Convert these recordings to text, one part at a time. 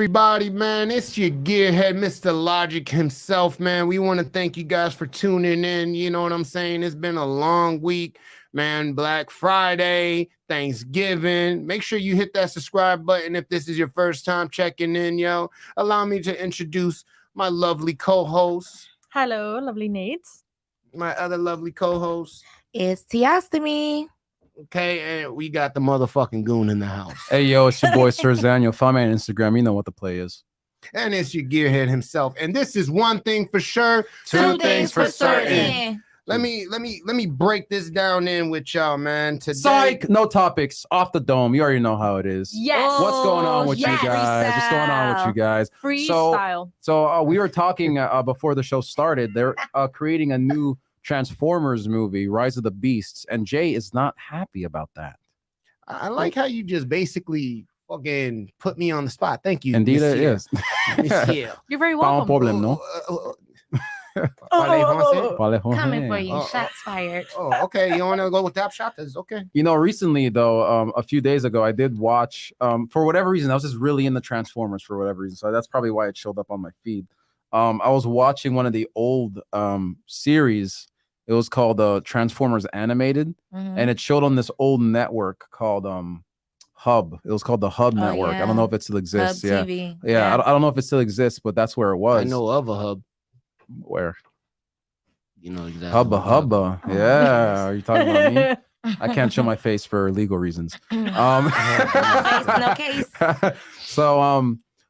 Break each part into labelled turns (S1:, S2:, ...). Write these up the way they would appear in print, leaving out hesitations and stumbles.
S1: Everybody, man, it's your gearhead, Mr. Logic himself, man. We want to thank you guys for tuning in. You know what I'm saying? It's been a long week, man. Black Friday, Thanksgiving. Make sure you hit that subscribe button if this is your first time checking in, yo. Allow me to introduce my lovely co-host.
S2: Hello, lovely Nate.
S1: My other lovely co-host.
S3: It's Teostomy.
S1: Okay, and we got the motherfucking goon in the house.
S4: Hey, yo, it's your boy, Sir Daniel. Follow me on Instagram. You know what the play is.
S1: And it's your gearhead himself. And this is one thing for sure,
S3: Two things for certain.
S1: Let me break this down in with y'all, man. Today,
S4: Psych, no topics, off the dome. You already know how it is.
S2: Yes.
S4: What's going on with
S3: yes.
S4: you guys? What's going on with you guys?
S2: Freestyle.
S4: So we were talking before the show started. They're creating a new Transformers movie, Rise of the Beasts, and Jay is not happy about that.
S1: I like how you just basically fucking put me on the spot. Thank you.
S4: Indeed, it
S1: monsieur.
S4: is.
S1: Monsieur.
S2: You're very
S4: Pas un
S2: welcome.
S4: problème, no?
S1: Parlez français?
S4: Parlez français.
S3: Coming for you.
S1: Oh,
S3: Shots fired.
S1: Oh, okay. You want to go with top shot? That's okay.
S4: You know, recently though, a few days ago, I did watch. For whatever reason, I was just really into Transformers for whatever reason. So that's probably why it showed up on my feed. I was watching one of the old series. It was called Transformers Animated, and it showed on this old network called Hub. It was called the Hub Network. I don't know if it still exists.
S3: Hub
S4: Yeah,
S3: TV.
S4: yeah. I don't know if it still exists, but that's where it was.
S1: I know of a hub.
S4: Where
S1: You know exactly.
S4: Hubba
S1: what hub.
S4: Hubba. Yeah, are you talking about me? I can't show my face for legal reasons.
S3: No case.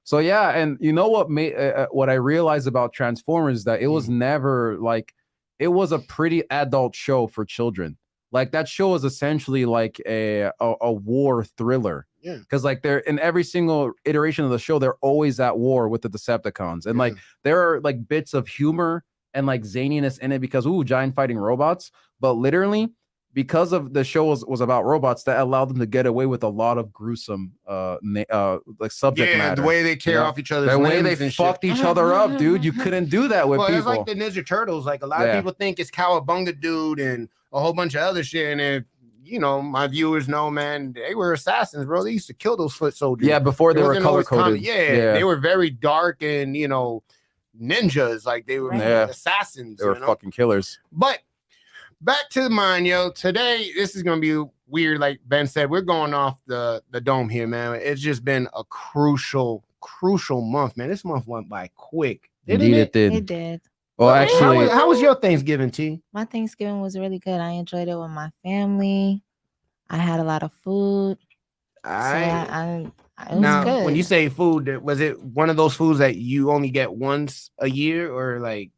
S4: So yeah, and you know what made what I realized about Transformers is that it was never like it was a pretty adult show for children. Like that show is essentially like a war thriller.
S1: Yeah.
S4: Because like they're in every single iteration of the show, they're always at war with the Decepticons. And like there are like bits of humor and like zaniness in it because giant fighting robots. But literally, because of the show was about robots, that allowed them to get away with a lot of gruesome like subject matter.
S1: The way they tear off each other's
S4: The way
S1: limbs
S4: they
S1: and
S4: fucked
S1: shit.
S4: each other up, dude. You couldn't do that with
S1: Well,
S4: people.
S1: it's like the Ninja Turtles. Like a lot of people think it's Cowabunga Dude and a whole bunch of other shit. And if you know, my viewers know, man, they were assassins, bro. They used to kill those foot soldiers.
S4: Yeah, before they
S1: It
S4: were
S1: wasn't
S4: color
S1: always common.
S4: coded.
S1: Yeah, they were very dark and ninjas. Like they were assassins.
S4: They were fucking killers.
S1: But back to mine, yo. Today, this is gonna be weird. Like Ben said, we're going off the dome here, man. It's just been a crucial month, man. This month went by quick.
S4: Indeed, it did.
S3: It did.
S4: Well, actually,
S1: how was your Thanksgiving, T?
S3: My Thanksgiving was really good. I enjoyed it with my family. I had a lot of food. It was good.
S1: When you say food, was it one of those foods that you only get once a year, or like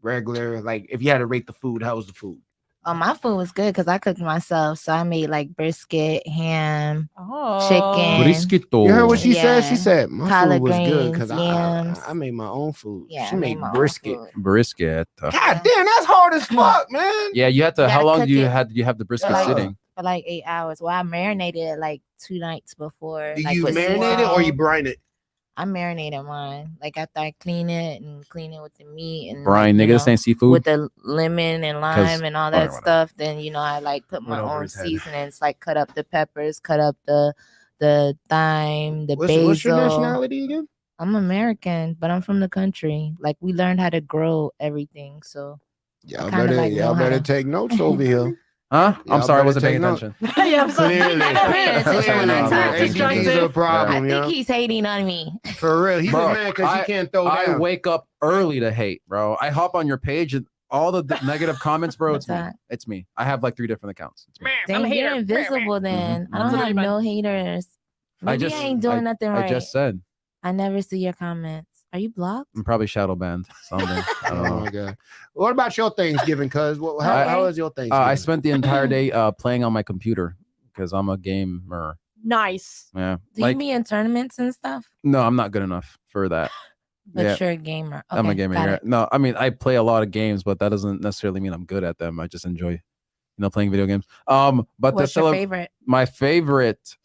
S1: regular? Like, if you had to rate the food, how was the food?
S3: My food was good because I cooked myself. So I made like brisket, ham,
S2: Oh.
S3: chicken.
S4: Brisketo.
S1: You heard what she said? She
S3: Yeah.
S1: said my
S3: Collard
S1: food was good
S3: greens,
S1: because
S3: yams.
S1: I made my own food.
S3: Yeah,
S1: She
S3: I
S1: made
S3: my own
S1: brisket.
S3: food.
S4: Brisket.
S1: God damn, that's hard as fuck, man.
S4: Yeah, you had to.
S3: You
S4: How
S3: gotta
S4: long
S3: cook
S4: do you
S3: it.
S4: have the brisket
S3: Like-
S4: sitting?
S3: For like 8 hours. Well, I marinated it like 2 nights before.
S1: Do
S3: like
S1: you
S3: with
S1: marinate it or you
S3: seasoning.
S1: brine it?
S3: I marinated mine. Like after I clean it with the meat and
S4: Brian,
S3: like,
S4: nigga, this ain't seafood.
S3: with the lemon and lime and all that
S4: whatever.
S3: stuff. Then I like put my
S4: Went over
S3: own
S4: his head.
S3: seasonings. Like cut up the peppers, cut up the thyme, the basil.
S1: What's your nationality again?
S3: I'm American, but I'm from the country. Like we learned how to grow everything. So
S1: Y'all
S3: kinda
S1: better,
S3: like
S1: y'all
S3: know
S1: better
S3: how to-
S1: take notes over here.
S4: Huh?
S1: Y'all
S4: I'm sorry, I
S1: better
S4: wasn't
S1: take
S4: paying
S1: notes.
S4: attention.
S2: Yeah, I'm sorry.
S1: Clearly,
S3: I know paying attention when I
S4: talk.
S1: ADD's
S2: Distracted.
S1: a
S3: I
S1: problem,
S3: think
S1: yo.
S3: he's hating on me.
S1: For real, he's
S4: Bro,
S1: just mad because he can't throw
S4: I
S1: down.
S4: wake up early to hate, bro. I hop on your page and all the negative comments, bro.
S3: What's
S4: It's me.
S3: that?
S4: It's me. I have like 3 different accounts. It's me.
S3: Dang, you're invisible then. I
S4: Mhm.
S3: don't have no haters. Maybe I ain't doing nothing right.
S4: I just said
S3: I never see your comments. Are you blocked?
S4: I'm probably shadow banned. Something. I
S1: Oh
S4: don't know.
S1: my god. What about your Thanksgiving? Cuz how was your Thanksgiving?
S4: I spent the entire day playing on my computer because I'm a gamer.
S2: Nice.
S4: Yeah.
S3: Do you be in tournaments and stuff?
S4: No, I'm not good enough for that.
S3: But
S4: Yeah.
S3: you're a gamer. Okay,
S4: I'm a gamer.
S3: got
S4: Yeah.
S3: it.
S4: No, I mean I play a lot of games, but that doesn't necessarily mean I'm good at them. I just enjoy, playing video games. But
S3: What's your favorite?
S4: my favorite,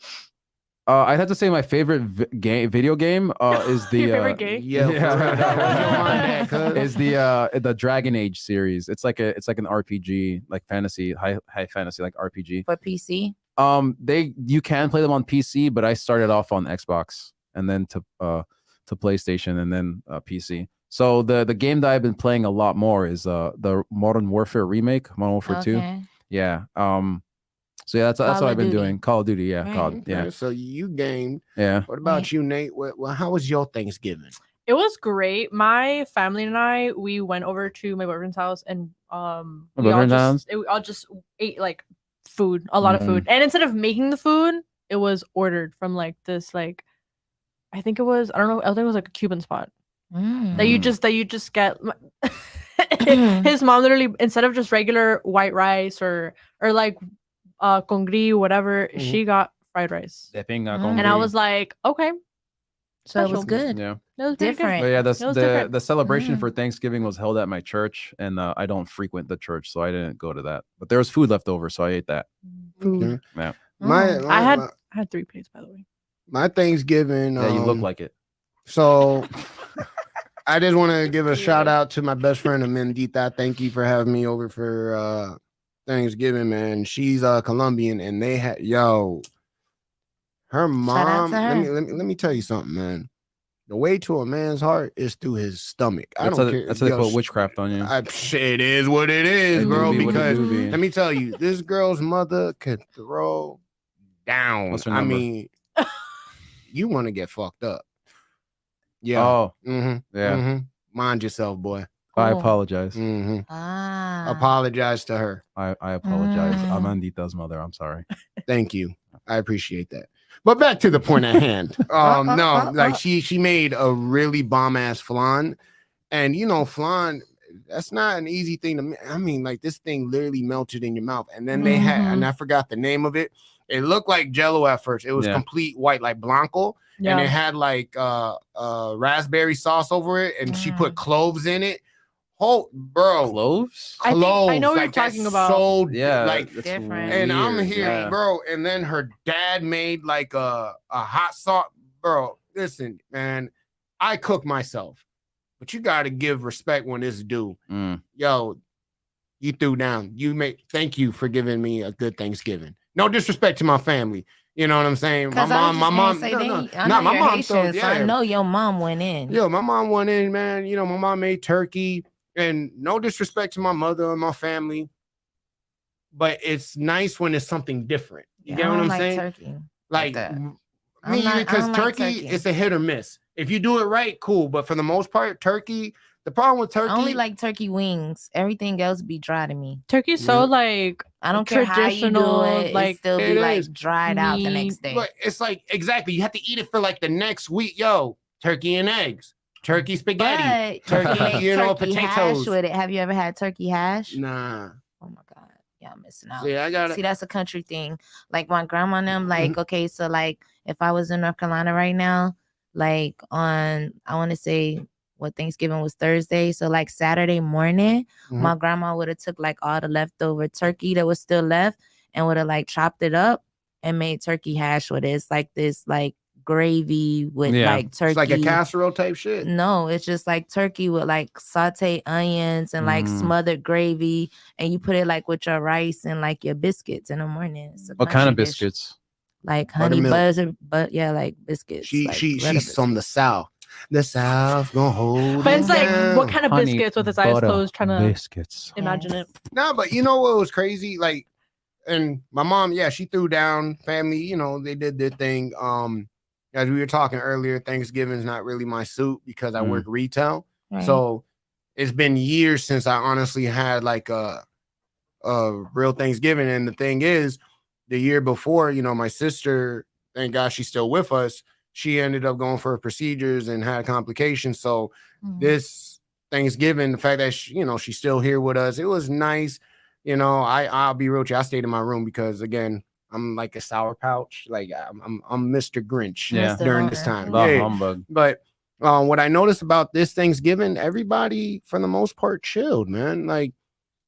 S4: I'd have to say my favorite video game is the
S2: Your favorite game?
S1: Yeah, for real. That was
S4: is the Dragon Age series. It's like an RPG, like fantasy, high fantasy, like RPG.
S3: For PC?
S4: You can play them on PC, but I started off on Xbox, and then to PlayStation and then PC. So the game that I've been playing a lot more is the Modern Warfare remake, Modern Warfare 2.
S3: Okay.
S4: Yeah. So yeah, that's
S3: Call
S4: what
S3: of
S4: I've been
S3: Duty.
S4: doing. Call of Duty, yeah.
S3: Right.
S4: Call,
S1: Okay,
S4: yeah.
S1: so you gamed.
S4: Yeah.
S1: What about
S3: Right.
S1: you, Nate? Well, how was your Thanksgiving?
S2: It was great. My family and I, we went over to my boyfriend's house and we all just ate like food, a lot of food. And instead of making the food, it was ordered from like this like I think it was I think it was like a Cuban spot that you just get. His mom literally instead of just regular white rice or like congri whatever, she got fried rice. And I was like, okay.
S3: So it was
S2: Special.
S3: good.
S4: Yeah.
S2: That was pretty
S3: Different.
S4: But yeah,
S2: It was different.
S4: the celebration
S3: Mm.
S4: for Thanksgiving was held at my church, and I don't frequent the church, so I didn't go to that. But there was food left over, so I ate that.
S1: Okay.
S4: Yeah.
S2: I had 3 plates, by the way.
S1: My Thanksgiving.
S4: Yeah, you look like it.
S1: So I just want to give a shout out to my best friend Amendita. Thank you for having me over for Thanksgiving, man. She's Colombian, and they had her mom.
S3: to her.
S1: Let me tell you something, man. The way to a man's heart is through his stomach. I
S4: That's
S1: don't
S4: how
S1: care.
S4: that's how they put witchcraft on you.
S1: It is what it is,
S4: It
S1: bro.
S4: do be what it
S1: Because
S4: do be.
S1: let me tell you, this girl's mother could throw down.
S4: What's her
S1: I
S4: number?
S1: mean, you want to get fucked up. Yeah.
S4: Oh,
S1: Mm-hmm.
S4: yeah.
S1: Mm-hmm. Mind yourself, boy.
S4: I
S3: Cool.
S4: apologize.
S1: Mm-hmm.
S3: Ah.
S1: Apologize to her.
S4: I apologize. I'm
S3: Mm.
S4: Andita's mother. I'm sorry.
S1: Thank you. I appreciate that. But back to the point at hand. No, like she made a really bomb ass flan, and you know flan. That's not an easy thing to. I mean, like this thing literally melted in your mouth, and then they had, and I forgot the name of it. It looked like Jello at first. It was
S4: Yeah.
S1: complete white, like Blanco, and it had like raspberry sauce over it, and she put cloves in it. Oh, bro,
S4: Cloves?
S2: I think I know what you're
S1: like, that's
S2: talking about.
S1: So
S4: Yeah,
S1: like
S4: that's
S3: different.
S1: and I'm
S4: weird,
S1: here,
S4: yeah.
S1: bro. And then her dad made like a hot sauce, bro. Listen, man, I cook myself, but you got to give respect when it's due.
S4: Mm.
S1: Yo, you threw down. Thank you for giving me a good Thanksgiving. No disrespect to my family. You know what I'm saying? My mom,
S3: my mom. So I know your mom went in.
S1: Yo, my mom went in, man. You know, my mom made turkey. And no disrespect to my mother and my family, but it's nice when it's something different. You get what I'm saying?
S3: Turkey.
S1: Like
S3: that.
S1: because turkey, it's a hit or miss. If you do it right, cool. But for the most part, turkey. The problem with turkey,
S3: I only like turkey wings. Everything else be dry to me.
S2: Turkey's so like
S3: I don't care how you do
S2: traditional,
S3: it.
S2: like,
S3: It still be
S1: it
S3: like
S1: is.
S3: dried out the next day.
S1: but it's like exactly you have to eat it for like the next week. Yo, turkey and eggs, turkey spaghetti.
S3: But
S1: turkey,
S3: make
S1: you know,
S3: turkey hash
S1: potatoes.
S3: with it. Have you ever had turkey hash?
S1: Nah.
S3: Oh my god, yeah, I'm missing out.
S1: See, I got
S3: See,
S1: it.
S3: that's a country thing. Like my grandma and them, like, okay, so like if I was in North Carolina right now, like on I want to say what Thanksgiving was Thursday. So like Saturday morning, my grandma would have took like all the leftover turkey that was still left and would have like chopped it up and made turkey hash with it. It's like this like gravy with like turkey.
S1: It's like a casserole type shit.
S3: No, it's just like turkey with like sauteed onions and like smothered gravy, and you put it like with your rice and like your biscuits in the morning. It's a
S4: What kind of
S3: country dish.
S4: biscuits?
S3: Like honey
S1: Buttermilk.
S3: butter, but yeah, like biscuits.
S1: She's
S3: like
S1: from the South. The South gonna hold.
S2: But it's like
S1: down.
S2: what kind of
S4: Honey
S2: biscuits with his eyes
S4: butter
S2: closed, trying to
S4: biscuits.
S2: imagine it.
S1: No, but you know what was crazy? Like, and my mom, yeah, she threw down. Family, you know, they did their thing. As we were talking earlier, Thanksgiving's not really my suit because I work retail.
S3: Right.
S1: So it's been years since I honestly had like a real Thanksgiving. And the thing is, the year before, you know, my sister, thank God she's still with us. She ended up going for procedures and had complications. So this Thanksgiving, the fact that she, you know, she's still here with us, it was nice. You know, I'll be real with you. I stayed in my room because again, I'm like a sour pouch. Like I'm Mr. Grinch during this time.
S4: The
S1: Yeah.
S4: humbug.
S1: But what I noticed about this Thanksgiving, everybody for the most part chilled, man. Like,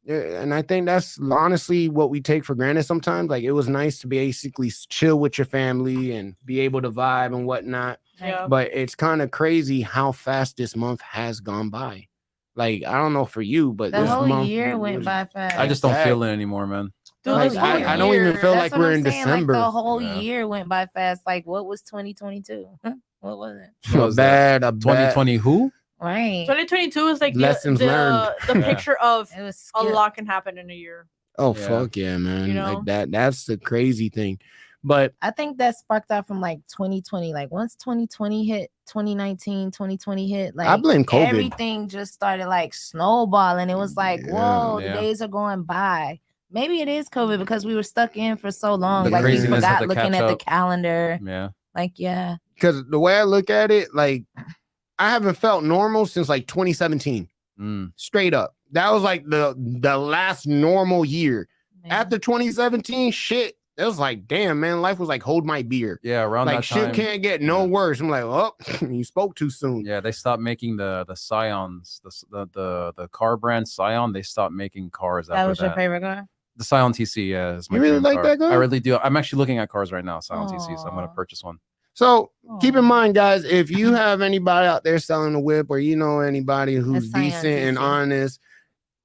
S1: and I think that's honestly what we take for granted sometimes. Like, it was nice to basically chill with your family and be able to vibe and whatnot.
S2: Yeah.
S1: But it's kind of crazy how fast this month has gone by. Like, I don't know for you, but
S3: the
S1: this
S3: whole
S1: month
S3: year
S1: it
S3: went
S1: was-
S3: by fast.
S4: I just don't feel it anymore, man.
S3: The
S1: Like,
S3: whole
S1: I don't
S3: year.
S1: even feel
S3: That's
S1: like
S3: what
S1: we're
S3: I'm
S1: in
S3: saying,
S1: December.
S3: Like the whole
S4: Yeah.
S3: year went by fast. Like what was 2022? What was it?
S4: What was that?
S1: a bad
S4: 2020 who?
S3: Right.
S2: 2022 is like
S1: Lessons learned.
S2: the picture of
S3: It was
S2: a
S3: skip.
S2: lot can happen in a year.
S1: Oh
S4: Yeah.
S1: fuck yeah, man!
S2: You know?
S1: Like that's the crazy thing. But
S3: I think that sparked off from like 2020. Like once 2020 hit, 2019, 2020 hit, like
S1: I blame COVID.
S3: everything just started like snowballing. It was like,
S1: Yeah.
S3: whoa,
S4: Yeah.
S3: the days are going by. Maybe it is COVID because we were stuck in for so long.
S4: The
S3: Like we
S4: craziness had
S3: forgot
S4: to
S3: looking
S4: catch
S3: at the
S4: up.
S3: calendar.
S4: Yeah.
S3: Like, yeah.
S1: because the way I look at it, like I haven't felt normal since like 2017.
S4: Mm.
S1: Straight up, that was like the last normal year.
S3: Man.
S1: After 2017, shit, it was like, damn, man, life was like hold my beer.
S4: Yeah, around
S1: Like
S4: that
S1: shit
S4: time.
S1: can't get no worse. I'm like, oh, you spoke too soon.
S4: Yeah, they stopped making the Scions, the car brand Scion. They stopped making cars after
S3: That was your favorite car?
S4: The Scion TC, yeah, is my
S1: You really
S4: dream
S1: like
S4: car.
S1: that car?
S4: I really do. I'm actually looking at cars right now, Scion TC, so I'm gonna
S3: Aw.
S4: purchase one.
S1: So keep in
S3: Aw.
S1: mind, guys, if you have anybody out there selling a whip, or you know anybody who's
S3: Scion
S1: decent and
S3: TC.
S1: honest,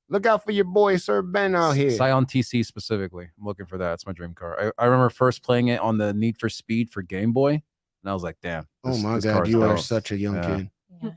S1: look out for your boy Sir Ben out here.
S4: Scion TC specifically. I'm looking for that. It's my dream car. I remember first playing it on the Need for Speed for Game Boy, and I was like, damn.
S1: Oh
S4: this-
S1: my
S4: this
S1: god,
S4: car's
S1: you are
S4: dope.
S1: such a young
S4: Yeah.
S1: kid.
S3: Yeah.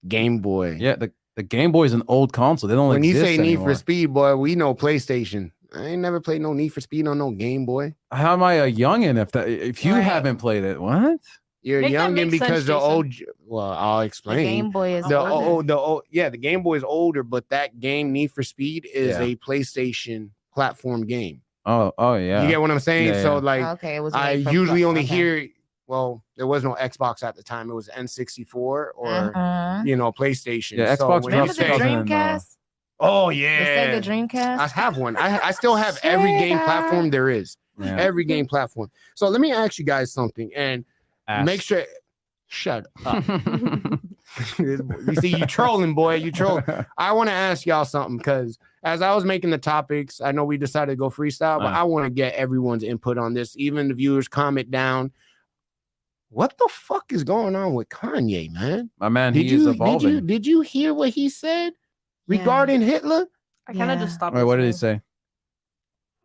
S1: Game Boy.
S4: Yeah, the Game Boy is an old console. They don't
S1: When you
S4: exist
S1: say Need
S4: anymore.
S1: for Speed, boy, we know PlayStation. I ain't never played no Need for Speed on no Game Boy.
S4: How am I a youngin if you
S3: Right.
S4: haven't played it? What?
S1: You're
S2: Make that
S1: youngin'
S2: make
S1: because
S2: sense,
S1: the
S2: Jason.
S1: old. Well, I'll
S3: The
S1: explain.
S3: Game Boy is
S1: The
S3: older.
S1: old, yeah, the Game Boy is older, but that game Need for Speed is
S4: Yeah.
S1: a PlayStation platform game.
S4: Oh yeah.
S1: You get what I'm saying?
S4: Yeah,
S1: so
S4: yeah.
S1: like,
S3: Okay, it was.
S1: I
S3: made for
S1: usually
S3: pla-
S1: only
S3: okay.
S1: hear. Well, there was no Xbox at the time. It was N64 or
S3: Uh-huh.
S1: you know PlayStation.
S4: Yeah,
S1: So
S4: Xbox
S1: when you
S3: Remember the
S1: say,
S4: 2000
S3: Dreamcast?
S1: oh
S3: The
S1: yeah,
S3: Sega Dreamcast.
S1: I have one. I still have every game
S3: Sega.
S1: platform there is.
S4: Yeah.
S1: Every game platform. So let me ask you guys something and make sure. Shut up. You see, you trolling, boy. You trolling. I want to ask y'all something because as I was making the topics, I know we decided to go freestyle, but I want to get everyone's input on this. Even the viewers comment down. What the fuck is going on with Kanye, man?
S4: My man,
S1: Did
S4: he is
S1: you
S4: evolving.
S1: did you hear what he said
S3: Yeah.
S1: regarding Hitler?
S2: I kind of
S3: Yeah.
S2: just stopped.
S4: Wait, what did he
S2: listening.
S4: say?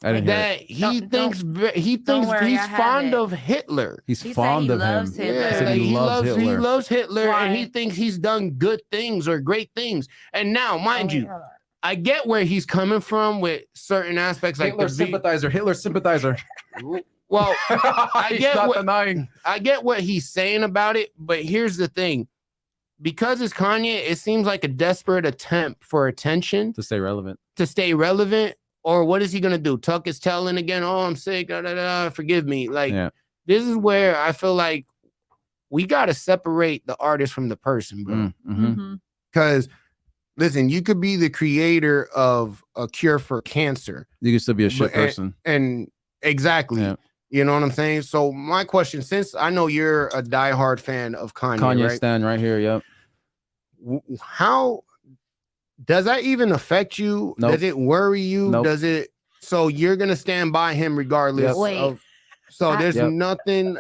S4: I didn't hear it.
S1: That he
S3: Don't-
S1: thinks he
S3: don't
S1: thinks
S3: worry,
S1: he's
S3: I have
S1: fond
S3: it.
S1: of Hitler.
S4: He's
S3: He said
S4: fond
S3: he
S4: of him.
S3: loves Hitler.
S4: He
S1: Yeah,
S4: said
S1: like,
S4: he loves Hitler.
S1: he loves Hitler, and he
S2: Why?
S1: thinks he's done good things or great things. And now, mind you, I get where he's coming from with certain aspects, like
S4: Hitler
S1: the
S4: sympathizer. Hitler sympathizer.
S1: well,
S4: He's
S1: get
S4: not
S1: what-
S4: denying.
S1: I get what he's saying about it, but here's the thing: because it's Kanye, it seems like a desperate attempt for attention
S4: To stay relevant.
S1: to stay relevant. Or what is he gonna do? Tuck his tail in again? Oh, I'm sick. Da, da, da, forgive me. Like
S4: Yeah.
S1: this is where I feel like we gotta separate the artist from the person, bro.
S4: Mm-hmm.
S2: Mhm.
S1: Because listen, you could be the creator of a cure for cancer,
S4: You can still be a shit
S1: But-
S4: person.
S1: and exactly,
S4: Yeah.
S1: you know what I'm saying. So my question, since I know you're a diehard fan of Kanye,
S4: Kanye
S1: right?
S4: Stan right here. Yep.
S1: How does that even affect you?
S4: Nope.
S1: Does it worry you?
S4: Nope.
S1: Does it? So you're gonna stand by him regardless
S4: Yep.
S3: Wait.
S1: of. So there's
S4: Yep.
S1: nothing.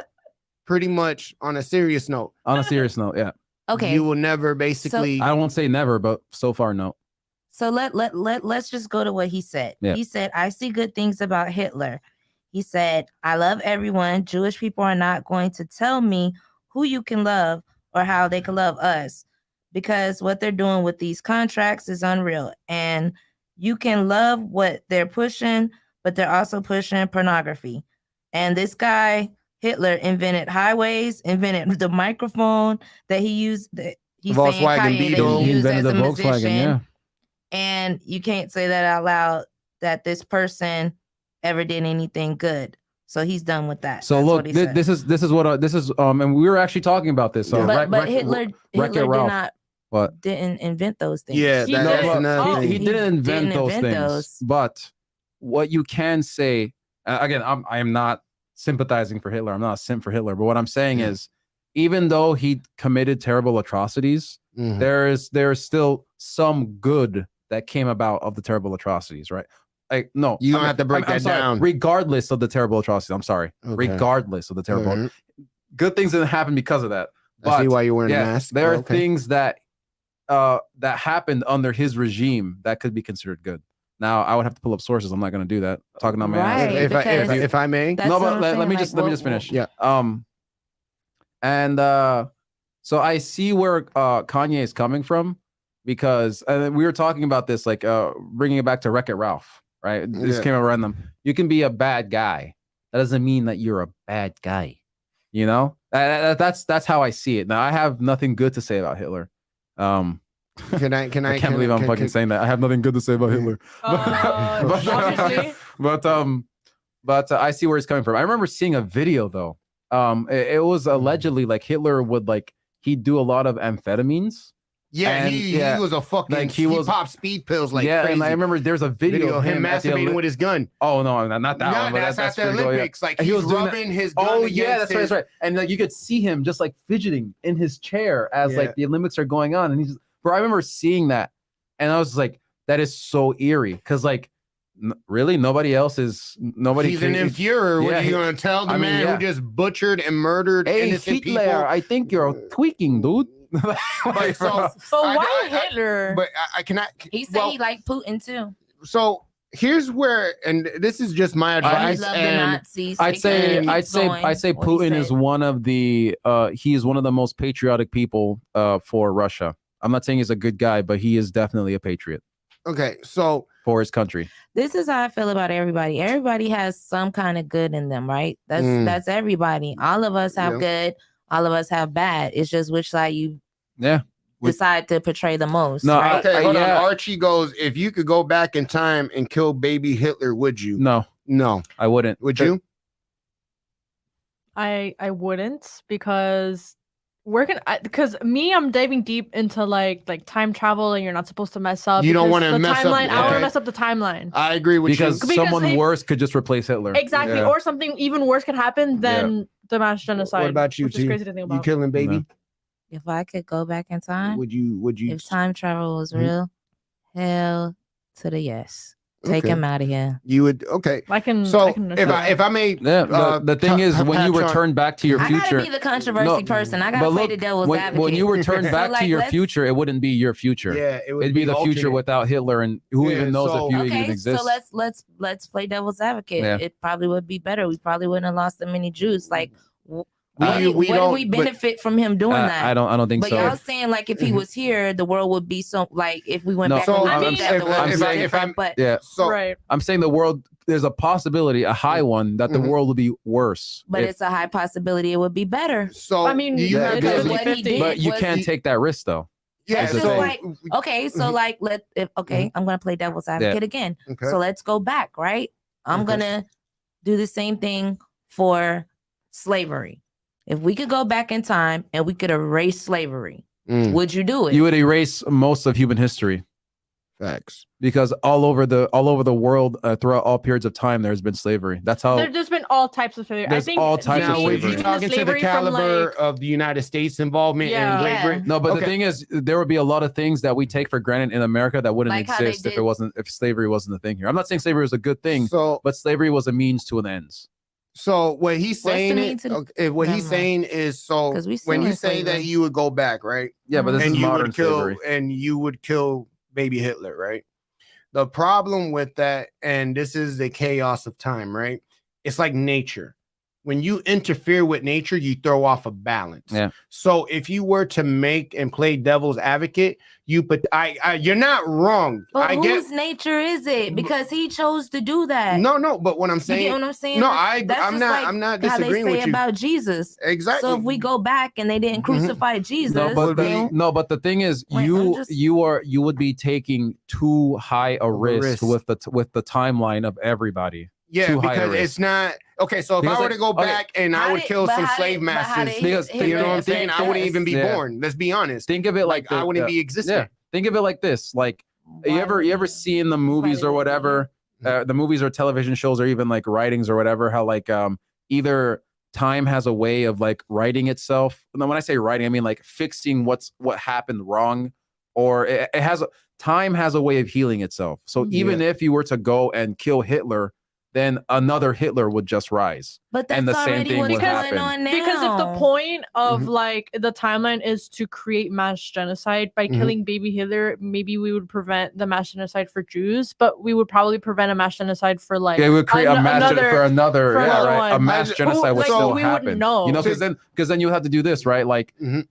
S1: Pretty much on a serious note,
S4: On a serious note, yeah.
S3: Okay.
S1: you will never basically.
S4: I won't say never, but so far, no.
S3: So let's just go to what he said.
S4: Yeah.
S3: He said, I see good things about Hitler. He said, I love everyone. Jewish people are not going to tell me who you can love or how they can love us because what they're doing with these contracts is unreal. And you can love what they're pushing, but they're also pushing pornography. And this guy, Hitler, invented highways, invented the microphone that he used. That he's saying
S1: Volkswagen
S3: Kanye, that
S1: Beetle.
S3: he
S4: He
S3: used as
S4: invented
S3: a
S4: the Volkswagen,
S3: musician.
S4: yeah.
S3: And you can't say that out loud that this person ever did anything good. So he's done with that.
S4: So
S3: That's
S4: look,
S3: what he said.
S4: this is what this is and we were actually talking about this. So
S1: Yeah.
S3: but Hitler
S4: Wreck-It
S3: did
S4: Ralph.
S3: not
S4: What?
S3: didn't invent those things.
S1: Yeah,
S2: He
S1: that-
S2: did
S1: that's
S2: it.
S1: another
S2: Oh,
S1: thing.
S4: He didn't invent
S3: didn't
S4: those
S3: invent
S4: things.
S3: those.
S4: But what you can say, again, I am not sympathizing for Hitler. I'm not a simp for Hitler. But what I'm saying
S1: Yeah.
S4: is, even though he committed terrible atrocities,
S1: Mhm.
S4: there is still some good that came about of the terrible atrocities, right? Like, no,
S1: You don't
S4: I'm-
S1: have to break
S4: I'm
S1: that
S4: sorry,
S1: down.
S4: regardless of the terrible atrocities. I'm sorry,
S1: Okay.
S4: regardless of the terrible,
S1: Alright.
S4: good things didn't happen because of that.
S1: I see
S4: But
S1: why you're wearing a
S4: yeah,
S1: mask.
S4: there are
S1: Okay.
S4: things that that happened under his regime that could be considered good. Now, I would have to pull up sources. I'm not going to do that. Talking on my ass.
S3: Right.
S1: If
S3: because
S1: if I may.
S3: That's
S4: No,
S3: what
S4: but
S3: I'm
S4: let
S3: saying,
S4: me
S3: like,
S4: just finish.
S1: Yeah.
S4: And so I see where Kanye is coming from, because we were talking about this, like bringing it back to Wreck-It Ralph, right? This came around them. You can be a bad guy. That doesn't mean that you're a bad guy. You know, that's how I see it. Now, I have nothing good to say about Hitler.
S1: Can I
S4: I can't believe I'm fucking saying that. I have nothing good to say about Hitler.
S2: Obviously.
S4: But I see where he's coming from. I remember seeing a video though. It was allegedly like Hitler would he'd do a lot of amphetamines.
S1: Yeah,
S4: And,
S1: he was a fucking
S4: like,
S1: he popped speed pills like
S4: yeah,
S1: crazy.
S4: and I remember there's a video of
S1: him masturbating with his gun.
S4: Oh no, not that one. But
S1: That's at the
S4: pretty cool,
S1: Olympics. Like
S4: And
S1: he
S4: he
S1: was
S4: was doing
S1: rubbing his gun.
S4: Oh yeah,
S1: against
S4: that's right. And like you could see him just like fidgeting in his chair as like the Olympics are going on, and he's just, bro. I remember seeing that, and I was like, that is so eerie, because like, really, nobody. He's an
S1: Führer. What
S4: Yeah,
S1: are you gonna tell the man who just butchered and murdered
S4: Hey,
S1: innocent
S4: Hitler,
S1: people?
S4: I think you're tweaking, dude.
S1: But so,
S2: But why Hitler?
S1: But I cannot.
S3: He said he liked Putin too.
S1: So here's where, and this is just my
S3: He
S1: advice.
S3: loved the
S1: And
S3: Nazis.
S4: I'd say Putin is one of the he is one of the most patriotic people for Russia. I'm not saying he's a good guy, but he is definitely a patriot
S1: okay, so
S4: for his country.
S3: This is how I feel about everybody. Everybody has some kind of good in them, right? That's everybody. All of us have good. All of us have bad. It's just which side you decide to portray the most.
S4: No,
S3: right?
S1: okay, hold on. Archie goes, if you could go back in time and kill baby Hitler, would you?
S4: No, I wouldn't.
S1: Would you?
S2: I wouldn't, because I'm diving deep into like time travel, and you're not supposed to mess up.
S1: You don't want to
S2: the
S1: mess
S2: timeline.
S1: up.
S2: I don't want to mess up the timeline.
S1: I agree with
S4: because
S1: you.
S4: someone worse could just replace Hitler.
S2: Exactly, or something even worse could happen than the mass genocide.
S1: What about you,
S2: which is
S1: T?
S2: crazy to think about.
S1: You killing baby?
S3: If I could go back in time,
S1: Would you?
S3: if time travel was real, hell to the yes. Take him out of here.
S1: You would. Okay.
S2: I can.
S1: So
S2: I can
S1: if I may,
S4: the thing is, when you return back to your
S3: I
S4: future,
S3: gotta be the controversy person. I gotta play the devil's advocate.
S4: When you return back
S3: So,
S4: to your
S3: let's-
S4: future, it wouldn't be your future.
S1: Yeah,
S4: it'd be the future without Hitler, and who even knows if you even exist.
S3: So let's play devil's advocate.
S4: Yeah.
S3: It probably would be better. We probably wouldn't have lost that many Jews. Like, what
S1: we
S3: do we
S1: don't-
S3: benefit from him doing that?
S4: I don't think
S3: But
S4: so.
S3: y'all saying like if he was here, the world would be so like if we went
S4: No,
S3: back.
S4: so
S3: and
S4: I'm
S3: looked at
S4: saying-
S3: the world
S4: I'm
S3: would be
S4: saying
S3: different, but
S4: Yeah.
S1: So
S2: right.
S4: I'm saying the world. There's a possibility, a high one, that the world will be worse.
S3: but it's a high possibility it would be better.
S1: So
S2: I mean,
S1: you
S2: yeah,
S1: have
S2: it's
S1: to-
S3: what he did
S4: But you
S3: was
S4: can't take that risk though.
S1: Yeah.
S3: It's
S4: the
S3: just
S4: thing.
S3: like okay, so like I'm gonna play devil's advocate again.
S1: Okay.
S3: So let's go back, right? I'm
S1: Okay.
S3: gonna do the same thing for slavery. If we could go back in time and we could erase slavery, would you do it?
S4: You would erase most of human history.
S1: Facts.
S4: Because all over the world, throughout all periods of time, there's been slavery. That's how.
S2: There's been all types of slavery. I
S4: There's
S2: think
S4: all types of
S1: Now, would
S4: slavery.
S1: you talking to the
S2: slavery from,
S1: caliber
S2: like-
S1: of the United States involvement
S2: Yeah.
S1: in Great
S3: Yeah.
S1: Britain?
S4: No, but
S1: Okay.
S4: the thing is, there would be a lot of things that we take for granted in America that wouldn't
S3: Like how they
S4: exist if
S3: did-
S4: if slavery wasn't a thing here. I'm not saying slavery was a good thing,
S1: So,
S4: but slavery was a means to an end.
S1: so what he's
S3: What's the
S1: saying,
S3: mean to the-
S1: what he's
S3: Never mind.
S1: saying is, so
S3: 'Cause we still
S1: when you
S3: in
S1: say that
S3: slavery.
S1: you would go back, right?
S4: Yeah, but this
S1: and
S4: is
S1: you
S4: modern
S1: would kill,
S4: slavery.
S1: and you would kill baby Hitler, right? The problem with that, and this is the chaos of time, right? It's like nature. When you interfere with nature, you throw off a balance.
S4: Yeah.
S1: So if you were to make and play devil's advocate, you're not wrong.
S3: But
S1: I get
S3: whose nature is it? Because he chose to do that.
S1: no, but what I'm
S3: You
S1: saying,
S3: get what I'm saying?
S1: no,
S3: That's
S1: I'm
S3: just
S1: not,
S3: like
S1: I'm not
S3: how they
S1: disagreeing
S3: say
S1: with you.
S3: about Jesus.
S1: Exactly.
S3: So if we go back and they didn't crucify Jesus,
S4: No, but the thing is,
S3: Wait,
S4: you would be taking too high a risk
S1: risk.
S4: with the timeline of everybody.
S1: Yeah,
S4: too high a
S1: because
S4: risk.
S1: it's not okay. So if
S4: Because,
S1: I were
S4: like,
S1: to go
S4: okay,
S1: back and I would kill some slave masters,
S4: Because
S1: you know what I'm saying? I wouldn't even be
S4: Yeah.
S1: born. Let's be honest.
S4: Think of it
S1: Like I wouldn't be existing.
S4: Yeah, think of it like this. Like you ever see in the movies or whatever, the movies or television shows or even like writings or whatever, how like either time has a way of like writing itself. And then when I say writing, I mean like fixing what happened wrong, or time has a way of healing itself. So even if you were to go and kill Hitler, then another Hitler would just rise.
S3: But
S4: And
S3: that's
S4: the same
S3: already
S4: thing
S3: what's
S4: would
S3: going
S4: happen.
S3: on now.
S2: Because if the point of
S1: Mhm.
S2: like the timeline is to create mass genocide by
S1: Mhm.
S2: killing baby Hitler, maybe we would prevent the mass genocide for Jews, but we would probably prevent a mass genocide for like
S4: Yeah, we would create a mass for another,
S2: for
S4: yeah,
S2: another
S4: right. A
S2: one.
S4: mass
S1: Who-
S4: genocide would
S2: like,
S4: still
S2: we
S4: happen.
S2: wouldn't know.
S4: You know, because then you have to do this, right? Like,
S1: Mhm.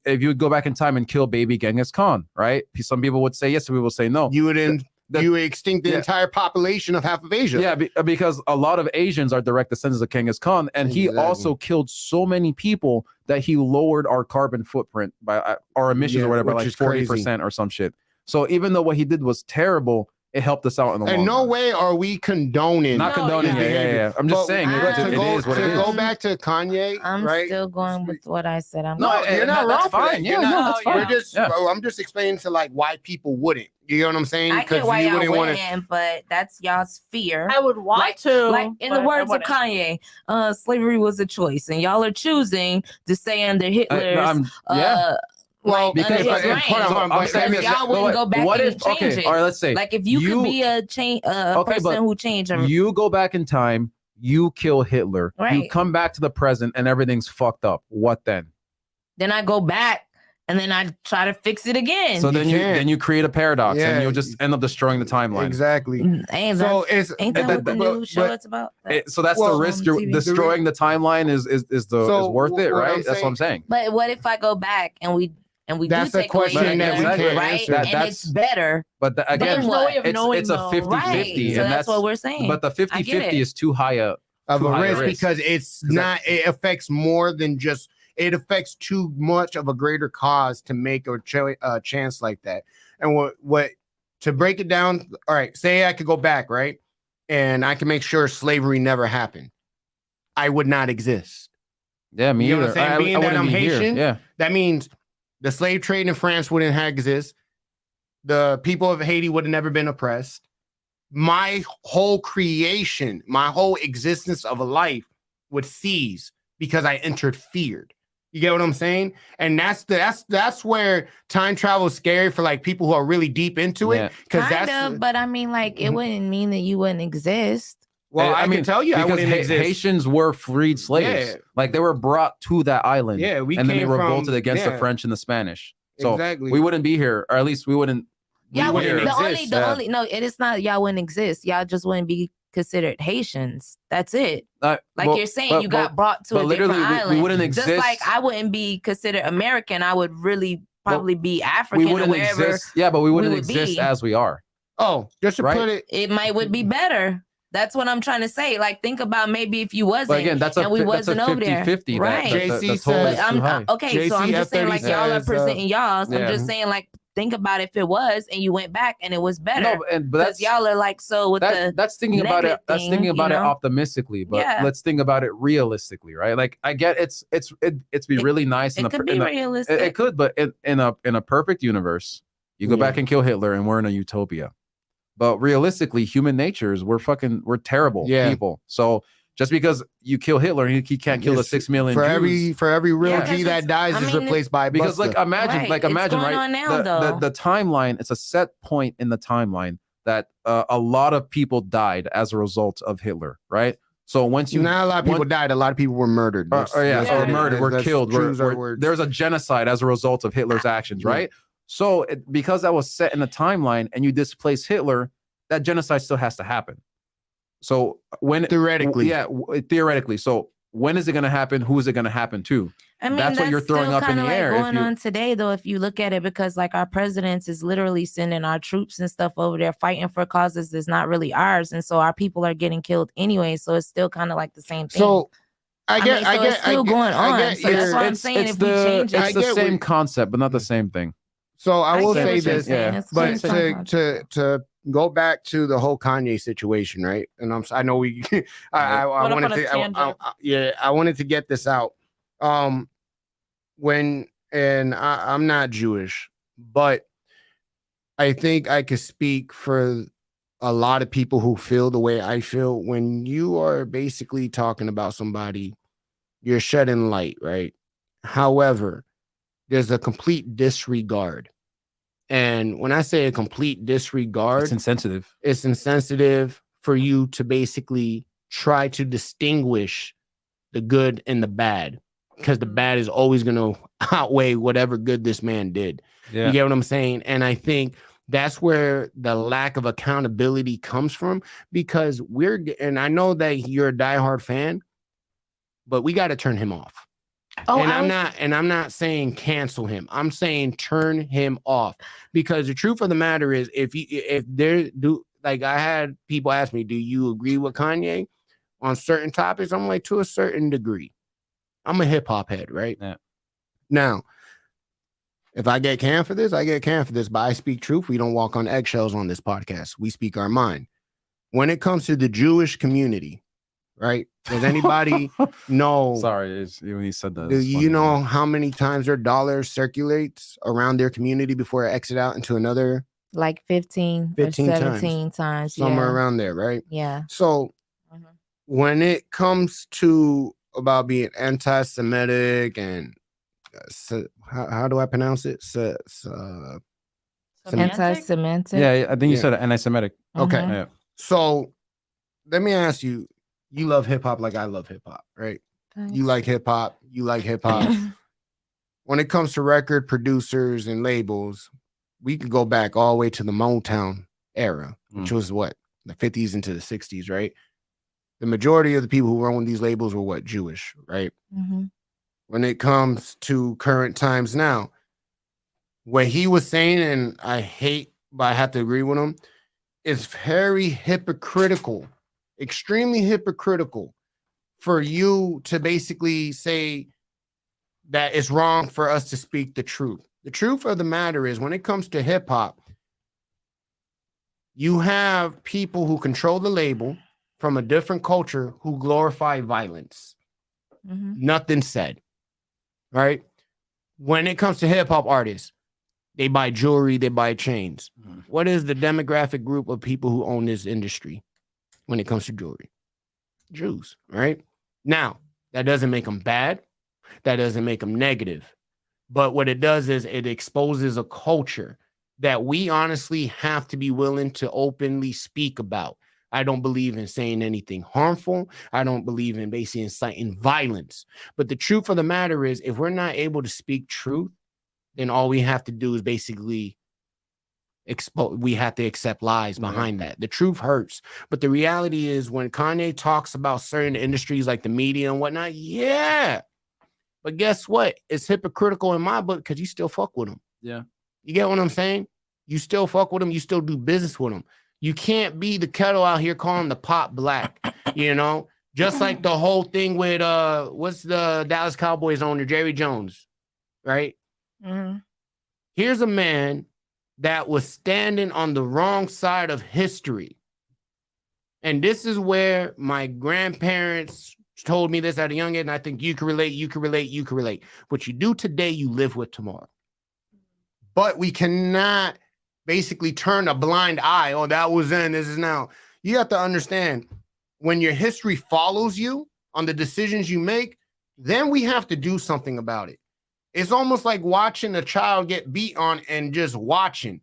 S4: if you would go back in time and kill baby Genghis Khan, right? Some people would say yes, some people would say no.
S1: You would you would extinct the
S4: Yeah.
S1: entire population of half of Asia.
S4: Yeah, because a lot of Asians are direct descendants of Genghis Khan, and he
S1: Exactly.
S4: also killed so many people that he lowered our carbon footprint by our emissions
S1: Yeah,
S4: or whatever,
S1: which
S4: like
S1: is crazy.
S4: 40% or some shit. So even though what he did was terrible, it helped us out in the long
S1: And no
S4: run.
S1: way are we condoning.
S4: Not
S2: No,
S4: condoning
S2: yeah.
S4: it. Yeah. I'm just
S1: But
S4: saying
S3: to
S4: it
S1: go,
S4: is what
S1: to
S4: it is.
S1: go back to Kanye,
S3: I'm
S1: right?
S3: still going with what I said. I'm
S1: No,
S3: not-
S1: you're not
S4: that's
S1: wrong for that.
S4: fine.
S1: You're
S4: Yeah,
S1: not-
S4: no, that's
S2: Yeah.
S4: fine.
S1: We're just,
S4: Yeah.
S1: I'm just explaining to like why people wouldn't. You know what I'm saying?
S3: I get why
S1: you
S3: y'all
S1: wouldn't
S3: wouldn't,
S1: wanna-
S3: but that's y'all's fear.
S2: I would want
S3: Like-
S2: to.
S3: Like in the
S2: but I
S3: words of
S2: wouldn't.
S3: Kanye, slavery was a choice, and y'all are choosing to stay under Hitler's.
S4: Yeah.
S1: Well,
S3: like, under
S1: because
S3: his
S1: hold
S3: reign.
S1: on, hold on,
S4: I'm
S1: but-
S4: saying
S3: Because
S4: this,
S3: y'all wouldn't go back
S4: what
S3: and
S4: if,
S3: change
S4: okay,
S3: it.
S4: all right, let's say
S3: Like if you could be a
S4: Okay,
S3: person
S4: but
S3: who changed a
S4: you go back in time, you kill Hitler, you
S3: Right.
S4: come back to the present, and everything's fucked up. What then?
S3: then I go back and then I try to fix it again.
S4: So then
S1: can't.
S4: you create a paradox,
S1: Yeah.
S4: and you'll just end up destroying the timeline.
S1: Exactly.
S3: ain't
S1: So
S3: that,
S1: it's
S3: ain't that what the
S1: but-
S3: new show
S1: but-
S3: is about?
S4: So that's
S1: Well,
S4: the risk.
S3: on
S4: You're
S3: TV.
S4: destroying the timeline is
S1: So
S4: worth it,
S1: what
S4: right?
S1: I'm
S4: That's what I'm saying.
S3: But what if I go back and we
S1: That's
S3: do
S1: a
S3: take away
S1: question
S4: that we
S3: Hitler,
S4: can't
S3: right?
S1: answer.
S3: And
S4: That's-
S3: it's better,
S4: But
S3: But
S4: again,
S2: There's no way of
S4: it's
S2: knowing,
S4: a
S2: though.
S4: 50-50,
S3: right? So
S4: and
S3: that's what we're saying.
S4: But the
S3: I get
S4: 50-50
S3: it.
S4: is too high up.
S1: of
S4: too
S1: a
S4: high a
S1: risk
S4: risk.
S1: because it's
S4: 'Cause
S1: not, it affects more than just, it affects too much of a greater cause to make a chance like that. And what to break it down, all right, say I could go back, right? And I can make sure slavery never happened. I would not exist.
S4: Yeah, me
S1: You know
S4: either.
S1: what I'm saying? Being that
S4: wouldn't
S1: I'm
S4: be here.
S1: Haitian,
S4: Yeah,
S1: That means the slave trade in France wouldn't have exist. The people of Haiti would have never been oppressed. My whole creation, my whole existence of a life would cease because I interfered. You get what I'm saying? And that's where time travel is scary for like people who are really deep into
S4: Yeah.
S1: it. Because
S3: kind
S1: that's
S3: of, but I mean, like it
S1: Mhm.
S3: wouldn't mean that you wouldn't exist.
S1: well, I
S4: mean,
S1: can tell you I
S4: because
S1: wouldn't exist.
S4: Haitians were freed slaves.
S1: Yeah.
S4: Like they were brought to that island.
S1: Yeah, we
S4: and then they
S1: came
S4: revolted
S1: from-
S4: against the
S1: yeah.
S4: French and the Spanish. So
S1: Exactly.
S4: we wouldn't be here, or at least we wouldn't.
S3: Y'all
S1: We
S3: wouldn't.
S1: wouldn't
S3: The only,
S1: exist,
S3: the
S4: yeah.
S3: only. No, it is not. Y'all wouldn't exist. Y'all just wouldn't be considered Haitians. That's it. Like
S4: well,
S3: you're saying,
S4: but-
S3: you
S4: but-
S3: got brought to
S4: but
S3: a
S4: literally,
S3: different
S4: we
S3: island.
S4: wouldn't exist.
S3: Just like I wouldn't be considered American. I would really probably be African
S4: we
S3: or
S4: wouldn't
S3: wherever.
S4: exist. Yeah, but we wouldn't
S3: would
S4: exist
S3: be.
S4: as we are.
S1: Oh, just to
S4: Right?
S1: put it,
S3: It would be better. That's what I'm trying to say. Like, think about maybe if you wasn't.
S4: But again, that's a
S3: and we
S4: that's a
S3: wasn't over there.
S4: 50-50.
S3: Right.
S1: JC
S4: The toll
S1: says-
S4: is
S3: But
S4: too high.
S3: okay, so I'm just saying, like, y'all are
S1: says,
S3: presenting y'all. So
S4: yeah.
S3: I'm just saying, like, think about if it was and you went back and it was better.
S4: No, but
S3: Because
S4: that's
S3: y'all are like, so with the
S4: that's thinking about it.
S3: negative
S4: That's
S3: thing,
S4: thinking about
S3: you
S4: it
S3: know?
S4: optimistically. But
S3: Yeah.
S4: let's think about it realistically, right? Like I get it's be really nice in
S3: it
S4: a
S3: could be realistic.
S4: it could, but in a perfect universe, you go
S1: Yeah.
S4: back and kill Hitler, and we're in a utopia. But realistically, human nature is we're terrible
S1: Yeah.
S4: people. So just because you kill Hitler, he can't kill the
S1: Yes,
S4: 6 million
S1: for
S4: Jews.
S1: every real
S3: Yeah,
S1: G
S3: 'cause
S1: that
S3: it's-
S1: dies
S3: I
S1: is
S3: mean,
S1: replaced by a
S4: Because
S1: Buster.
S4: imagine
S3: Right. It's going
S4: right,
S3: on now,
S4: the
S3: though.
S4: timeline, it's a set point in the timeline that a lot of people died as a result of Hitler, right? So once you
S1: Not a lot of people died. A lot of people were murdered.
S4: or
S2: Yeah.
S4: murdered, were
S1: That's
S4: killed,
S1: truths are words.
S4: there's a genocide as a result of Hitler's actions,
S1: Yeah.
S4: right? So because that was set in a timeline and you displace Hitler, that genocide still has to happen. So when
S1: Theoretically.
S4: theoretically. So when is it going to happen? Who is it going to happen to?
S3: I mean,
S4: That's what you're throwing
S3: still
S4: up in
S3: kinda
S4: the
S3: like
S4: air if
S3: going
S4: you-
S3: on today, though, if you look at it, because like our presidents is literally sending our troops and stuff over there fighting for causes that's not really ours, and so our people are getting killed anyway. So it's still kind of like the same thing.
S1: So I
S3: mean,
S1: get,
S3: so it's still going on. So that's
S1: your-
S3: why I'm saying if we change it,
S1: I
S4: it's the
S1: get
S4: same
S1: what-
S4: concept, but not the same thing.
S1: So I will
S3: get
S1: say
S3: what you're
S1: this,
S3: saying.
S4: yeah,
S3: It's
S1: but
S3: the same concept.
S1: to go back to the whole Kanye situation, right? And I know we I
S2: Went off
S1: wanted
S2: on a
S1: to
S2: tangent.
S1: I wanted to get this out. I'm not Jewish, but I think I could speak for a lot of people who feel the way I feel. When you are basically talking about somebody, you're shedding light, right? However, there's a complete disregard. And when I say a complete disregard,
S4: It's insensitive.
S1: it's insensitive, for you to basically try to distinguish the good and the bad, because the bad is always going to outweigh whatever good this man did.
S4: Yeah.
S1: You get what I'm saying? And I think that's where the lack of accountability comes from, because and I know that you're a diehard fan, but we got to turn him off.
S3: Oh,
S1: I'm not saying cancel him. I'm saying turn him off, because the truth of the matter is, I had people ask me, do you agree with Kanye on certain topics? I'm like, to a certain degree. I'm a hip hop head, right?
S4: Yeah.
S1: Now, if I get canned for this, I get canned for this, but I speak truth. We don't walk on eggshells on this podcast. We speak our mind. When it comes to the Jewish community, right? Does anybody know?
S4: Sorry, when you said that.
S1: Do you know how many times their dollar circulates around their community before it exits out into another?
S3: Like 15 or 17 times.
S1: Somewhere around there, right?
S3: Yeah.
S1: So when it comes to about being anti-Semitic and how do I pronounce it?
S3: Anti-Semitic.
S4: Yeah, I think you said anti-Semitic.
S1: Okay.
S4: Yeah.
S1: So let me ask you, you love hip hop like I love hip hop, right?
S3: Thanks.
S1: You like hip hop. You like hip hop. When it comes to record producers and labels, we could go back all the way to the Motown era, which was what? The 50s into the 60s, right? The majority of the people who own these labels were what? Jewish, right?
S3: Mm-hmm.
S1: When it comes to current times now, what he was saying, and I hate, but I have to agree with him, is very hypocritical, extremely hypocritical for you to basically say that it's wrong for us to speak the truth. The truth of the matter is, when it comes to hip hop, you have people who control the label from a different culture who glorify violence. Nothing said, right? When it comes to hip hop artists, they buy jewelry, they buy chains. What is the demographic group of people who own this industry when it comes to jewelry? Jews, right? Now, that doesn't make them bad. That doesn't make them negative. But what it does is it exposes a culture that we honestly have to be willing to openly speak about. I don't believe in saying anything harmful. I don't believe in basically inciting violence. But the truth of the matter is, if we're not able to speak truth, then all we have to do is basically we have to accept lies behind that. The truth hurts. But the reality is, when Kanye talks about certain industries like the media and whatnot, yeah. But guess what? It's hypocritical in my book, because you still fuck with them.
S4: Yeah.
S1: You get what I'm saying? You still fuck with them. You still do business with them. You can't be the kettle out here calling the pot black, you know? Just like the whole thing with, what's the Dallas Cowboys owner, Jerry Jones, right?
S3: Mm-hmm.
S1: Here's a man that was standing on the wrong side of history. And this is where my grandparents told me this at a young age, and I think you can relate. What you do today, you live with tomorrow. But we cannot basically turn a blind eye. Oh, that was then, this is now. You have to understand, when your history follows you on the decisions you make, then we have to do something about it. It's almost like watching a child get beat on and just watching.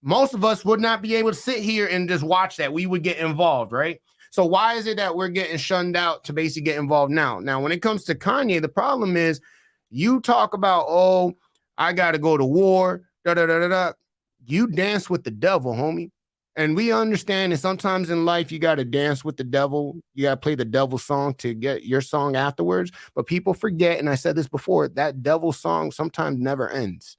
S1: Most of us would not be able to sit here and just watch that. We would get involved, right? So why is it that we're getting shunned out to basically get involved now? Now, when it comes to Kanye, the problem is you talk about, oh, I got to go to war, da-da-da-da-da. You dance with the devil, homie. And we understand that sometimes in life, you got to dance with the devil. You got to play the devil song to get your song afterwards. But people forget, and I said this before, that devil song sometimes never ends.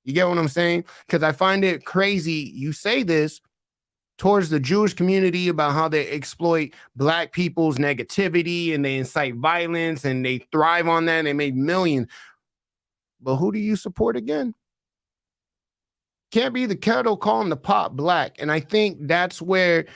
S1: You get what I'm saying? Because I find it crazy. You say this towards the Jewish community about how they exploit Black people's negativity and they incite violence and they thrive on that and they make millions. But who do you support again? Can't be the kettle calling the pot black. And I think that's where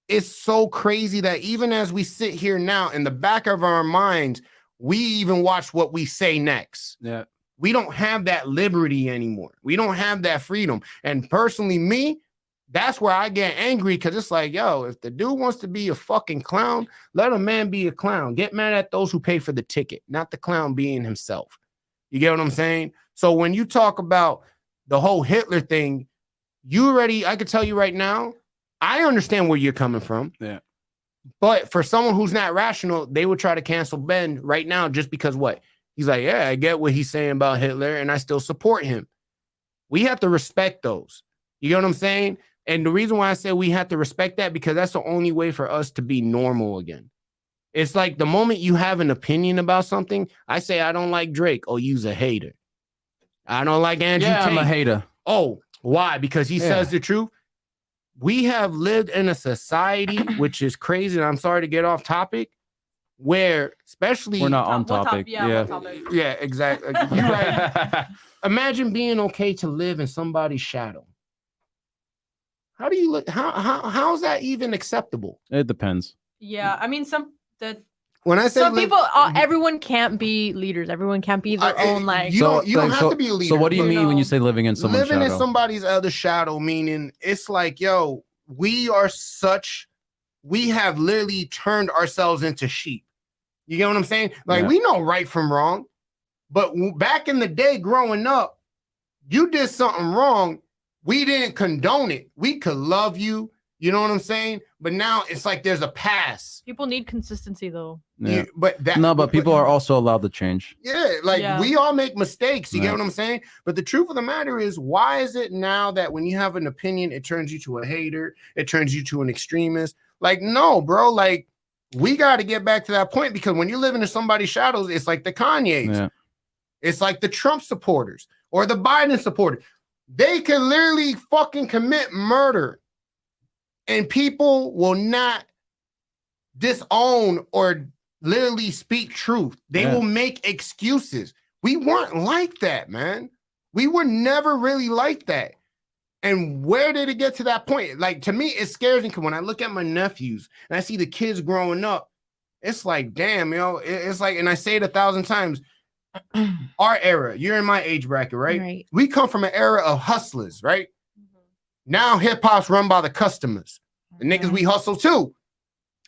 S1: it's so crazy that even as we sit here now, in the back of our minds, we even watch what we say next.
S4: Yeah.
S1: We don't have that liberty anymore. We don't have that freedom. And personally, me, that's where I get angry, because it's like, yo, if the dude wants to be a fucking clown, let a man be a clown. Get mad at those who pay for the ticket, not the clown being himself. You get what I'm saying? So when you talk about the whole Hitler thing, I could tell you right now, I understand where you're coming from.
S4: Yeah.
S1: But for someone who's not rational, they would try to cancel Ben right now just because what? He's like, yeah, I get what he's saying about Hitler and I still support him. We have to respect those. You know what I'm saying? And the reason why I say we have to respect that, because that's the only way for us to be normal again. It's like the moment you have an opinion about something, I say, I don't like Drake. Oh, you's a hater. I don't like Andrew Tate.
S4: I'm a hater.
S1: Oh, why? Because he says the truth. We have lived in a society, which is crazy, and I'm sorry to get off topic, where especially...
S4: We're not on topic.
S1: Yeah, exactly. You're right. Imagine being okay to live in somebody's shadow. How do you look? How is that even acceptable?
S4: It depends.
S2: Yeah, I mean,
S1: when I say
S2: some people, everyone can't be leaders. Everyone can't be their own like.
S1: You don't have to be a leader.
S4: So what do you mean when you say living in someone's shadow?
S1: Living in somebody's other shadow, meaning it's like, yo, we have literally turned ourselves into sheep. You get what I'm saying? Like we know right from wrong, but back in the day, growing up, you did something wrong. We didn't condone it. We could love you. You know what I'm saying? But now it's like there's a pass.
S2: People need consistency though.
S4: Yeah.
S1: But
S4: people are also allowed to change.
S1: Yeah, we all make mistakes. You get what I'm saying? But the truth of the matter is, why is it now that when you have an opinion, it turns you to a hater? It turns you to an extremist? Like, no, bro. Like, we got to get back to that point, because when you're living in somebody's shadows, it's like the Kanyes. Yeah. It's like the Trump supporters or the Biden supporters. They can literally fucking commit murder, and people will not disown or literally speak truth. They will make excuses. We weren't like that, man. We were never really like that. And where did it get to that point? Like, to me, it scares me, because when I look at my nephews and I see the kids growing up, it's like, damn, it's like, and I say it 1,000 times, our era, you're in my age bracket, right? We come from an era of hustlers, right? Now hip hop's run by the customers. The niggas we hustle too.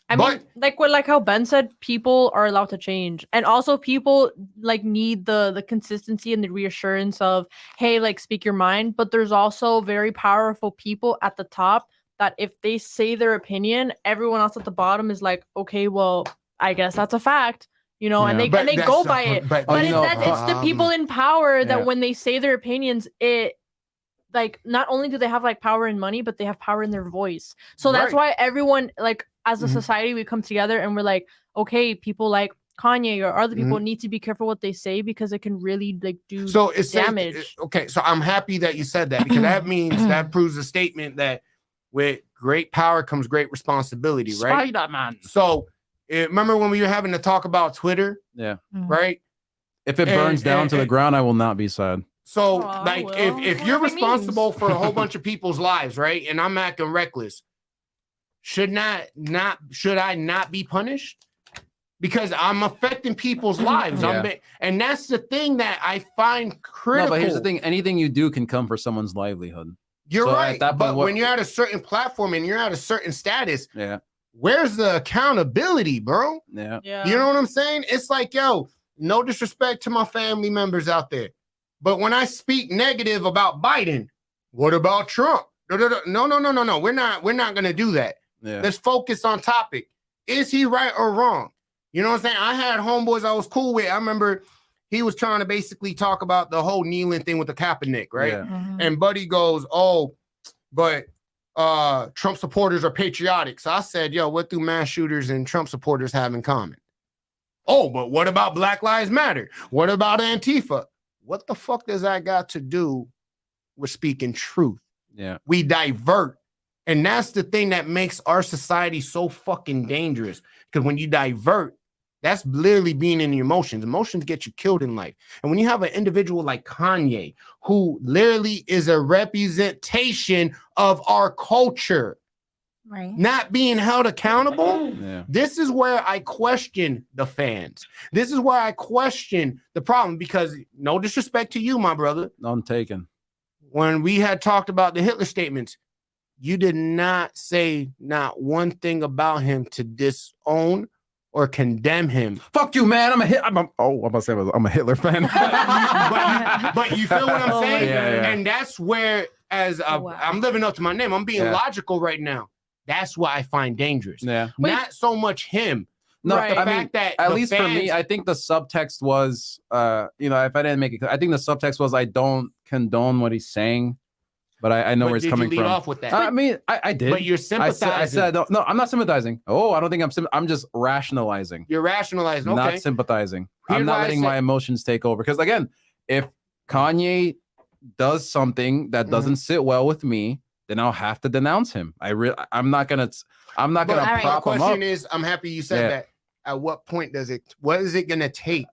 S2: I mean, like how Ben said, people are allowed to change, and also people like need the consistency and the reassurance of, hey, like speak your mind. But there's also very powerful people at the top that if they say their opinion, everyone else at the bottom is like, okay, well, I guess that's a fact. And they go by it. But it's the people in power that when they say their opinions, it like not only do they have like power and money, but they have power in their voice. So that's why everyone, like as a society, we come together and we're like, okay, people like Kanye or other people need to be careful what they say, because it can really like do damage.
S1: Okay, so I'm happy that you said that, because that means that proves a statement that with great power comes great responsibility, right?
S4: Spider-Man.
S1: So remember when we were having to talk about Twitter?
S4: Yeah.
S1: Right?
S4: If it burns down to the ground, I will not be sad.
S1: So, if you're responsible for a whole bunch of people's lives, right, and I'm acting reckless, should I not be punished? Because I'm affecting people's lives. And that's the thing that I find critical.
S4: No, but here's the thing: anything you do can come for someone's livelihood.
S1: You're right. But when you're at a certain platform and you're at a certain status, where's the accountability, bro?
S4: Yeah.
S1: You know what I'm saying? It's like, yo, no disrespect to my family members out there, but when I speak negative about Biden, what about Trump? No. We're not gonna do that. Yeah. Let's focus on topic. Is he right or wrong? You know what I'm saying? I had homeboys I was cool with. I remember he was trying to basically talk about the whole kneeling thing with the Kaepernick, right? Yeah. And Buddy goes, oh, but Trump supporters are patriotic. So I said, yo, what do mass shooters and Trump supporters have in common? Oh, but what about Black Lives Matter? What about Antifa? What the fuck does that got to do with speaking truth?
S4: Yeah.
S1: We divert. And that's the thing that makes our society so fucking dangerous. Because when you divert, that's literally being in your emotions. Emotions get you killed in life. And when you have an individual like Kanye, who literally is a representation of our culture, not being held accountable, this is where I question the fans. This is where I question the problem, because no disrespect to you, my brother.
S4: None taken.
S1: When we had talked about the Hitler statements, you did not say not one thing about him to disown or condemn him.
S4: Fuck you, man. I'm a Hitler fan.
S1: but you feel what I'm saying? Yeah. And that's where, I'm living up to my name. I'm being logical right now. That's what I find dangerous.
S4: Yeah.
S1: Not so much him.
S4: No,
S2: Right.
S1: The
S4: I mean,
S1: fact that
S4: at
S1: the
S4: least for me,
S1: fans-
S4: I think the subtext was, if I didn't make it, I think the subtext was I don't condone what he's saying, but I know
S1: but
S4: where he's
S1: did
S4: coming
S1: you lead
S4: from.
S1: off with that?
S4: I mean, I did.
S1: But you're
S4: I
S1: sympathizing.
S4: said I don't. No, I'm not sympathizing. Oh, I don't think I'm just rationalizing,
S1: You're rationalizing. Okay.
S4: not sympathizing.
S1: Here's
S4: I'm not
S1: why I
S4: letting
S1: said-
S4: my emotions take over. Because again, if Kanye does something that doesn't sit well with me, then I'll have to denounce him. I'm not gonna
S1: But
S3: all right,
S1: the
S4: prop him up.
S1: question is, I'm happy you said
S4: Yeah.
S1: that. At what point what is it going to take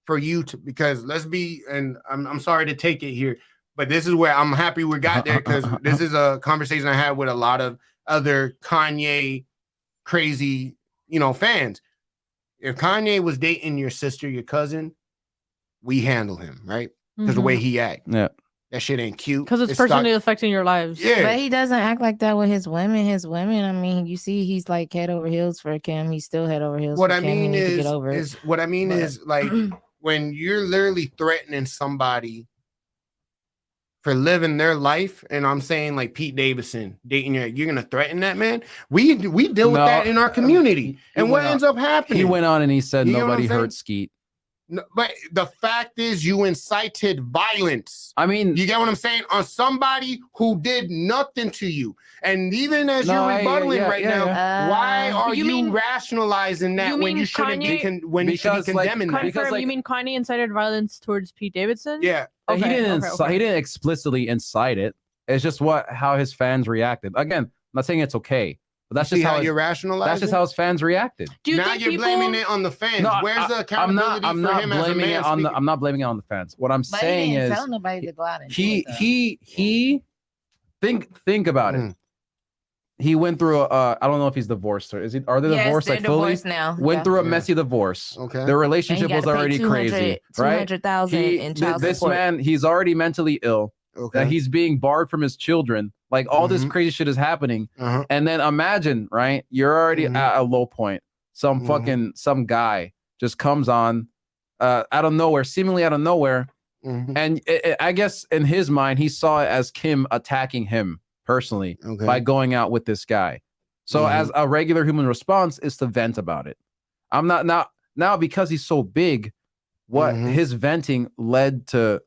S1: for you to, because let's be, and I'm sorry to take it here, but this is where I'm happy we got there, because this is a conversation I had with a lot of other Kanye crazy, fans. If Kanye was dating your sister, your cousin, we handle him, right? Because the way he act.
S4: Yeah.
S1: That shit ain't cute.
S2: because it's personally affecting your lives.
S1: Yeah.
S3: But he doesn't act like that with his women. His women, I mean, you see, he's like head over heels for Kim. He's still head over heels.
S1: What
S3: for
S1: I
S3: Kim. He
S1: mean
S3: needs to
S1: is,
S3: get over it.
S1: what I mean
S3: But-
S1: is like when you're literally threatening somebody for living their life, and I'm saying like Pete Davidson dating you're gonna threaten that man. We deal with
S4: No,
S1: that in our community,
S4: he
S1: and what
S4: went
S1: ends up happening?
S4: He went on and he said
S1: You know what
S4: nobody
S1: I'm saying?
S4: hurt Skeet.
S1: No, but the fact is, you incited violence.
S4: I mean,
S1: You get what I'm saying? On somebody who did nothing to you. And even as
S4: No,
S1: you're rebuttaling
S4: yeah,
S1: right
S4: yeah,
S1: now,
S4: yeah.
S1: why are
S2: You
S1: you,
S2: mean-
S1: rationalizing that
S2: you
S1: when
S2: mean
S1: you shouldn't be
S2: Kanye-
S1: when you should be
S4: Because, like,
S1: condemning that?
S4: because,
S2: Confirm,
S4: like-
S2: you mean Kanye incited violence towards Pete Davidson?
S1: Yeah.
S2: Okay,
S4: he didn't
S2: okay, okay.
S4: he didn't explicitly incite it. It's just how his fans reacted. Again, I'm not saying it's okay, but that's
S1: See
S4: just
S1: how
S4: how
S1: you're rationalizing.
S4: that's just how his fans reacted.
S2: Do you
S1: now
S2: think
S1: you're
S2: people?
S1: blaming it on the fans.
S4: No,
S1: Where's the
S4: I'm
S1: accountability
S4: not. I'm
S1: for
S4: not
S1: him as a
S4: blaming
S1: man?
S4: it on the.
S1: speaking?
S4: I'm not blaming it on the fans. What I'm
S3: But
S4: saying
S3: he didn't
S4: is
S3: tell nobody to go out and do
S4: he
S3: it, though.
S4: think about it.
S1: Mm.
S4: He went through I don't know if he's divorced or is he? Are they
S3: Yes,
S4: divorced
S3: they're
S4: like fully?
S3: divorced now.
S4: Went
S3: Yeah.
S4: through a
S1: Yeah.
S4: messy divorce.
S1: Okay.
S4: Their
S3: And he
S4: relationship was
S3: gotta pay
S4: already
S3: 200
S4: crazy, right?
S3: 200,000 in child
S4: This
S3: support.
S4: man, he's already mentally ill.
S1: Okay.
S4: That he's being barred from his children. Like all this
S1: Mhm.
S4: crazy shit is happening.
S1: Uh-huh.
S4: And then imagine, right? You're already
S1: Mhm.
S4: at a low point. Some guy just comes on out of nowhere, seemingly out of nowhere.
S1: Mhm.
S4: And I guess in his mind, he saw it as Kim attacking him personally
S1: Okay.
S4: by going out with this guy. So
S1: Mhm.
S4: as a regular human response is to vent about it. I'm not now because he's so big, what
S1: Mhm.
S4: his venting led to,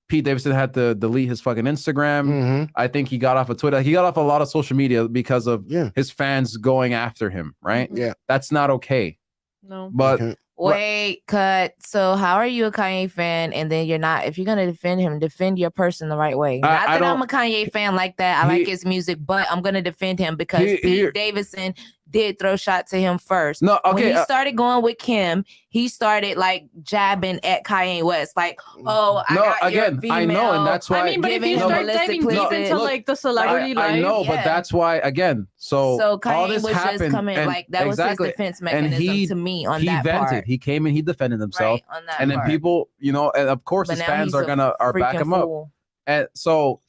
S4: Pete Davidson had to delete his fucking Instagram.
S1: Mhm.
S4: I think he got off of Twitter. He got off a lot of social media because of
S1: Yeah.
S4: his fans going after him, right?
S1: Yeah.
S4: That's not okay.
S2: No.
S4: But
S1: Okay.
S3: Wait, cut. So how are you a Kanye fan and then you're not? If you're gonna defend him, defend your person the right way. Not
S4: I
S3: that I'm
S4: don't-
S3: a Kanye fan like that. I like
S4: He-
S3: his music, but I'm gonna defend him because
S4: He-
S3: Pete Davidson did throw shots to him first.
S4: no,
S3: When
S4: okay.
S3: he started going with Kim, he started like jabbing at Kanye West, like, "Oh, I
S4: No,
S3: got your
S4: again, I know,
S3: female."
S4: and that's why.
S2: I mean, but if
S3: giving
S2: you
S3: him
S2: start
S3: illicit
S2: diving deep
S3: pleasure.
S2: into
S3: Look,
S2: like the celebrity
S4: I
S2: life,
S4: know,
S3: Yeah.
S4: but that's why again. So,
S3: So
S4: all
S3: Kanye
S4: this
S3: was
S4: happened,
S3: just coming
S4: and
S3: like that
S4: exactly,
S3: was his defense
S4: and
S3: mechanism
S4: he-
S3: to me on
S4: he
S3: that
S4: vented.
S3: part.
S4: He came and he defended himself,
S3: Right, on that
S4: and then
S3: part.
S4: people, and of course
S3: But
S4: his
S3: now
S4: fans
S3: he's
S4: are
S3: a
S4: back
S3: freaking
S4: him up.
S3: fool.
S4: And so,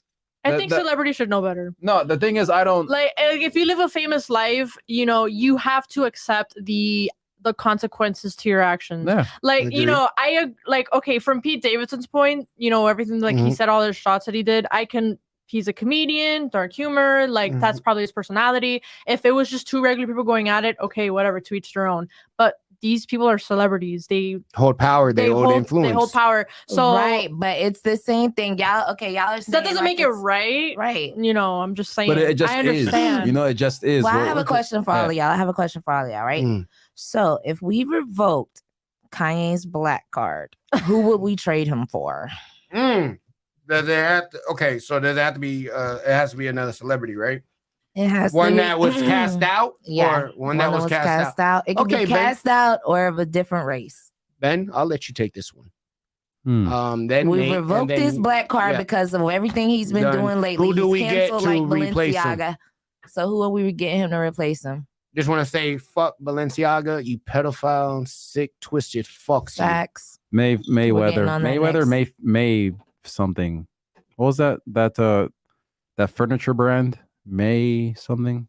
S2: I
S4: the-
S2: think
S4: the-
S2: celebrities should know better.
S4: no, the thing is, I don't.
S2: Like if you live a famous life, you have to accept the consequences to your actions.
S4: Yeah,
S2: Like
S1: Agreed.
S2: okay, from Pete Davidson's point, everything like he
S1: Mhm.
S2: said, all his shots that he did, he's a comedian, dark humor, like that's probably his personality. If it was just two regular people going at it, okay, whatever, to each their own. But these people are celebrities. They
S1: Hold power. They hold influence.
S2: They hold power. So
S3: right, but it's the same thing. Y'all are saying
S2: that doesn't
S3: like
S2: make it
S3: it's-
S2: right.
S3: right.
S2: I'm just saying.
S4: but it just
S2: I
S4: is.
S2: understand.
S4: It just is.
S3: Well, I
S4: We're-
S3: have a question for all of y'all. I have a question for all of y'all, right?
S1: Mm.
S3: So if we revoked Kanye's black card, who would we trade him for?
S1: Mm. Does it have to? Okay, so does it have to be? It has to be another celebrity, right?
S3: It has
S1: One
S3: to
S1: that was cast out,
S3: Yeah,
S1: or one that was cast out.
S3: It could
S1: Okay,
S3: be
S1: Ben.
S3: cast out or of a different race.
S1: Ben, I'll let you take this one.
S4: Hmm.
S1: Then
S3: We
S1: Nate, and
S3: revoked
S1: then-
S3: his black card
S1: yeah.
S3: because of everything he's been
S1: Done.
S3: doing lately.
S1: Who do
S3: He's
S1: we get
S3: canceled
S1: to
S3: like
S1: replace him?
S3: Balenciaga. So who are we getting him to replace him?
S1: Just want to say, fuck Balenciaga, you pedophile, sick, twisted fucks. You.
S3: Facts.
S4: Mayweather,
S3: on that
S4: Mayweather,
S3: next.
S4: May something. What was that? That furniture brand, May something.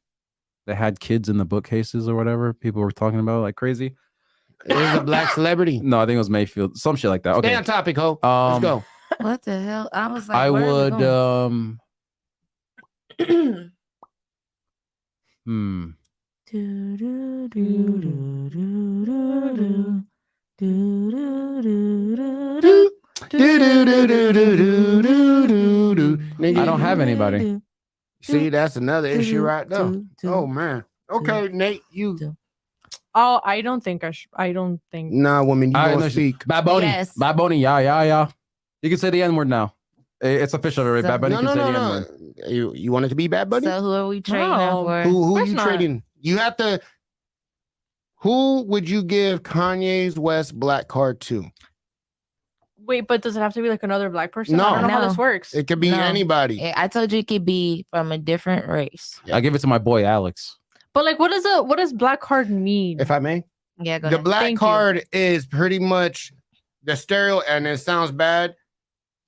S4: That had kids in the bookcases or whatever. People were talking about like crazy.
S1: It is a black celebrity.
S4: No, I think it was Mayfield. Some shit like that.
S1: Stay
S4: Okay.
S1: on topic, ho. Let's
S4: Um,
S1: go.
S3: What the hell? I was like,
S4: I
S3: where are we
S4: would.
S3: going? Do, do, do, do, do, do, do, do, do, do,
S1: Nigga,
S4: I don't have anybody.
S1: See, that's another issue right there. Oh man. Okay, Nate, you.
S2: Oh, I don't think I don't think.
S1: Nah, woman, you
S4: I
S1: gonna
S4: know
S1: speak.
S4: Bad Bunny.
S3: Yes.
S4: Bad Bunny. Yeah. You can say the N word now. It's official, right?
S3: So-
S4: Bad Bunny
S1: No,
S4: can
S1: no,
S4: say
S1: no,
S4: the N
S1: no.
S4: word.
S1: You want it to be Bad Bunny?
S3: So who are we trading
S2: No.
S3: out for?
S1: Who
S2: course
S1: you
S2: not.
S1: trading? You have to. Who would you give Kanye's West black card to?
S2: Wait, but does it have to be like another black person?
S1: No.
S2: I don't know how
S3: No.
S2: this works.
S1: It could be
S3: No.
S1: anybody.
S3: I told you it could be from a different race.
S4: I give it to my boy Alex.
S2: But like, what does black card mean?
S1: If I may,
S3: Yeah, go
S1: the
S3: ahead.
S1: black
S2: Thank you.
S1: card is pretty much the stereo, and it sounds bad.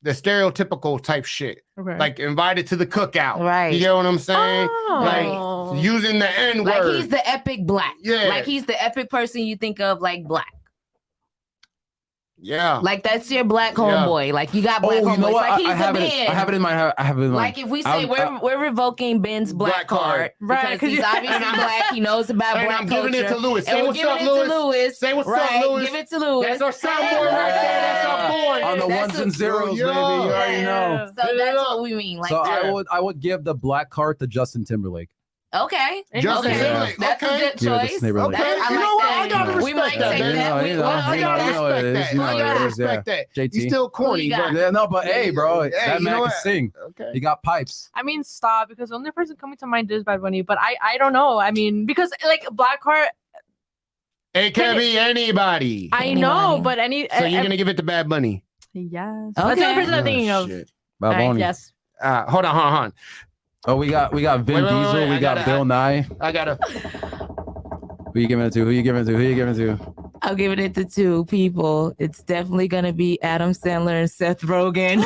S1: The stereotypical type shit,
S2: Okay.
S1: like invited to the cookout.
S3: Right.
S1: You get what I'm saying?
S2: Oh.
S1: Like using the N
S3: Like
S1: word.
S3: he's the epic black.
S1: Yeah.
S3: Like he's the epic person you think of like black.
S1: Yeah.
S3: Like that's your black
S1: Yeah.
S3: homeboy. Like you got black
S4: Oh, you know
S3: homeboys.
S4: what?
S3: Like he's
S4: I have
S3: the
S4: it.
S3: Ben.
S4: I have it in my. I have it in my.
S3: Like if we say
S4: I'll-
S3: we're revoking Ben's black,
S1: Black card.
S3: card,
S2: Right,
S3: because
S2: 'cause
S3: he's
S2: you-
S3: obviously
S1: And I'm-
S3: black. He knows about
S1: and
S3: black
S1: I'm
S3: culture.
S1: giving it to Lewis. Say
S3: and we're
S1: what's
S3: giving
S1: up,
S3: it to
S1: Lewis.
S3: Lewis.
S1: Say what's
S3: right?
S1: up, Lewis.
S3: Give it to Lewis.
S1: That's our soundboard right there. That's our boy.
S4: on the
S3: That's
S4: ones
S3: a-
S4: and zeros,
S1: Yo,
S4: baby. You already
S2: yeah.
S4: know.
S3: So
S1: Hit it
S3: that's
S1: up.
S3: what we mean. Like
S4: So
S3: that.
S4: I would give the black card to Justin Timberlake.
S3: Okay.
S1: Justin
S3: Okay.
S1: Timberlake.
S3: That's
S1: Okay.
S3: a good
S4: Give it to
S3: choice.
S4: Timberlake.
S1: Okay,
S3: That's- I
S1: you
S3: like
S1: know what?
S3: that.
S1: I gotta
S3: We
S1: respect
S3: might
S1: that.
S3: take
S1: man.
S3: that.
S4: You
S3: We-
S4: know,
S1: I
S4: you
S1: gotta
S4: know what it
S1: respect
S4: is.
S1: that.
S4: You know
S3: Who
S1: I
S3: you
S4: what
S1: gotta
S4: it
S3: got?
S4: is. Yeah.
S1: respect that.
S4: JT.
S1: You still corny,
S3: you got?
S1: but
S4: Yeah, no, but hey, bro,
S1: Hey,
S4: that
S1: you
S4: man
S1: know
S4: can
S1: what?
S4: sing.
S1: okay.
S4: He got pipes.
S2: I mean, stop, because the only person coming to mind is Bad Bunny, but I don't know. I mean, because like black card,
S1: It can be anybody.
S2: I know,
S3: Anybody.
S2: but any.
S1: So you're gonna give it to Bad Bunny?
S2: Yes. That's the
S3: Okay.
S2: only person I'm thinking
S1: Oh,
S2: of.
S1: shit.
S4: Bad
S3: Alright,
S4: Bunny.
S2: Yes.
S1: Hold on.
S4: Oh, we got Vin
S1: Wait,
S4: Diesel.
S1: wait,
S4: We
S1: I
S4: got
S1: gotta-
S4: Bill Nye.
S1: I gotta.
S4: Who you giving it to? Who you giving it to? Who you giving it to?
S3: I'm giving it to two people. It's definitely gonna be Adam Sandler and Seth Rogen.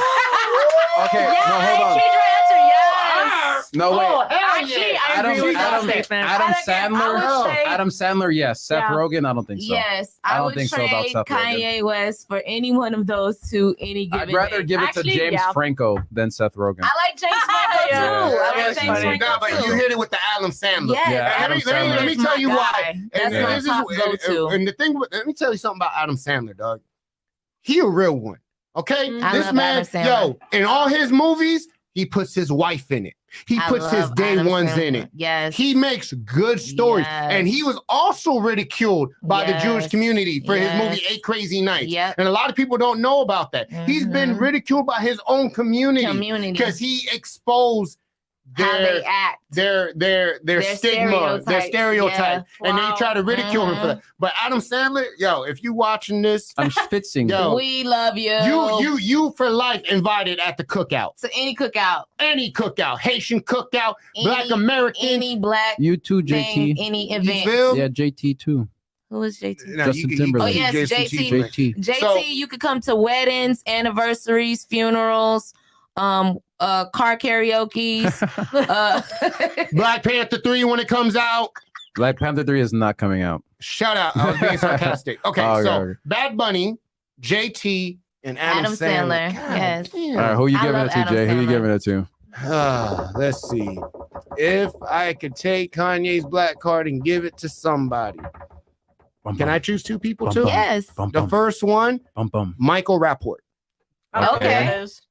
S4: Okay, no, hold on.
S2: Change your answer. Yes.
S4: No, wait.
S1: Oh, hell
S2: Actually,
S1: yeah.
S2: I agree with that statement.
S4: Adam
S2: I
S4: Sandler.
S2: would say-
S4: Adam Sandler, yes. Seth
S2: Yeah.
S4: Rogen, I don't think so.
S3: Yes,
S4: I
S3: I,
S4: don't
S3: would
S4: think so
S3: trade
S4: about Seth Rogen.
S3: Kanye West for any one of those two any given
S4: I'd rather
S3: day.
S4: give it
S2: Actually,
S4: to James
S2: yeah.
S4: Franco than Seth Rogen.
S3: I like James Franco
S2: Yeah.
S3: too. I
S2: Yeah,
S3: like
S2: that's
S3: James
S2: funny.
S3: Franco
S1: No, but
S3: too.
S1: you hit it with the Adam Sandler.
S3: Yes,
S4: Yeah,
S3: Adam
S4: Adam
S3: Sandler
S4: Sandler.
S1: Let me
S3: is
S1: tell
S3: my
S1: you
S3: guy.
S1: why.
S3: That's
S1: And
S3: my
S1: this
S3: top go-to.
S1: And the thing, let me tell you something about Adam Sandler, dog. He a real one. Okay,
S2: I
S1: this
S3: love
S1: man,
S3: Adam Sandler.
S1: yo, in all his movies, he puts his wife in it. He
S3: I
S1: puts his
S3: love
S1: day
S3: Adam
S1: ones in
S3: Sandler.
S1: it.
S3: Yes.
S1: He makes good stories, and he
S3: Yes.
S1: was also ridiculed by the Jewish
S3: Yes.
S1: community for his movie
S3: Yes.
S1: 8 Crazy Nights.
S3: Yep.
S1: And a lot of people don't know about that. He's been
S3: Mhm.
S1: ridiculed by his own community
S3: Community.
S1: because he exposed
S3: How they
S1: their
S3: act.
S1: their stigma, their
S3: stereotypes,
S1: stereotype,
S2: yeah.
S1: and
S2: Wow.
S1: they try to ridicule him for that. But Adam Sandler, yo, if you watching this,
S4: I'm schwitzing.
S1: Yo.
S3: We love you.
S1: you for life invited at the cookout,
S3: So any cookout,
S1: any cookout, Haitian cookout, Black
S3: any-
S1: American.
S3: any black
S4: You too,
S3: thing,
S4: JT.
S3: any
S1: You
S3: event.
S1: feel?
S4: Yeah, JT too.
S3: Who is JT?
S1: No,
S4: Justin
S1: you
S4: Timberlake.
S3: Oh, yes,
S1: Jason
S3: JT.
S1: Timberlake.
S4: JT.
S3: JT,
S1: So-
S3: you could come to weddings, anniversaries, funerals, car karaoke's.
S1: Black Panther 3 when it comes out.
S4: Black Panther 3 is not coming out.
S1: Shut up. I was being sarcastic. Okay,
S4: Oh,
S1: so
S4: okay.
S1: Bad Bunny, JT, and Adam
S3: Adam
S1: Sandler.
S3: Sandler,
S1: God
S3: yes.
S1: damn.
S4: All right, who you
S3: I
S4: giving
S3: love
S4: it to,
S3: Adam
S4: Jay? Who you
S3: Sandler.
S4: giving it to?
S1: Let's see. If I could take Kanye's black card and give it to somebody, can I choose two people too?
S3: Yes.
S4: Bum,
S1: The
S4: bum,
S1: first one,
S4: bum, bum.
S1: Michael Rapport.
S2: I don't know
S3: Okay.
S2: who that is.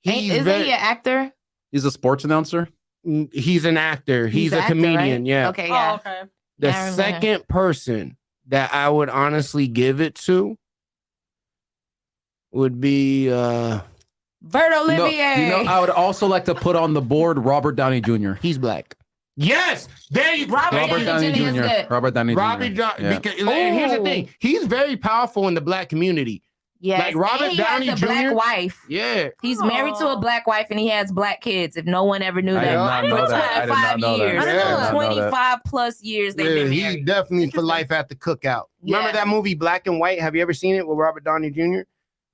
S3: Isn't he an actor?
S4: He's a sports announcer.
S1: he's an actor. He's
S3: an
S1: a
S3: actor,
S1: comedian.
S3: right?
S1: Yeah.
S3: Okay, yeah.
S2: Oh, okay.
S1: The
S3: Yeah, I remember.
S1: second person that I would honestly give it to would be
S3: Bert Olivier.
S4: You know, I would also like to put on the board Robert Downey Jr.
S1: he's black. Yes, there you
S3: Robert
S4: Robert
S3: Downey
S4: Downey
S3: Jr. is
S4: Jr.
S3: good.
S4: Robert Downey
S1: Robbie
S4: Jr.
S1: Downey.
S4: Yeah.
S1: Because, and here's the
S3: Ooh.
S1: thing, he's very powerful in the black community.
S3: Yes.
S1: Like Robert
S3: and he
S1: Downey
S3: has a
S1: Jr.
S3: black wife.
S1: Yeah,
S3: He's married to a
S2: Aw.
S3: black wife and he has black kids. If no one ever knew
S4: I did
S3: that.
S4: not know
S3: For
S4: that. I did not
S3: 25
S4: know that.
S3: years.
S1: I did not
S4: know that.
S3: 25 plus years they've
S1: yeah,
S3: been
S1: he's
S3: married.
S1: definitely for life at the cookout. Remember
S3: Yeah.
S1: that movie Black and White? Have you ever seen it with Robert Downey Jr.?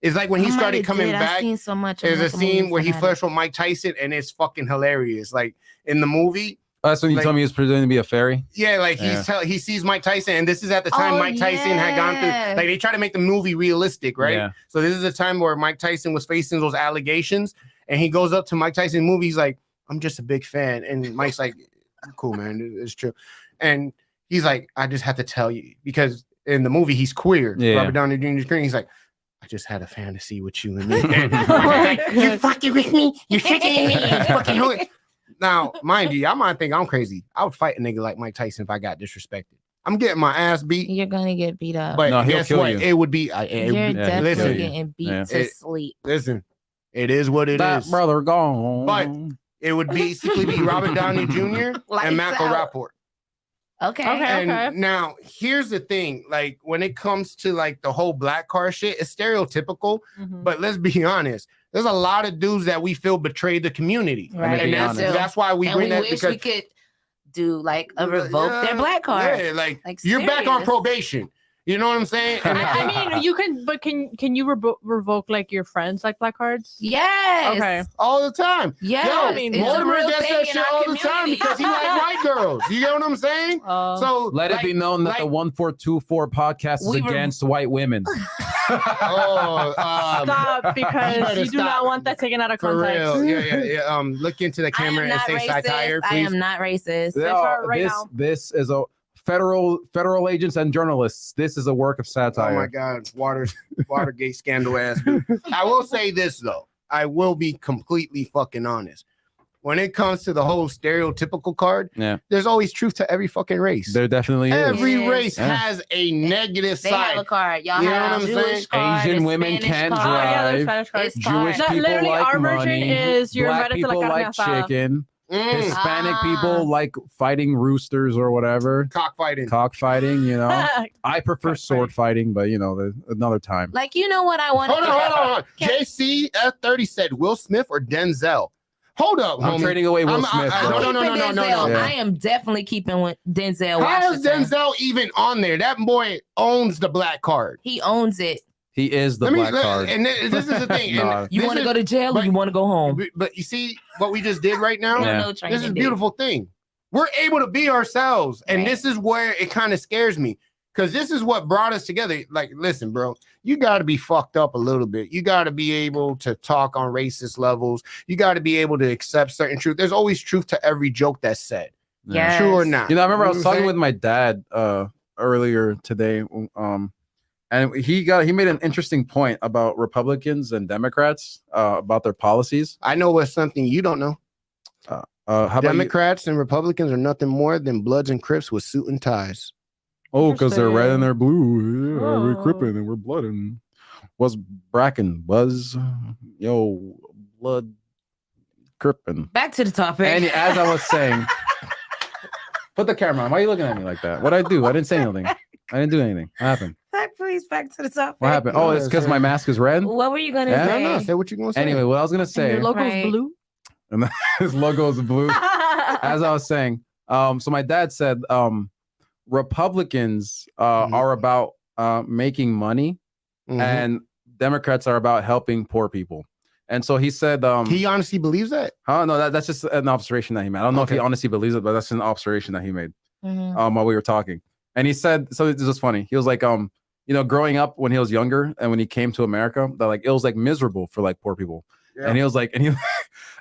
S1: It's like when he
S3: I might
S1: started
S3: have
S1: coming
S3: did. I've
S1: back.
S3: seen so much.
S1: There's
S3: I'm
S1: a
S3: like
S1: scene
S3: movie
S1: where he
S3: fanatic.
S1: flirts with Mike Tyson, and it's fucking hilarious. Like in the movie,
S4: That's when you
S1: Like-
S4: told me he was pretending to be a fairy.
S1: yeah, like he sees Mike Tyson, and this is at the time
S3: Oh,
S1: Mike Tyson had gone
S3: yeah.
S1: through. Like they try to make the movie realistic, right?
S4: Yeah.
S1: So this is a time where Mike Tyson was facing those allegations, and he goes up to Mike Tyson movie. He's like, "I'm just a big fan," and Mike's like, cool, man. It's true. And he's like, I just have to tell you because in the movie he's queer.
S4: Yeah.
S1: Robert Downey Jr. Green. He's like, I just had a fantasy with you and me. And like, you fucking with me. You fucking me. You fucking hood. Now, mind you, I might think I'm crazy. I would fight a nigga like Mike Tyson if I got disrespected. I'm getting my ass beat.
S3: You're gonna get beat up.
S1: But
S4: No, he'll
S1: guess
S4: kill
S1: what?
S4: you.
S1: It would be.
S3: You're definitely
S1: listen,
S3: getting beat
S4: Yeah.
S3: to sleep.
S1: listen. It is what it
S4: That
S1: is.
S4: brother gone.
S1: But it would basically be Robert Downey Jr.
S3: Lights
S1: and Michael
S3: out.
S1: Rappaport.
S3: Okay.
S2: Okay.
S1: And now here's the thing: like when it comes to like the whole black car shit, it's stereotypical.
S2: Mhm.
S1: But let's be honest. There's a lot of dudes that we feel betrayed the community,
S3: Right.
S1: and
S4: be
S1: that's,
S4: honest.
S1: that's why we
S3: And
S1: bring
S3: we
S1: that
S3: wish
S1: because
S3: we could do like a revoke their black card.
S1: Yeah, like,
S3: Like,
S1: you're back on
S3: serious.
S1: probation. You know what I'm saying? And the thing-
S2: I mean, you can, but can you revoke like your friends like black cards?
S3: Yes.
S2: Okay.
S1: all the time.
S3: Yes.
S1: Yo,
S2: I mean,
S3: it's a
S1: Mortimer
S3: real
S1: gets
S3: thing
S1: that
S3: in
S1: shit
S3: our
S1: all the time
S3: community.
S1: because he like white girls. You get what I'm saying? So
S4: let it
S1: like-
S4: be known that
S1: like-
S4: the 1424 podcast is
S3: We were-
S4: against white women.
S1: Oh,
S2: Stop, because
S1: better
S2: you do
S1: stop.
S2: not want that taken out of
S1: for
S2: context.
S1: real. Yeah. Look into the
S3: I am
S1: camera and
S3: not
S1: say satire,
S3: racist. I
S1: please.
S3: am not racist.
S2: That's right, right
S4: this
S2: now.
S4: this is a federal agents and journalists. This is a work of
S1: Oh my
S4: satire.
S1: God, Watergate scandal ass. Dude. I will say this though. I will be completely fucking honest. When it comes to the whole stereotypical card,
S4: Yeah.
S1: there's always truth to every fucking race.
S4: There definitely is.
S1: Every
S3: Yes.
S1: race
S4: Yeah.
S1: has a negative
S3: They have a
S1: side.
S3: card. Y'all
S1: You know
S3: have
S1: what
S3: a
S1: I'm
S3: Jewish
S1: saying?
S3: card,
S4: Asian
S3: a
S4: women
S3: Spanish
S4: can't
S3: card.
S2: Oh yeah, there's
S4: drive.
S2: Spanish cards.
S3: It's
S4: Jewish
S3: fine.
S2: No,
S4: people
S2: literally,
S4: like
S2: our version
S4: money.
S2: is you're
S4: Black
S2: invited to
S4: people
S2: la
S4: like
S2: carne asada.
S4: chicken.
S1: Mm,
S4: Hispanic
S3: Ah.
S4: people like fighting roosters or whatever.
S1: cockfighting.
S4: Cockfighting, you know. I prefer
S2: Cockfighting.
S4: sword fighting, but you know, there's another time.
S3: Like, you know what I want
S1: Hold on.
S3: Can-
S1: JC F30 said Will Smith or Denzel. Hold up,
S4: I'm
S1: homie.
S4: trading away Will
S1: I'm-
S4: Smith.
S1: I-
S3: I'm
S4: bro.
S1: no, no,
S3: keeping
S1: no, no,
S3: Denzel.
S1: no.
S4: Yeah.
S3: I am definitely keeping with Denzel
S1: How is
S3: Washington.
S1: Denzel even on there? That boy owns the black card.
S3: He owns it.
S4: He is the black card.
S1: And this is the thing.
S4: No.
S1: and
S3: You
S1: this
S3: want to
S1: is-
S3: go to jail or
S1: but-
S3: you want to go home?
S1: But you see what we just did right now?
S3: You don't
S4: Yeah.
S3: know what you're
S1: This
S3: gonna
S1: is a
S3: do.
S1: beautiful thing. We're able to be ourselves. And
S3: Right.
S1: this is where it kind of scares me. Because this is what brought us together. Like, listen, bro, you got to be fucked up a little bit. You got to be able to talk on racist levels. You got to be able to accept certain truth. There's always truth to every joke that's said.
S3: Yes.
S1: True or not.
S4: You know, I remember I
S1: You
S4: was
S1: know what I'm
S4: talking
S1: saying?
S4: with my dad earlier today, and he made an interesting point about Republicans and Democrats about their policies.
S1: I know what's something you don't know.
S4: How about you?
S1: Democrats and Republicans are nothing more than Bloods and Crips with suit and ties.
S4: Oh, because they're red and
S2: Interesting.
S4: they're blue. Yeah, we're
S2: Oh.
S4: crippin' and we're blood and was Bracken Buzz, yo, blood crippin'.
S3: Back to the topic.
S4: And as I was saying, put the camera on. Why are you looking at me like that? What I do? I didn't say anything. I didn't do anything. What happened?
S3: Please, back to the topic.
S4: What happened? Oh, it's because my mask is red.
S3: What were you gonna
S4: Yeah.
S1: No,
S3: say?
S1: no, say what you gonna say.
S4: Anyway, what I was gonna
S2: And
S4: say,
S2: your logo's
S3: Right.
S2: blue.
S4: his logo is blue. As I was saying, so my dad said, Republicans
S1: Mhm.
S4: are about making money,
S1: Mhm.
S4: and Democrats are about helping poor people. And so he said,
S1: He honestly believes that.
S4: no, that's just an observation that he made. I don't know if he
S1: Okay.
S4: honestly believes it, but that's an observation that he made
S3: Mhm.
S4: while we were talking. And he said, so this was funny. He was like, you know, growing up when he was younger and when he came to America, that like it was like miserable for like poor people. And he was like, I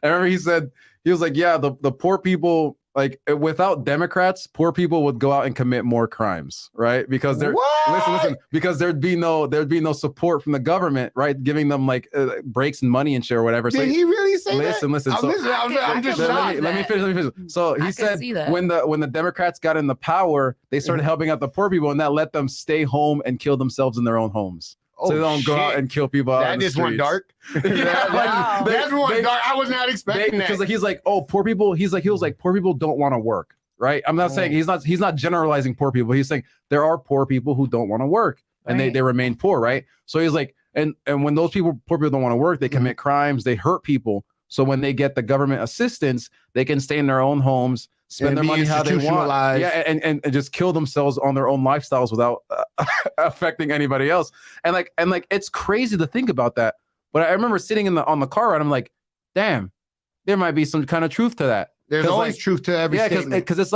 S4: remember he said, he was like, yeah, the poor people, like without Democrats, poor people would go out and commit more crimes, right? Because they're
S1: What?
S4: listen, because there'd be no support from the government, right? Giving them like breaks and money and shit or whatever. So
S1: Did he really say
S4: listen.
S1: that?
S4: So
S1: I'm just
S3: I can
S1: shocked.
S4: let me finish. So
S3: I
S4: he
S3: can
S4: said
S3: see that.
S4: when the Democrats got in the power, they started helping out the poor people, and that let them stay home and kill themselves in their own homes. So they don't go out and kill people out in
S1: That
S4: the
S1: is one
S4: streets.
S1: dark.
S4: Yeah,
S2: Wow.
S1: That's one dark. I was not expecting that.
S4: because like he's like, oh, poor people. He was like, poor people don't want to work, right? I'm not saying he's not generalizing poor people. He's saying there are poor people who don't want to work and
S3: Right.
S4: they remain poor, right? So he's like, and when those poor people don't want to work, they commit crimes, they hurt people. So when they get the government assistance, they can stay in their own homes, spend
S1: And
S4: their
S1: be
S4: money how they want,
S1: institutionalized.
S4: yeah, and just kill themselves on their own lifestyles without affecting anybody else. And like it's crazy to think about that. But I remember sitting on the car ride, I'm like, damn, there might be some kind of truth to that.
S1: There's
S4: 'Cause,
S1: always
S4: like,
S1: truth to every
S4: Yeah,
S1: statement.
S4: because it's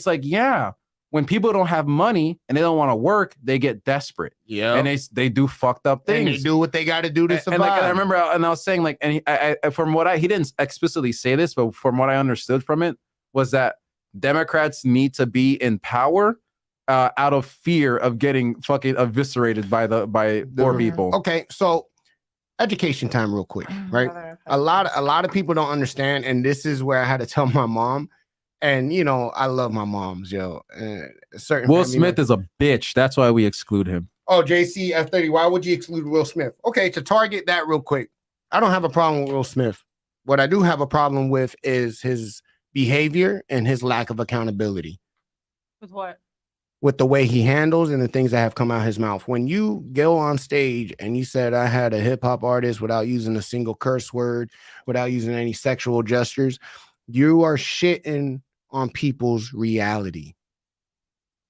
S4: like yeah, when people don't have money and they don't want to work, they get desperate
S1: Yeah,
S4: and they do fucked up
S1: and
S4: things.
S1: they do what they got to do to
S4: And
S1: survive.
S4: like I remember, and I was saying like, and he didn't explicitly say this, but from what I understood from it was that Democrats need to be in power out of fear of getting fucking eviscerated by poor people.
S1: Okay, so education time real quick, right? A lot of people don't understand, and this is where I had to tell my mom. And you know, I love my moms, yo. Certain
S4: Will Smith is a bitch. That's why we exclude him.
S1: Oh, JC F30. Why would you exclude Will Smith? Okay, to target that real quick. I don't have a problem with Will Smith. What I do have a problem with is his behavior and his lack of accountability.
S2: With what?
S1: With the way he handles and the things that have come out his mouth. When you go on stage and you said I had a hip hop artist without using a single curse word, without using any sexual gestures, you are shitting on people's reality.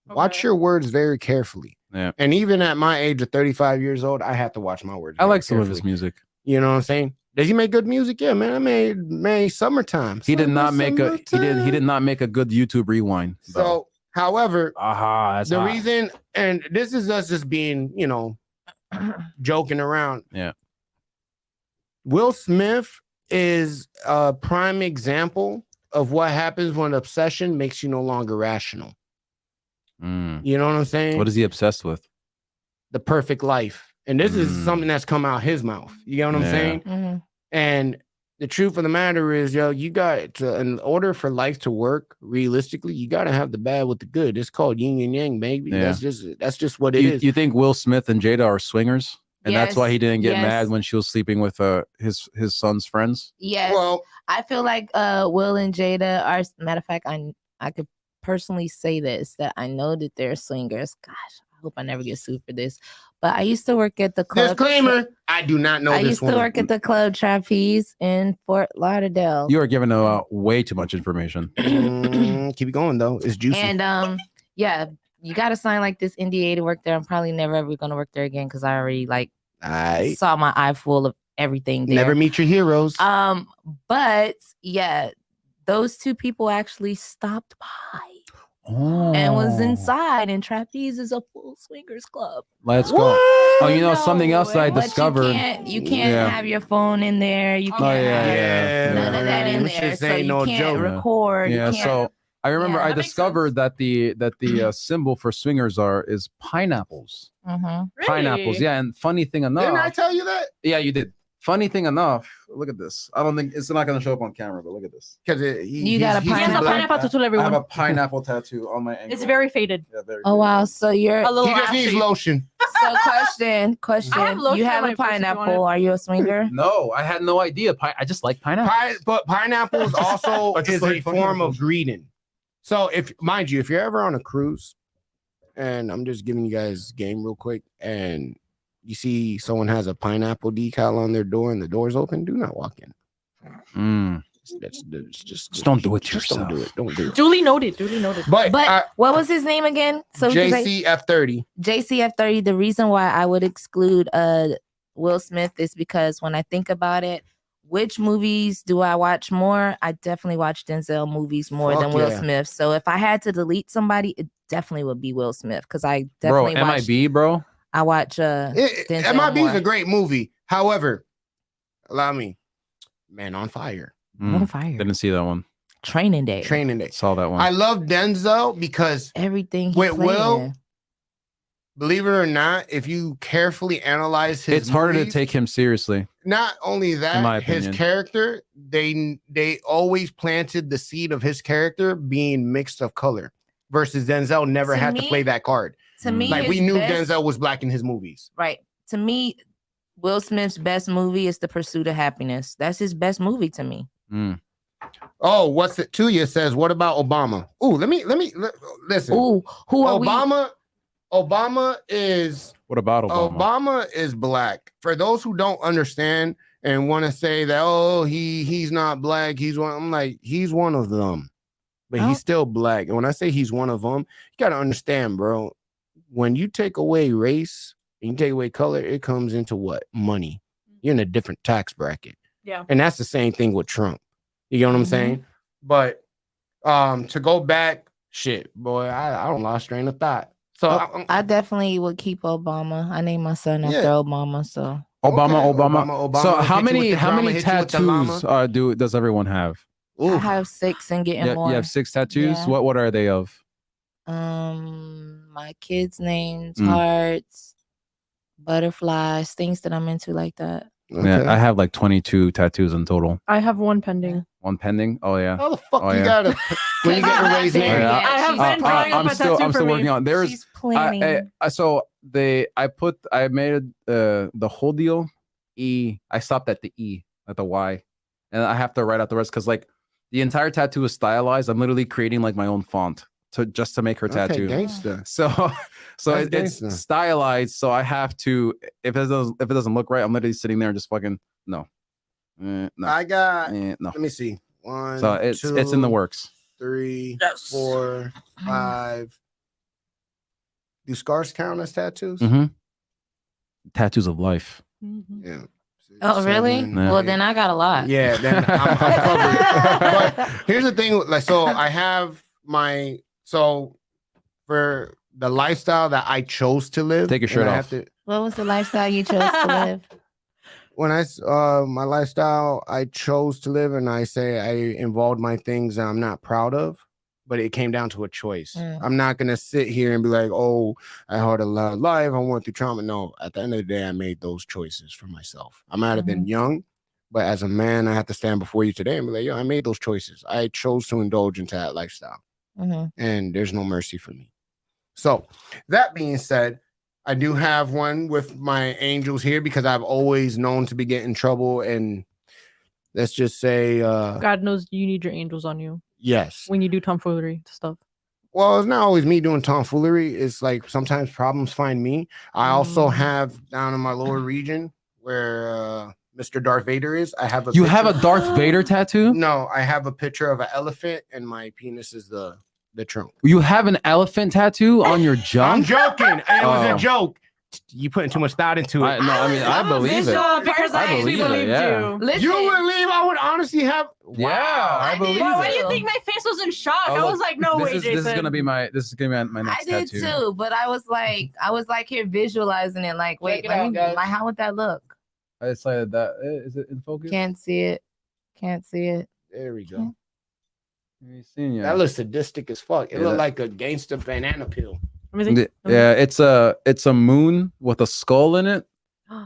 S1: Okay. Watch your words very carefully.
S4: Yeah.
S1: And even at my age of 35 years old, I have to watch my words.
S4: I like some
S1: carefully.
S4: of his music.
S1: You know what I'm saying? Does he make good music? Yeah, man. I made Summertime.
S4: He did not make a good YouTube rewind.
S1: So, however,
S4: the
S1: reason, and this is us just being, you know, joking around.
S4: Yeah.
S1: Will Smith is a prime example of what happens when obsession makes you no longer rational. You know what I'm saying?
S4: What is he obsessed with?
S1: The perfect life. And this is something that's come out his mouth. You know what I'm saying?
S3: Mm-hmm.
S1: And the truth of the matter is, yo, you got to, in order for life to work realistically, you got to have the bad with the good. It's called yin and yang, baby.
S4: Yeah.
S1: That's just what it is.
S4: You think Will Smith and Jada are swingers? And that's why he didn't get mad when she was sleeping with his son's friends?
S3: Yes.
S1: Well,
S3: I feel like Will and Jada are, matter of fact, I could personally say this, that I know that they're swingers. Gosh, I hope I never get sued for this. But I used to work at the club.
S1: Disclaimer, I do not know
S3: I
S1: this
S3: used
S1: one.
S3: to work at the Club Trapeze in Fort Lauderdale.
S4: You are giving way too much information.
S1: Keep it going, though. It's juicy.
S3: And yeah, you got to sign like this NDA to work there. I'm probably never ever going to work there again because I already saw my eye full of everything there.
S1: Never meet your heroes.
S3: But yeah, those two people actually stopped by. And was inside, and Trapeze is a full swingers club.
S4: Let's go. Oh, you know something else that I discovered.
S3: You can't have your phone in there. You can't have none of that in there. So you can't record.
S4: Yeah. So I remember I discovered that the symbol for swingers is pineapples.
S3: Mm-hmm.
S4: Pineapples. Yeah. And funny thing enough.
S1: Didn't I tell you that?
S4: Yeah, you did. Funny thing enough, look at this. I don't think it's not going to show up on camera, but look at this.
S1: Because
S3: you got a pineapple
S2: tattoo, everyone.
S4: I have a pineapple tattoo on my ankle.
S2: It's very faded.
S4: Yeah, very
S3: oh wow! So you're
S2: a little.
S1: He just needs lotion.
S3: So question. You have a pineapple. Are you a swinger?
S4: No, I had no idea. I just like pineapples.
S1: But pineapples also is a form of greeting. So if you're ever on a cruise, and I'm just giving you guys game real quick, and you see someone has a pineapple decal on their door and the door's open, do not walk in. Just
S4: don't do it yourself.
S1: Don't do it.
S2: Duly noted.
S1: But
S3: what was his name again? So
S1: JCF30.
S3: JCF30. The reason why I would exclude Will Smith is because when I think about it, which movies do I watch more? I definitely watch Denzel movies more than Will Smith. So if I had to delete somebody, it definitely would be Will Smith because I definitely
S4: MIB, bro.
S3: I watch
S1: MIB is a great movie. However, allow me, Man on Fire.
S3: On Fire.
S4: Didn't see that one.
S3: Training Day.
S4: Saw that one.
S1: I love Denzel because
S3: everything
S1: with Will, believe it or not, if you carefully analyze his
S4: it's harder to take him seriously.
S1: Not only that, his character, they always planted the seed of his character being mixed of color versus Denzel never had to play that card.
S3: To me,
S1: like we knew Denzel was black in his movies.
S3: Right. To me, Will Smith's best movie is The Pursuit of Happiness. That's his best movie to me.
S1: Oh, what's it to you says, what about Obama? Oh, let me listen.
S3: Who are
S1: Obama? Obama is
S4: what about Obama?
S1: Obama is black. For those who don't understand and want to say that, he's not black, he's one. I'm like, he's one of them. But he's still black. And when I say he's one of them, you gotta understand, bro. When you take away race and you take away color, it comes into what? Money. You're in a different tax bracket.
S2: Yeah.
S1: And that's the same thing with Trump. You know what I'm saying? But to go back, shit, boy, I don't lost train of thought. So
S3: I definitely would keep Obama. I named my son after Obama. So
S4: Obama. So how many tattoos does everyone have?
S3: I
S1: Ooh.
S3: have 6 and getting
S4: Yeah,
S3: more.
S4: you have 6 tattoos.
S3: Yeah.
S4: What are they of?
S3: My kids' names,
S4: Mm.
S3: hearts, butterflies, things that I'm into like that.
S1: Okay.
S4: Yeah, I have like 22 tattoos in total.
S2: I have one pending.
S4: One pending. Oh yeah.
S1: How the fuck
S4: Oh,
S1: you
S4: yeah.
S1: gotta when you get
S3: I'm
S1: to
S3: not
S1: raise
S3: there
S1: names?
S4: Yeah.
S3: yet.
S2: I have
S3: She's
S2: been drawing up
S4: I'm
S2: a
S4: still
S2: tattoo for me.
S4: working on. There's
S3: She's planning.
S4: so I made the whole deal E. I stopped at the E, at the Y, and I have to write out the rest because like the entire tattoo is stylized. I'm literally creating like my own font just to make her
S1: Okay,
S4: tattoo.
S1: gangster.
S4: So
S1: That's
S4: it's
S1: gangsta.
S4: stylized. So I have to if it doesn't look right, I'm literally sitting there and just fucking no. No.
S1: I got.
S4: No.
S1: Let me see. 1,
S4: So it's
S1: 2,
S4: in the works.
S1: 3,
S2: Yes.
S1: 4, 5. Do scars count as tattoos?
S4: Mhm. Tattoos of life.
S2: Mhm.
S1: Yeah.
S3: Oh, really?
S1: 7,
S4: Yeah.
S3: Well,
S1: 8.
S3: then I got a lot.
S1: Yeah, then I'm covered. But here's the thing, like, so I have so for the lifestyle that I chose to live.
S4: Take your
S1: and
S4: shirt
S1: I
S4: off.
S1: have to-
S3: What was the lifestyle you chose to live?
S1: when my lifestyle I chose to live, and I say I involved my things that I'm not proud of, but it came down to a choice.
S3: Mm.
S1: I'm not gonna sit here and be like, oh, I had a lot of life, I went through trauma. No, at the end of the day, I made those choices for myself. I might have been young, but as a man, I have to stand before you today and be like, yo, I made those choices. I chose to indulge into that lifestyle, and there's no mercy for me. So that being said, I do have one with my angels here because I've always known to be getting in trouble, and let's just say
S2: God knows you need your angels on you
S1: yes.
S2: when you do tomfoolery stuff.
S1: Well, it's not always me doing tomfoolery. It's like sometimes problems find me. I also have down in my lower region where Mr. Darth Vader is. I have a
S4: You have a
S1: picture-
S4: Darth Vader tattoo?
S1: No, I have a picture of an elephant, and my penis is the trunk.
S4: You have an elephant tattoo on your
S1: I'm
S4: junk?
S1: joking. It was
S4: Oh.
S1: a joke. You putting too much thought into it.
S4: I believe it.
S2: Because
S4: I
S2: I actually
S4: believe it,
S2: believed
S4: yeah.
S2: you.
S3: Listen,
S1: You believe I would honestly have?
S4: Yeah, I
S3: I
S4: believe
S3: did
S2: Why, why
S4: it.
S2: do you think my face was in shock?
S4: Oh,
S2: I
S4: look,
S2: was like, no way, Jason.
S4: This is gonna be my my
S3: I
S4: next
S3: did
S4: tattoo.
S3: too, but I was like here visualizing it. Like, wait,
S1: it
S3: let
S1: out,
S3: me,
S1: guys.
S3: like, how would that look?
S4: I decided that is it in focus?
S3: Can't see it. Can't see it.
S1: There we go.
S4: You seen
S1: That looks sadistic as fuck. It
S4: Yeah,
S1: looked
S4: that-
S1: like a gangster banana peel.
S2: Let me see.
S4: Yeah, it's a moon with a skull in it.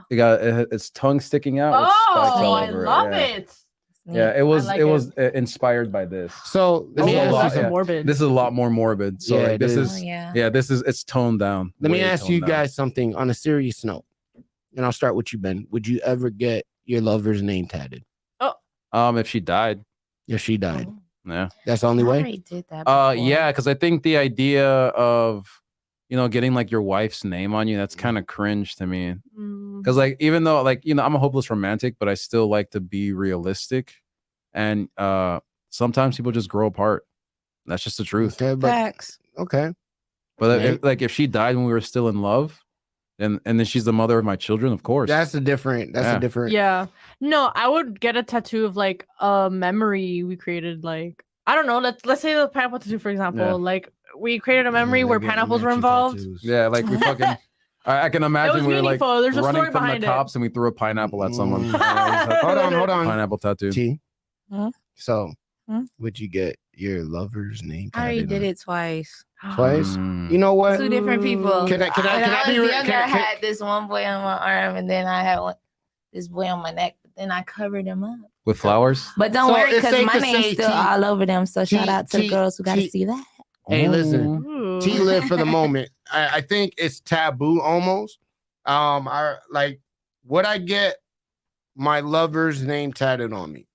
S4: Its tongue sticking out. with spikes all
S2: Oh, I
S4: over
S2: love
S4: yeah.
S2: it.
S4: Yeah, it was
S2: like
S4: it
S2: it.
S4: was inspired by this.
S1: So let
S2: Oh,
S1: me
S4: Yeah,
S1: ask
S4: lot-
S1: you
S2: this is
S1: something.
S4: yeah.
S2: morbid.
S4: This is a lot more morbid. So
S1: Yeah,
S4: like,
S1: it
S4: this
S1: is.
S4: is
S3: yeah.
S4: yeah, it's toned down.
S1: Let me
S4: way
S1: ask
S4: toned
S1: you
S4: down.
S1: guys something on a serious note, and I'll start with you, Ben. Would you ever get your lover's name tatted
S4: If she died,
S1: if she died?
S4: yeah.
S1: That's the only
S3: I
S1: way.
S3: already did that. Before.
S4: Yeah, because I think the idea of getting like your wife's name on you, that's kind of cringe to me.
S2: Mm.
S4: Because like even though like I'm a hopeless romantic, but I still like to be realistic, and sometimes people just grow apart. That's just the truth.
S1: Okay, but
S3: Facts.
S1: okay.
S4: But
S1: Right.
S4: if she died when we were still in love, and then she's the mother of my children, of course.
S1: That's a different.
S2: Yeah. No, I would get a tattoo of like a memory we created. Like, I don't know. Let's say the pineapple tattoo, for example.
S4: Yeah.
S2: Like, we created a memory where pineapples were involved.
S4: Yeah, like we fucking. I can imagine
S2: was
S4: we were like
S2: meaningful. There's a
S4: running
S2: story
S4: from the
S2: behind it.
S4: cops and we threw a pineapple at someone.
S1: Mm. Hold on.
S4: Pineapple tattoo.
S1: T.
S3: Huh?
S1: So,
S3: Huh?
S1: would you get your lover's name?
S3: I already
S1: tatted
S3: did
S1: on?
S3: it twice.
S1: Twice.
S4: Mm.
S1: You know what?
S3: 2 different people.
S1: Can I
S3: When I
S1: be
S3: was
S1: re-
S3: younger,
S1: can-
S3: I had this one boy on my arm, and then I had this boy on my neck. But then I covered him up.
S4: With flowers.
S3: But don't
S1: So
S3: worry,
S1: it's
S3: because
S1: safe
S3: my
S1: to
S3: name's
S1: say
S3: still
S1: T-
S3: all over them. So
S1: T-
S3: shout out to
S1: T-
S3: the girls who got
S1: T-
S3: to see that.
S1: Hey, listen.
S2: Ooh.
S1: T live for the moment. I think it's taboo almost. I like would I get my lover's name tatted on me?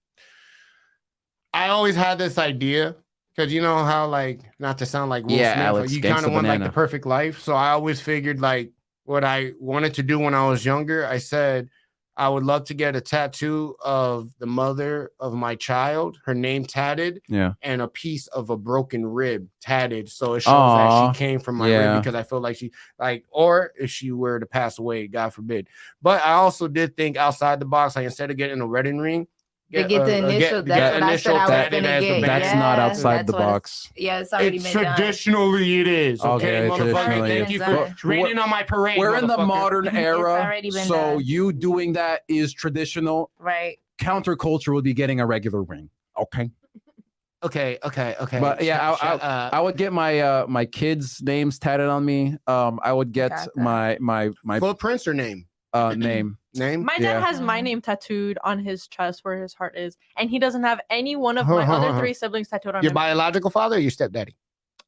S1: I always had this idea because you know how like not to sound like Will
S4: Yeah,
S1: Smith,
S4: Alex,
S1: you kind
S4: Gangsta
S1: of want like
S4: Banana.
S1: the perfect life. So I always figured like what I wanted to do when I was younger. I said I would love to get a tattoo of the mother of my child, her name tatted,
S4: Yeah.
S1: and a piece of a broken rib tatted, so it shows
S4: Aw,
S1: that she came from my
S4: yeah.
S1: rib because I feel like she like, or if she were to pass away, God forbid. But I also did think outside the box, like instead of getting a wedding ring,
S3: They get the initial. That's what I said I was
S1: tatted
S3: gonna
S1: as the
S3: get.
S1: band.
S4: That's not
S3: Yeah,
S4: outside
S3: that's
S4: the
S3: what it's-
S4: box.
S3: Yeah, it's already
S1: It's
S3: been done.
S1: traditionally it is. Okay,
S4: Okay,
S1: motherfucker.
S4: traditionally
S1: Thank you
S3: it's-
S1: for raining on my parade.
S4: We're in the
S1: motherfucker.
S4: modern
S3: It's
S4: era,
S3: already been
S4: so
S3: done.
S4: you doing that is traditional.
S3: Right.
S4: Counterculture would be getting a regular ring. Okay.
S1: Okay.
S4: But yeah,
S1: Shut up.
S4: I would get my my kids' names tatted on me. I would get
S3: Got that.
S4: my
S1: Footprints or name?
S4: name.
S1: Name?
S2: My
S4: Yeah.
S2: dad has my name tattooed on his chest where his heart is, and he doesn't have any one of my other 3 siblings tattooed on
S1: Your
S2: him.
S1: biological father or your stepdaddy?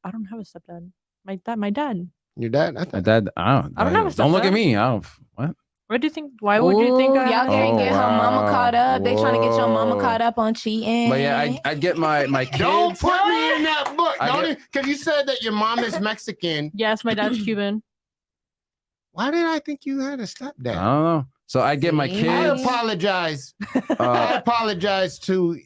S2: I don't have a stepdad. My dad.
S1: Your dad?
S4: My dad. I don't
S2: have a
S4: don't look at
S2: stepdad.
S4: me. I don't. What?
S2: What do you think? Why would you think?
S3: Ooh, y'all can't
S4: Oh,
S3: get her mama
S4: wow.
S3: caught up. They trying to get your mama
S4: Whoa.
S3: caught up on cheating.
S4: But yeah, I'd get my kids.
S1: Don't put me in that book.
S4: I
S1: Because you said that your mom is Mexican.
S2: Yes, my dad's Cuban.
S1: Why did I think you had a
S4: I
S1: stepdad?
S4: don't know. So I get my
S3: See?
S1: I
S4: kids.
S1: apologize. I
S4: Uh,
S1: apologize to.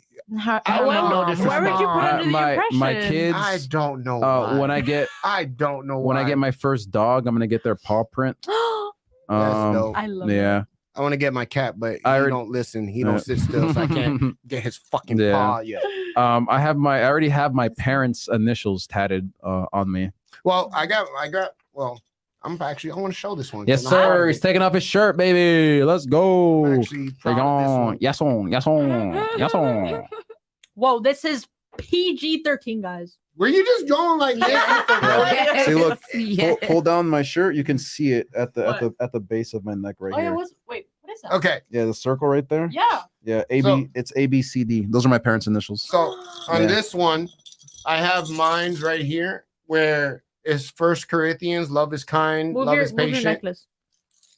S3: Her
S1: I wouldn't know
S3: mom.
S1: this.
S2: Why would you put under the
S4: my
S2: impression?
S4: kids.
S1: I don't know. Why.
S4: When I get
S1: I don't know
S4: when
S1: why.
S4: I get my first dog, I'm gonna get their paw print.
S1: That's dope.
S2: I love
S4: Yeah.
S1: I want to get my cat, but he
S4: I already-
S1: don't listen. He don't sit still, so I can't get his fucking
S4: Yeah.
S1: paw yet.
S4: I already have my parents' initials tatted on me.
S1: Well, I got. Well, I want to show this one.
S4: Yes,
S1: 'cause I'm proud
S4: sir.
S1: of
S4: He's
S1: it.
S4: taking off his shirt, baby. Let's go.
S1: I'm actually
S4: Take
S1: proud of this
S4: on.
S1: one.
S4: Yes on. Yes on. Yes on.
S2: Whoa, this is PG-13, guys.
S1: Were you just going like this?
S4: Yeah. See, look,
S3: Yes.
S4: pull down my shirt. You can see it at the
S2: What?
S4: at the base of my neck right
S2: Oh yeah,
S4: here.
S2: what is that?
S1: Okay,
S4: Yeah, the circle right there.
S2: Yeah.
S4: Yeah, AB.
S1: So-
S4: It's ABCD. Those are my parents' initials.
S1: so on
S4: Yeah.
S1: this one, I have mines right here where it's First Corinthians. Love is kind.
S2: Move
S1: love
S2: your
S1: is patient.
S2: necklace.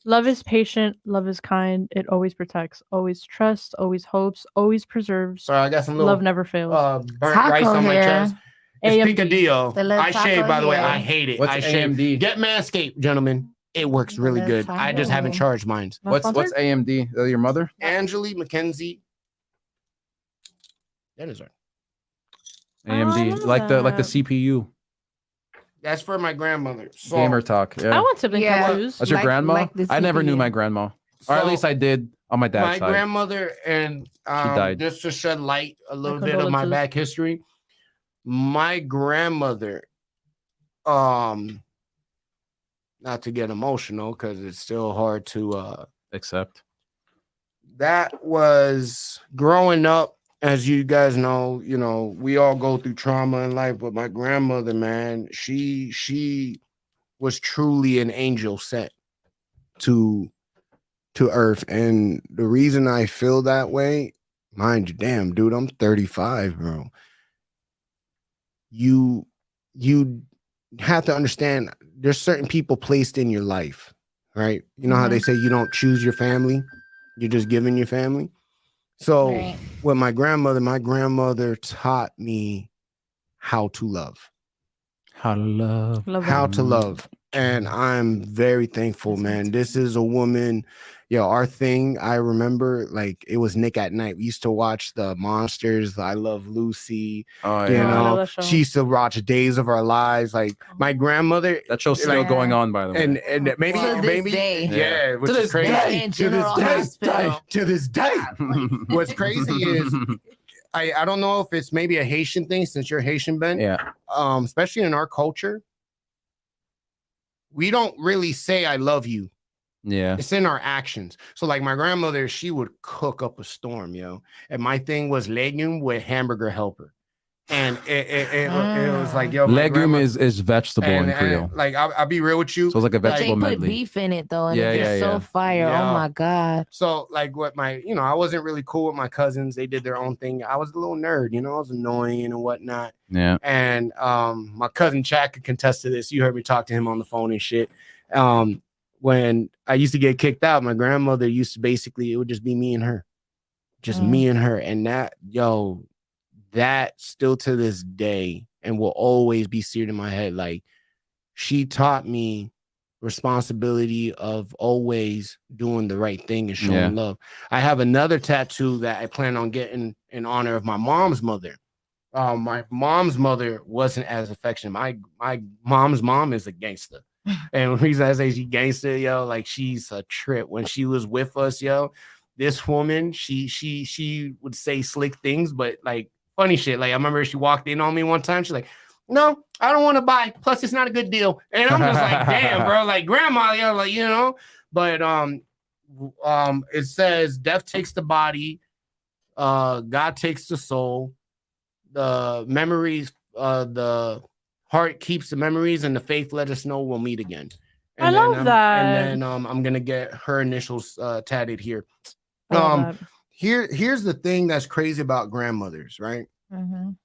S2: Love is patient. Love is kind. It always protects. Always trusts. Always hopes. Always preserves.
S1: Sorry, I got some little
S2: Love never fails.
S1: burnt
S3: Taco
S1: rice on my
S3: hair.
S1: chest. It's
S2: AMD.
S1: picadillo.
S3: The little
S1: I shave,
S3: taco
S1: by the way.
S3: hair.
S1: I hate it.
S4: What's
S1: I shave.
S4: AMD?
S1: Get Manscaped, gentlemen. It works really
S3: The
S1: good. I just haven't
S3: taco.
S1: charged mine.
S2: Not
S4: What's
S2: sponsored?
S4: AMD? Is that your mother?
S1: Angeli McKenzie. That is her.
S4: AMD,
S2: love
S4: like the
S2: that.
S4: CPU.
S1: That's for my grandmother. So,
S4: Gamer talk.
S2: I
S4: Yeah.
S2: want sibling
S3: Yeah.
S2: tattoos.
S4: That's your
S3: Like-
S4: grandma.
S3: like the
S4: I never knew
S3: CPU.
S4: my grandma, or at
S1: so
S4: least I did on my
S1: my
S4: dad's side.
S1: grandmother and
S4: died.
S1: just to shed light a little bit of my
S2: condolences.
S1: back history. My grandmother, not to get emotional because it's still hard to
S4: Except
S1: that was growing up, as you guys know, we all go through trauma in life, but my grandmother, man, she was truly an angel sent to earth. And the reason I feel that way, mind you, damn, dude, I'm 35, bro. You have to understand there's certain people placed in your life, right? You know how they say you don't choose your family, you're just given your family. So
S3: Right.
S1: with my grandmother taught me how to love.
S4: how to love.
S2: Love
S1: How
S2: that.
S1: to love. And I'm very thankful, man. This is a woman. Our thing, I remember, like, it was Nick at Night. We used to watch the Monsters, I Love Lucy.
S4: Oh
S1: You
S2: I
S4: yeah,
S2: love
S1: know,
S2: that show.
S1: she used to watch Days of Our Lives. Like, my grandmother,
S4: that show's still
S1: like-
S4: going on, by the way.
S1: and maybe,
S3: To this
S1: maybe,
S3: day.
S1: yeah, which
S4: To
S1: is
S4: this
S1: crazy.
S4: day.
S3: In
S1: To this
S3: General
S1: day,
S3: Hospital.
S1: to this day. What's crazy is I don't know if it's maybe a Haitian thing since you're Haitian, Ben.
S4: yeah,
S1: Especially in our culture, we don't really say I love you.
S4: yeah.
S1: It's in our actions. So like my grandmother, she would cook up a storm, And my thing was legume with hamburger helper. And it was like, my
S4: Legume
S1: grandma-
S4: is vegetable in Creole,
S1: like I'll be real with you.
S4: so it's like a
S3: But they
S4: vegetable
S3: put
S4: medley.
S3: beef in it though, and
S4: Yeah,
S3: it's
S4: yeah,
S3: so
S4: yeah.
S3: fire.
S1: Yeah.
S3: Oh my god.
S1: So like what I wasn't really cool with my cousins. They did their own thing. I was a little nerd, I was annoying and whatnot.
S4: Yeah,
S1: And my cousin Chad could contest to this. You heard me talk to him on the phone and shit. When I used to get kicked out, my grandmother used to basically, it would just be me and her. Just me and her. And that still to this day and will always be seared in my head. Like, she taught me responsibility of always doing the right thing and showing
S4: Yeah.
S1: love. I have another tattoo that I plan on getting in honor of my mom's mother. My mom's mother wasn't as affectionate. My mom's mom is a gangster. And the reason I say she gangster, like, she's a trip. When she was with us, this woman, she would say slick things, but like funny shit. Like, I remember she walked in on me one time. She's like, "No, I don't want to buy. Plus, it's not a good deal." And I'm just like, "Damn, bro!" Like, grandma, like, But it says, "Death takes the body, God takes the soul. the memories, the heart keeps the memories, and the faith let us know we'll meet again.
S2: I love that.
S1: And then I'm gonna get her initials tatted here.
S2: I love that.
S1: Here's the thing that's crazy about grandmothers, right?
S3: Mhm.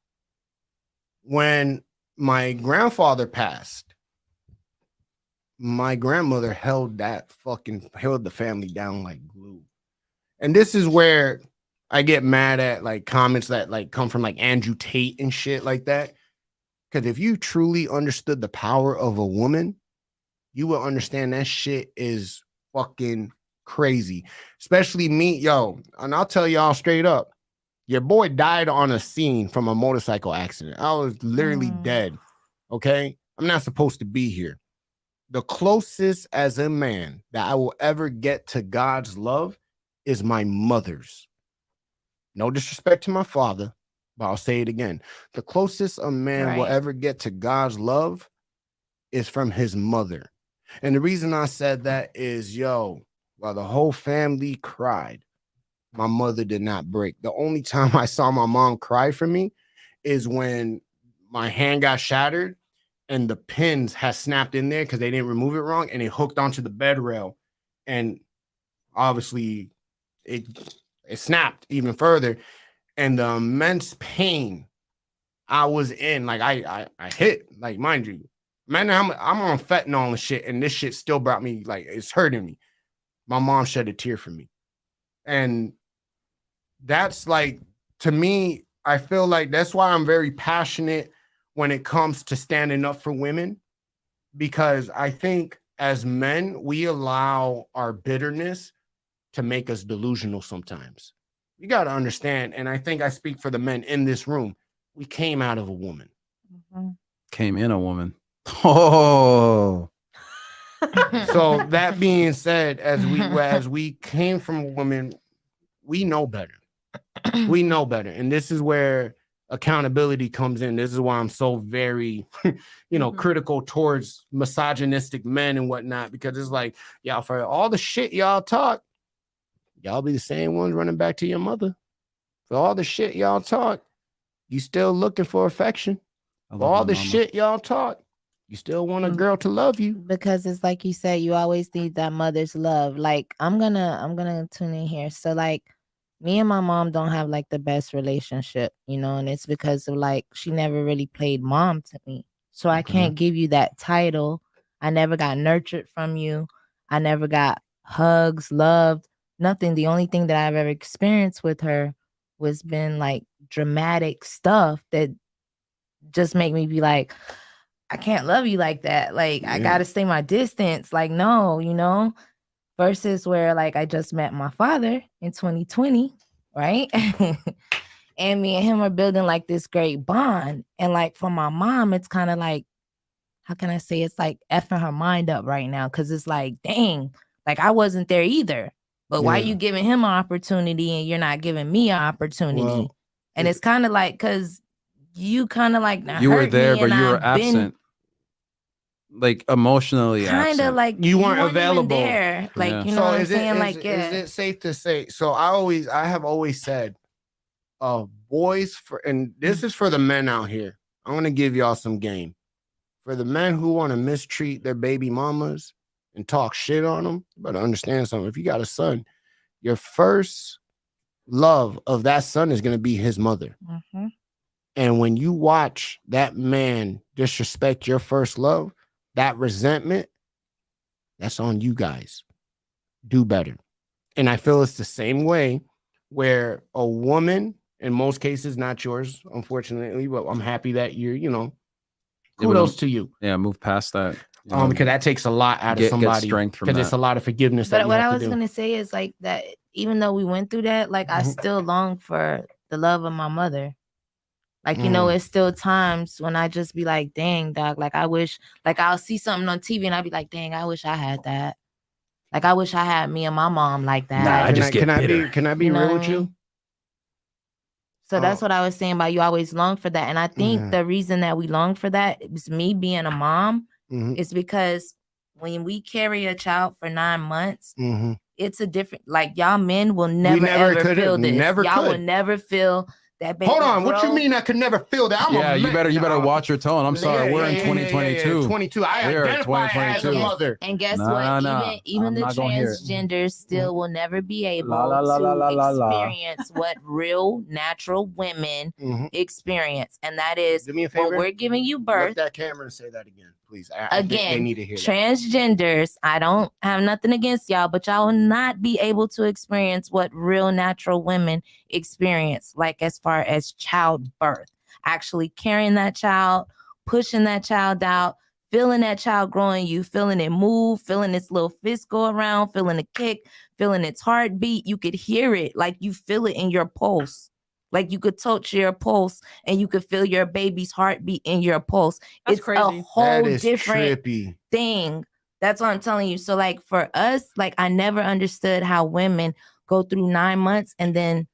S1: When my grandfather passed, my grandmother held the family down like glue. And this is where I get mad at like comments that like come from like Andrew Tate and shit like that. Because if you truly understood the power of a woman, you will understand that shit is fucking crazy. Especially me, yo. And I'll tell y'all straight up, your boy died on a scene from a motorcycle accident. I was literally dead. Okay. I'm not supposed to be here. The closest as a man that I will ever get to God's love is my mother's. No disrespect to my father, but I'll say it again. The closest a man will ever get to God's love is from his mother. And the reason I said that is, yo, while the whole family cried, my mother did not break. The only time I saw my mom cry for me is when my hand got shattered and the pins had snapped in there because they didn't remove it wrong, and it hooked onto the bed rail. And obviously it snapped even further. And the immense pain I was in, like I hit, like, mind you, man, I'm on fentanyl and shit, and this shit still brought me, like, it's hurting me. My mom shed a tear for me. And that's like, to me, I feel like that's why I'm very passionate when it comes to standing up for women, because I think as men, we allow our bitterness to make us delusional sometimes. You got to understand, and I think I speak for the men in this room, we came out of a woman.
S4: Came in a woman. Oh.
S1: So that being said, as we came from a woman, we know better. We know better. And this is where accountability comes in. This is why I'm so very, critical towards misogynistic men and whatnot, because it's like, y'all, for all the shit y'all talk, y'all be the same ones running back to your mother. For all the shit y'all talk, you still looking for affection. For all the shit y'all talk, you still want a girl to love you.
S3: Because it's like you said, you always need that mother's love. Like, I'm gonna tune in here. So like, me and my mom don't have like the best relationship, and it's because of like she never really played mom to me. So I can't give you that title. I never got nurtured from you. I never got hugs, loved, nothing. The only thing that I've ever experienced with her was been like dramatic stuff that just make me be like, I can't love you like that. Like, I gotta stay my distance. Like, no, versus where like I just met my father in 2020, right? And me and him are building like this great bond. And like for my mom, it's kind of like, how can I say, it's like effing her mind up right now. Cause it's like, dang, like I wasn't there either. But why you giving him an opportunity and you're not giving me an opportunity? Well, and it's kind of like, cause you kind of like,
S4: you were there, but you were absent. Like emotionally
S3: kind of like
S1: you weren't available
S3: there. Like, you know what I'm saying? Like,
S1: is it safe to say? So I have always said, boys, and this is for the men out here. I want to give y'all some game. For the men who want to mistreat their baby mamas and talk shit on them, you better understand something. If you got a son, your first love of that son is going to be his mother. And when you watch that man disrespect your first love, that resentment, that's on you guys. Do better. And I feel it's the same way where a woman, in most cases, not yours, unfortunately, but I'm happy that you're, kudos to you.
S4: Yeah, move past that.
S1: Because that takes a lot out of somebody. Because it's a lot of forgiveness.
S3: But what I was going to say is like that, even though we went through that, like I still long for the love of my mother. Like, it's still times when I just be like, dang, dog, like I wish, like I'll see something on TV and I'll be like, dang, I wish I had that. Like I wish I had me and my mom like that.
S4: Nah,
S1: can I be real with you?
S3: So that's what I was saying about you always long for that. And I think the reason that we long for that is me being a mom is because when we carry a child for 9 months, it's a different, like y'all men will never ever feel this. Y'all will never feel That baby
S1: Hold on, what you
S3: grow.
S1: mean I could never feel that? I'm a
S4: you
S1: man.
S4: better watch your tone. I'm sorry, we're in 2022.
S1: 22. I
S4: We are
S1: identify as a
S4: 2022.
S1: mother.
S3: And guess
S4: No,
S3: what?
S4: no,
S3: Even
S4: I'm
S3: the
S4: not gonna hear it.
S3: transgenders still will never be able
S4: La, la, la, la, la, la,
S3: to
S4: la.
S3: experience what real natural women
S1: Mhm.
S3: experience, and that is
S1: Do me a
S3: when
S1: favor.
S3: we're giving you
S1: Look
S3: birth.
S1: that camera and say that again, please. I think they
S3: Again,
S1: need to hear that.
S3: transgenders, I don't have nothing against y'all, but y'all will not be able to experience what real natural women experience, like as far as childbirth, actually carrying that child, pushing that child out, feeling that child growing, you feeling it move, feeling its little fist go around, feeling the kick, feeling its heartbeat. You could hear it, like you feel it in your pulse. Like you could touch your pulse and you could feel your baby's heartbeat in your pulse.
S2: That's
S3: It's
S2: crazy.
S3: a
S1: That
S3: whole
S1: is
S3: different
S1: trippy.
S3: thing. That's what I'm telling you. So like for us, like I never understood how women go through 9 months and then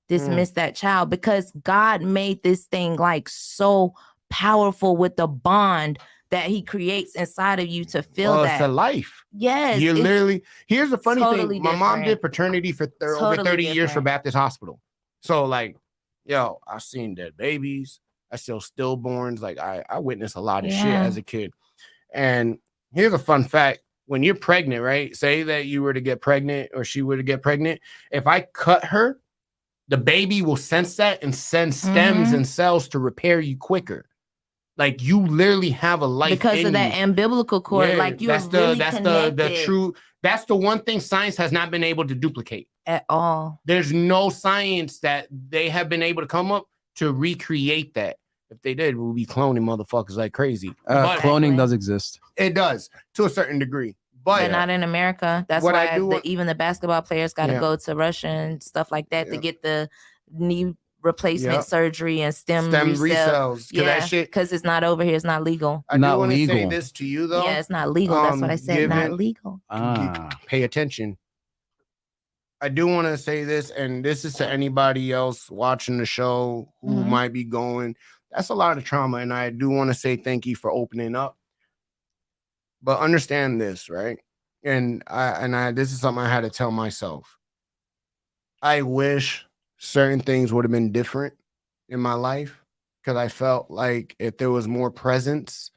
S3: dismiss that child, because God made this thing like so powerful with the bond that he creates inside of you to feel
S1: Well,
S3: that.
S1: it's a life.
S3: Yes.
S1: You're
S3: it's-
S1: literally. Here's the funny
S3: totally
S1: thing. My mom
S3: different.
S1: did paternity for over
S3: Totally
S1: 30 years for
S3: different.
S1: Baptist Hospital. So like, yo, I seen dead babies. I still stillborns. Like I witnessed a lot of shit
S3: Yeah.
S1: as a kid. And here's a fun fact. When you're pregnant, right? Say that you were to get pregnant or she were to get pregnant. If I cut her, the baby will sense that and send stems
S3: Mhm.
S1: and cells to repair you quicker. Like you literally have a life
S3: because
S1: in
S3: of that
S1: you.
S3: umbilical cord,
S1: Yeah,
S3: like you're
S1: that's
S3: really
S1: the
S3: connected
S1: true. That's the one thing science has not been able to duplicate.
S3: at all.
S1: There's no science that they have been able to come up to recreate that. If they did, we'll be cloning motherfuckers like crazy. But
S4: Cloning does exist.
S1: it does to a certain degree.
S3: But
S1: But
S3: not in America. That's
S1: What I
S3: why
S1: do want-
S3: even the basketball players got to
S1: Yeah.
S3: go to Russia and stuff like that
S1: Yeah.
S3: to get the knee replacement
S1: Yep.
S3: surgery and stem
S1: stem
S3: resell.
S1: recells, because
S3: Yeah,
S1: that shit.
S3: because it's not over here. It's not legal.
S1: I
S4: Not
S1: do want to say
S4: legal.
S1: this to you though.
S3: Yeah, it's not legal. That's what I said. Not
S1: given-
S3: legal.
S1: Pay attention. I do want to say this, and this is to anybody else watching the show who
S3: Mhm.
S1: might be going. That's a lot of trauma, and I do want to say thank you for opening up. But understand this, right? And I this is something I had to tell myself. I wish certain things would have been different in my life, because I felt like if there was more presence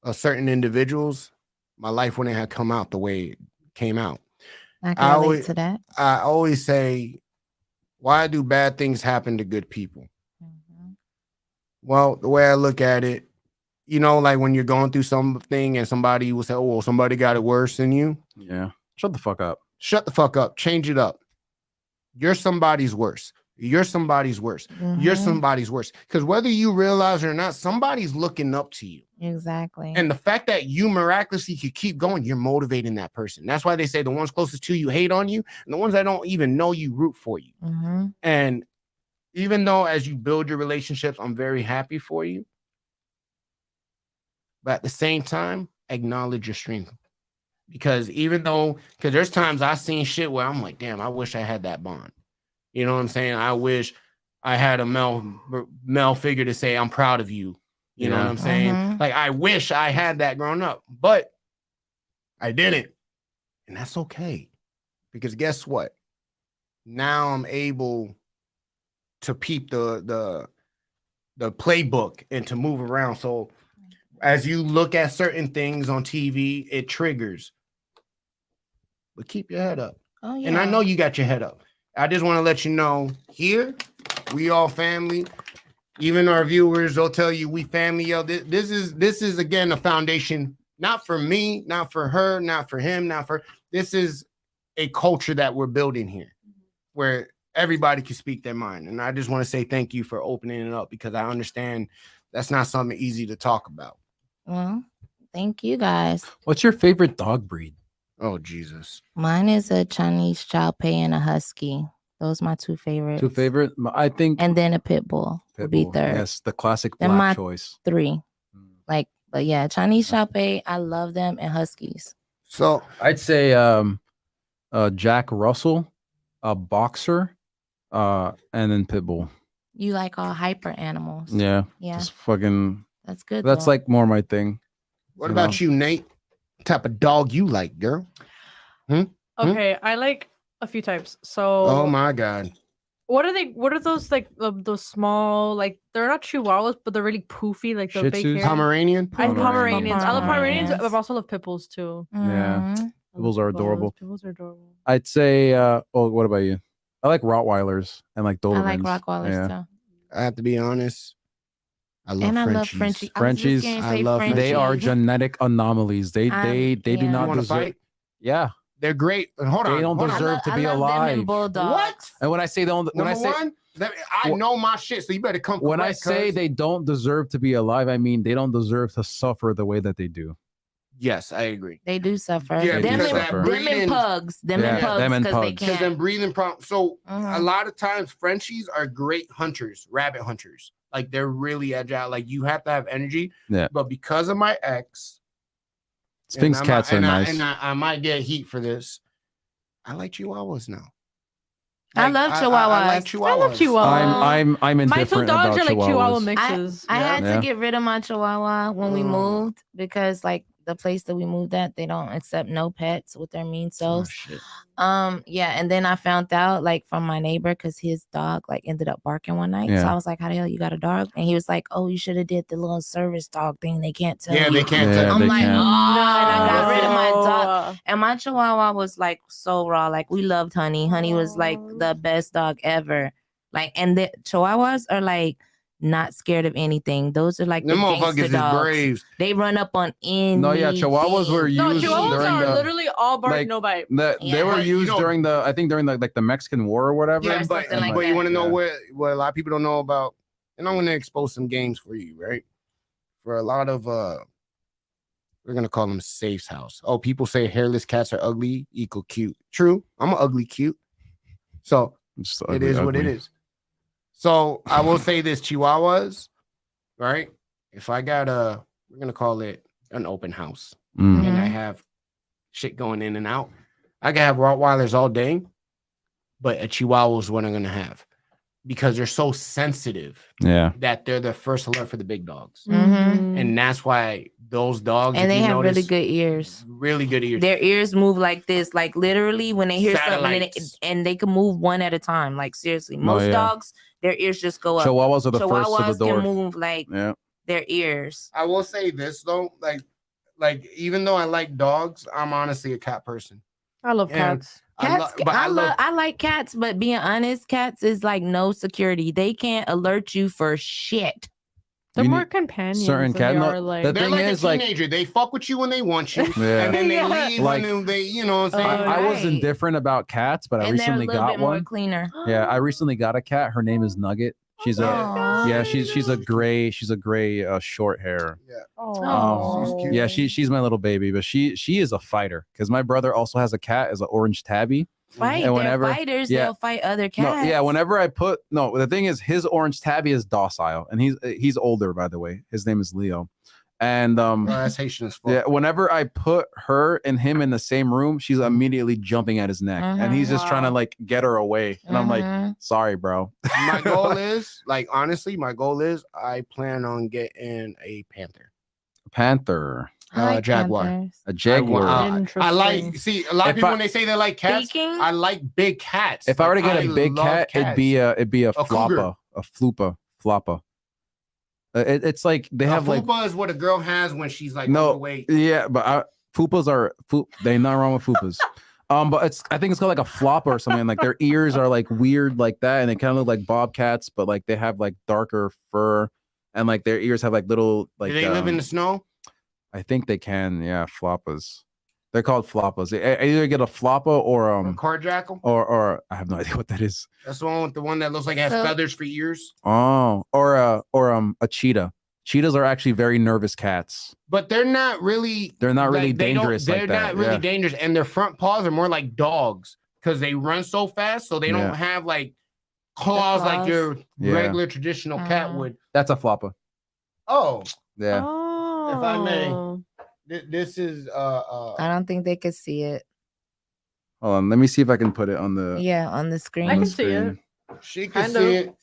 S1: of certain individuals, my life wouldn't have come out the way it came out.
S3: I
S1: I
S3: can relate
S1: always-
S3: to that.
S1: I always say, why do bad things happen to good people?
S3: Mhm.
S1: Well, the way I look at it, you know, like when you're going through something and somebody will say, oh, well, somebody got it worse than you.
S4: Yeah. Shut the fuck up.
S1: Shut the fuck up. Change it up. You're somebody's worse. You're somebody's worse. You're
S3: Mhm.
S1: somebody's worse. Because whether you realize it or not, somebody's looking up to you.
S3: Exactly.
S1: And the fact that you miraculously could keep going, you're motivating that person. That's why they say the ones closest to you hate on you, and the ones that don't even know you root for you.
S3: Mhm.
S1: And even though as you build your relationships, I'm very happy for you. But at the same time, acknowledge your strength. Because because there's times I've seen shit where I'm like, damn, I wish I had that bond. You know what I'm saying? I wish I had a male figure to say, I'm proud of you. You know what
S4: Yeah.
S1: I'm saying?
S3: Mhm.
S1: Like, I wish I had that growing up, but I didn't. And that's okay. Because guess what? Now I'm able to peep the playbook and to move around. So as you look at certain things on TV, it triggers. But keep your head up.
S3: Oh yeah.
S1: And I know you got your head up. I just want to let you know here, we all family. Even our viewers, they'll tell you we family. Yo, this is again a foundation, not for me, not for her, not for him, not for. This is a culture that we're building here, where everybody can speak their mind. And I just want to say thank you for opening it up, because I understand that's not something easy to talk about.
S3: Well, thank you guys.
S4: What's your favorite dog breed?
S1: Oh Jesus!
S3: Mine is a Chinese Chow Pei and a Husky. Those are my two favorites.
S4: Two favorite? I think
S3: And then a Pit Bull would be
S4: Pitbull.
S3: third.
S4: Yes, the classic
S3: Then
S4: black
S3: my-
S4: choice.
S3: 3. But yeah, Chinese Chow Pei, I love them, and Huskies.
S1: So
S4: I'd say Jack Russell, a boxer, and then Pitbull.
S3: You like all hyper animals.
S4: Yeah.
S3: Yeah,
S4: Just fucking
S3: that's good.
S4: that's
S3: though.
S4: like more my thing.
S1: what
S4: You
S1: about
S4: know.
S1: you, Nate? What type of dog you like, girl?
S2: Okay, I like a few types. So
S1: Oh my God!
S2: What are they? What are those like those small like they're not chihuahuas, but they're really poofy like the
S4: Shih
S2: big
S4: Tzus?
S2: hair.
S1: Pomeranian.
S2: Pomeranians. I love Pomeranians.
S3: Pomeranians.
S2: I've also love Pitbulls too.
S4: Yeah.
S3: Mhm.
S2: I love
S4: Pitbulls are adorable.
S2: Pitbulls are adorable.
S4: I'd say. What about you? I like Rottweilers and like
S3: I
S4: Dobermans.
S3: like Rottweilers
S4: Yeah.
S3: too.
S1: I have to be honest. I love
S3: And I
S1: Frenchies.
S3: love Frenchie.
S4: Frenchies,
S1: I love
S4: They are
S3: Frenchies.
S4: genetic anomalies. They do
S3: yeah.
S4: not
S1: You wanna
S4: deserve.
S1: fight?
S4: Yeah.
S1: They're great. Hold on.
S4: They don't
S1: hold on.
S4: deserve to be
S3: I love them
S4: alive.
S3: and bulldogs.
S1: What?
S4: And when I say they don't, when
S1: Number
S4: I say
S1: one, I
S4: Wh-
S1: know my shit, so you better come.
S4: when I
S1: correct,
S4: say
S1: cuz.
S4: they don't deserve to be alive, I mean they don't deserve to suffer the way that they do.
S1: Yes, I agree.
S3: They do suffer.
S1: Yeah,
S3: them,
S4: because
S3: and,
S4: that
S3: them
S1: breeding-
S3: and pugs. Them and
S4: Yeah,
S3: pugs.
S4: them and
S3: Because they
S4: pugs.
S1: Because
S3: can't.
S1: them breathing problems. So a
S3: Mhm.
S1: lot of times Frenchies are great hunters, rabbit hunters. Like they're really agile. Like you have to have energy.
S4: Yeah.
S1: But because of my ex,
S4: Sphinx
S1: and
S4: cats are nice.
S1: I might get heat for this. I like Chihuahuas now.
S3: I love
S1: I like
S3: Chihuahuas.
S1: Chihuahuas.
S2: I love Chihuahuas.
S4: I'm
S2: My two
S4: indifferent
S2: dogs
S4: about
S2: are like Chihuahua
S4: Chihuahuas.
S2: mixes.
S3: I had
S4: Yeah.
S3: to get rid of my Chihuahua when we
S1: Oh.
S3: moved because like the place that we moved at, they don't accept no pets with their mean
S1: Oh,
S3: selves.
S1: shit.
S3: Yeah, and then I found out like from my neighbor because his dog like ended up barking one night. So
S4: Yeah.
S3: I was like, "How the hell you got a dog?" And he was like, "Oh, you should have did the little service dog thing. They can't tell."
S1: Yeah,
S3: you."
S1: they can't
S4: Yeah,
S1: tell.
S3: I'm
S4: they
S3: like,
S4: can't.
S3: "Oh," and I got rid of my dog.
S2: No.
S3: And my Chihuahua was like so raw. Like we loved Honey. Honey was like the best dog ever. Like, and the Chihuahuas are like not scared of anything. Those are like the
S1: Them motherfuckers
S3: gangster
S1: is
S3: dogs.
S1: brave.
S3: They run up on anything.
S4: No, yeah, Chihuahuas were
S2: No,
S4: used
S2: Chihuahuas
S4: during
S2: are
S4: the
S2: literally all bark,
S4: like,
S2: no bite.
S4: they
S3: Yeah.
S4: were
S1: But you
S4: used
S1: know-
S4: during the I think during the like the Mexican War or whatever.
S1: Yeah,
S3: or
S1: but,
S3: something like
S1: but you
S3: that.
S1: want to know
S4: Yeah.
S1: what a lot of people don't know about, and I'm going to expose some games for you, right? For a lot of we're gonna call them safes house. Oh, people say hairless cats are ugly equal cute. True, I'm ugly cute, so
S4: Just
S1: it
S4: ugly,
S1: is what it
S4: ugly.
S1: is. So I will say this: Chihuahuas, right? If I got we're gonna call it an open house,
S4: Mm.
S1: and I have shit going in and out. I can have Rottweilers all day, but a Chihuahua is what I'm gonna have because they're so sensitive
S4: Yeah.
S1: that they're the first alert for the big dogs,
S3: Mhm.
S1: and that's why those dogs
S3: And
S1: if
S3: they
S1: you
S3: have really
S1: notice,
S3: good ears.
S1: really good ears.
S3: Their ears move like this, like literally when they hear something,
S1: Satellites.
S3: and they can move one at a time. Like seriously, most
S4: yeah.
S3: dogs, their ears just go up.
S4: Chihuahuas are the first to
S3: Chihuahuas
S4: the door.
S3: can move like
S4: Yeah.
S3: their ears.
S1: I will say this though, like even though I like dogs, I'm honestly a cat person.
S2: I love
S1: And
S2: cats.
S3: Cats,
S1: but
S3: I like cats, but being honest, cats is like no security. They can't alert you for shit.
S2: They're
S4: You
S2: more
S4: need
S2: companions
S4: certain
S2: than
S4: cat-
S2: they
S4: no,
S2: are like.
S4: the
S1: they're
S4: thing
S1: like
S4: is,
S1: a
S4: like-
S1: teenager. They fuck with you when they want you,
S4: Yeah.
S1: and then they
S2: Yeah.
S1: leave
S4: Like-
S1: when they, you know what I'm saying?
S3: Oh,
S4: I was
S3: right.
S4: indifferent about cats, but I
S3: And they're a
S4: recently
S3: little
S4: got
S3: bit more
S4: one.
S3: cleaner.
S4: Yeah, I recently got a cat. Her name is Nugget. She's a
S3: Aw.
S4: yeah, she's a gray short hair.
S3: Oh.
S1: She's cute.
S4: Yeah, she's my little baby, but she is a fighter because my brother also has a cat as an orange tabby.
S3: Fight.
S4: And
S3: They're
S4: whenever-
S3: fighters,
S4: yeah.
S3: they'll fight other
S4: No,
S3: cats.
S4: yeah, whenever I put no, the thing is his orange tabby is docile and he's older, by the way. His name is Leo. And
S1: Oh, that's Haitian as fuck.
S4: yeah, whenever I put her and him in the same room, she's immediately jumping at his neck and he's just trying to
S2: Wow.
S4: like get her away. And I'm like,
S3: Mhm.
S4: sorry, bro.
S1: My goal is, like, honestly, I plan on getting a panther.
S4: Panther,
S3: I like
S1: Jaguar.
S3: panthers.
S4: a jaguar.
S1: I like,
S2: Interesting.
S1: see, a lot of
S4: If
S1: people
S4: I-
S1: when they say they like cats,
S3: Speaking,
S1: I like big cats.
S4: If I were to
S1: Like,
S4: get a big
S1: love
S4: cat, it'd
S1: cats.
S4: be a
S1: cougar.
S4: floppa. It's like they have like
S1: fupa is what a girl has when she's like
S4: No,
S1: overweight.
S4: yeah, but fupas are they not wrong with fupas. But I think it's called like a floppa or something. Like their ears are like weird like that, and they kind of look like bobcats, but like they have like darker fur, and like their ears have like little like.
S1: Do they live in the snow?
S4: I think they can. Yeah, floppas. They're called floppas. I either get a floppa or
S1: Or carjackal?
S4: or I have no idea what that is.
S1: That's the one with the one that looks like it has
S3: So-
S1: feathers for ears.
S4: Oh, or a cheetah. Cheetahs are actually very nervous cats.
S1: But they're not really.
S4: They're not really
S1: they don't-
S4: dangerous like
S1: They're
S4: that,
S1: not really
S4: yeah.
S1: dangerous, and their front paws are more like dogs because they run so fast, so they
S4: Yeah.
S1: don't have like claws like
S3: claws.
S1: your
S4: Yeah.
S1: regular traditional cat
S3: Uh-huh.
S1: would.
S4: That's a floppa.
S1: Oh,
S4: Yeah.
S2: Oh.
S1: If I may. This is
S3: I don't think they could see it.
S4: Hold on. Let me see if I can put it on the.
S3: Yeah, on the screen.
S2: I
S4: on the
S2: can see it.
S4: screen.
S1: she can
S2: Kind
S1: see
S2: of.
S1: it.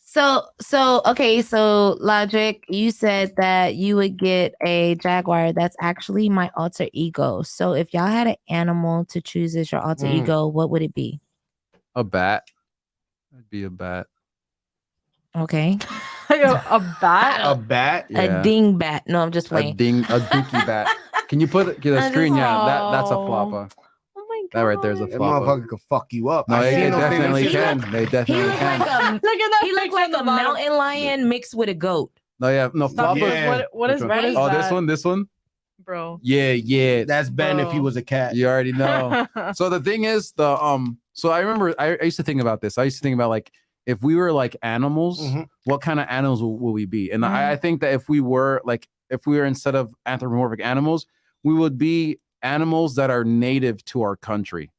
S3: So okay, so Logic, you said that you would get a Jaguar. That's actually my alter ego. So if y'all had an animal to choose as your alter
S1: Mm.
S3: ego, what would it be?
S4: A bat. It'd be a bat.
S3: Okay.
S2: A bat.
S1: A bat.
S4: Yeah.
S3: A dingbat. No, I'm just
S4: A
S3: playing.
S4: dookie bat. Can you put the
S3: I
S4: screen?
S3: just-
S4: Yeah, that's a
S2: Oh.
S4: flopper.
S2: Oh my god.
S4: That right there's a
S1: That
S4: flopper.
S1: motherfucker could fuck you up.
S4: No,
S1: I
S4: they
S1: seen those
S4: definitely
S1: things.
S4: can. They
S3: He
S4: definitely
S3: looked
S4: can.
S3: like a
S2: Look at that.
S3: he looked
S2: picture
S3: like
S2: on the
S3: a
S2: bottom.
S3: mountain lion mixed with a goat.
S4: No, yeah, no
S2: Stop
S4: flopper.
S2: it.
S1: Yeah.
S2: What is
S4: Which
S2: what
S3: one?
S2: is
S4: Oh,
S2: that?
S4: this one,
S2: Bro.
S4: Yeah.
S1: That's Ben if he
S2: Bro.
S1: was a cat.
S4: You already know. So the thing is, so I remember I used to think about this. I used to think about like if we were like animals,
S1: Mhm.
S4: what kind of animals will we be? And
S3: Mhm.
S4: I think that if we were instead of anthropomorphic animals, we would be animals that are native to our country,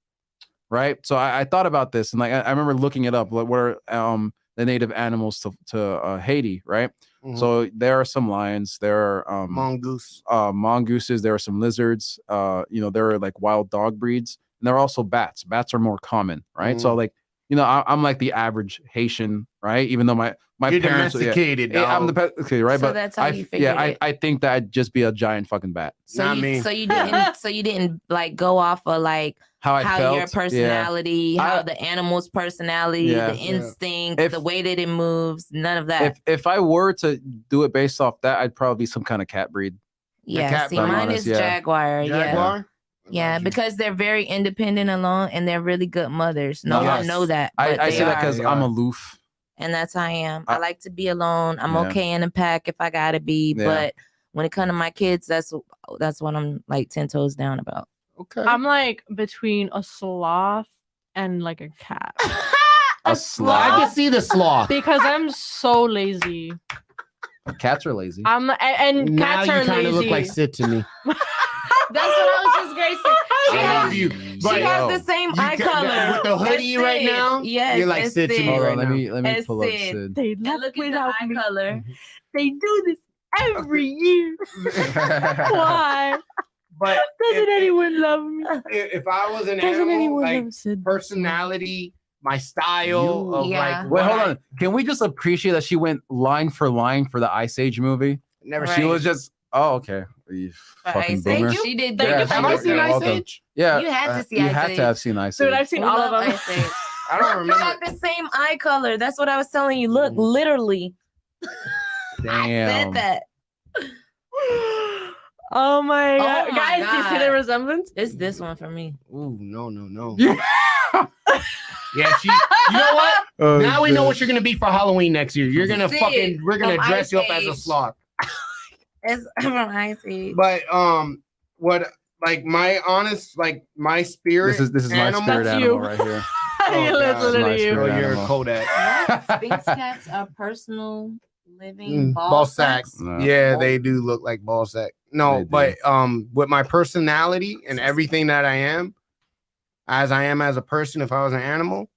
S4: right? So I thought about this, and like I remember looking it up. Like, what are the native animals to Haiti, right?
S1: Mhm.
S4: So there are some lions, there are
S1: Mongoose.
S4: mongooses, there are some lizards, there are like wild dog breeds, and there are also bats. Bats are more common, right? So like, I'm like the average Haitian, right? Even though my
S1: You're
S4: parents,
S1: domesticated,
S4: yeah, I'm
S1: dog.
S4: okay, right?
S3: So
S4: but
S3: that's how you figured it.
S4: I think that I'd just be a giant fucking bat.
S3: So
S1: Not
S3: you,
S1: me.
S3: so you didn't like go off of like
S4: How I
S3: how
S4: felt,
S3: your personality,
S4: I-
S3: how the animal's personality,
S4: Yeah.
S3: the
S1: Yeah.
S3: instinct,
S4: If-
S3: the way that it moves, none of that.
S4: If I were to do it based off that, I'd probably be some kind of cat breed.
S3: Yeah,
S1: cat
S3: see,
S1: breed.
S3: mine
S4: Honest,
S3: is
S4: yeah.
S3: Jaguar. Yeah.
S1: Jaguar.
S3: Yeah, because they're very independent alone and they're really good mothers. No
S1: Yes.
S3: one know that.
S4: I
S3: But they
S4: say that
S3: are.
S4: because
S1: They
S4: I'm
S1: are.
S4: aloof.
S3: And that's how I am.
S4: I-
S3: I like to be alone. I'm
S4: Yeah.
S3: okay in a pack if I gotta be.
S4: Yeah.
S3: But when it comes to my kids, that's what I'm like 10 toes down about.
S1: Okay.
S2: I'm like between a sloth and like a cat
S4: A
S1: I
S4: sloth.
S1: can see the sloth.
S2: because I'm so lazy.
S4: Cats are lazy.
S2: And
S1: Now
S2: cats
S1: you
S2: are
S1: kind
S2: lazy.
S1: of look like Sid to me.
S3: That's what I was just going to say.
S1: I love you.
S3: She
S1: But
S3: has the same eye
S1: You
S3: color.
S1: got- with the hoodie
S3: It's
S1: right
S3: Sid.
S1: now,
S3: Yes,
S1: you're like
S3: it's
S1: Sid to me
S3: Sid.
S4: Hold
S1: right
S4: on, let
S1: now.
S4: me
S3: It's
S4: pull up
S3: Sid.
S4: Sid.
S2: They
S3: And
S2: left
S3: look at the
S2: without
S3: eye
S2: me.
S3: color.
S2: They do this every year. Why?
S1: But
S2: Doesn't anyone love me?
S1: if I was an
S2: Doesn't
S1: animal,
S2: anyone
S1: like
S2: love Sid?
S1: personality, my style
S4: You-
S1: of
S3: Yeah.
S1: like
S4: Wait,
S1: what
S4: hold
S1: I
S4: on. Can we just appreciate that she went line for line for the Ice Age movie?
S1: never
S3: Right.
S4: She
S1: seen.
S4: was just, oh, okay. You
S3: For
S4: fucking
S3: Ice
S4: boomer.
S3: Age, she did
S2: Thank
S3: good.
S2: you.
S1: Have I
S4: You're
S1: seen Ice
S4: welcome.
S1: Age?
S4: Yeah,
S3: You had to see
S4: you
S3: Ice
S4: had to
S3: Age.
S4: have seen Ice
S2: Dude,
S4: Age.
S2: I've seen
S3: We
S2: all
S3: love
S2: of them.
S3: Ice Age.
S1: I don't
S3: You
S1: remember.
S3: got the same eye color. That's what I was telling you. Look, literally. I
S4: Damn.
S3: said that.
S2: Oh my god.
S3: my
S2: Guys, do you see the
S3: God.
S2: resemblance?
S3: It's this one for me.
S1: Ooh, no.
S4: Yeah.
S1: Yeah, she. You know what?
S4: Oh,
S1: Now we know
S4: shit.
S1: what you're gonna be for Halloween next year. You're gonna
S3: Sid
S1: we're gonna
S3: from
S1: dress
S3: Ice
S1: you up as a
S3: Age.
S1: sloth.
S3: It's from Ice Age.
S1: But what like my honest like my spirit.
S4: This is my
S1: animal-
S4: spirit
S2: That's
S4: animal
S2: you.
S4: right here.
S2: You
S1: God.
S2: literally
S4: Nice
S2: you.
S1: Oh,
S4: spirit.
S1: you're a
S4: animal.
S1: Kodak.
S3: Sphinx cats are personal living
S1: Ball sacks.
S4: No.
S1: Yeah, they do look like ball sack. No,
S4: They do.
S1: but with my personality and everything that I am as a person, if I was an animal,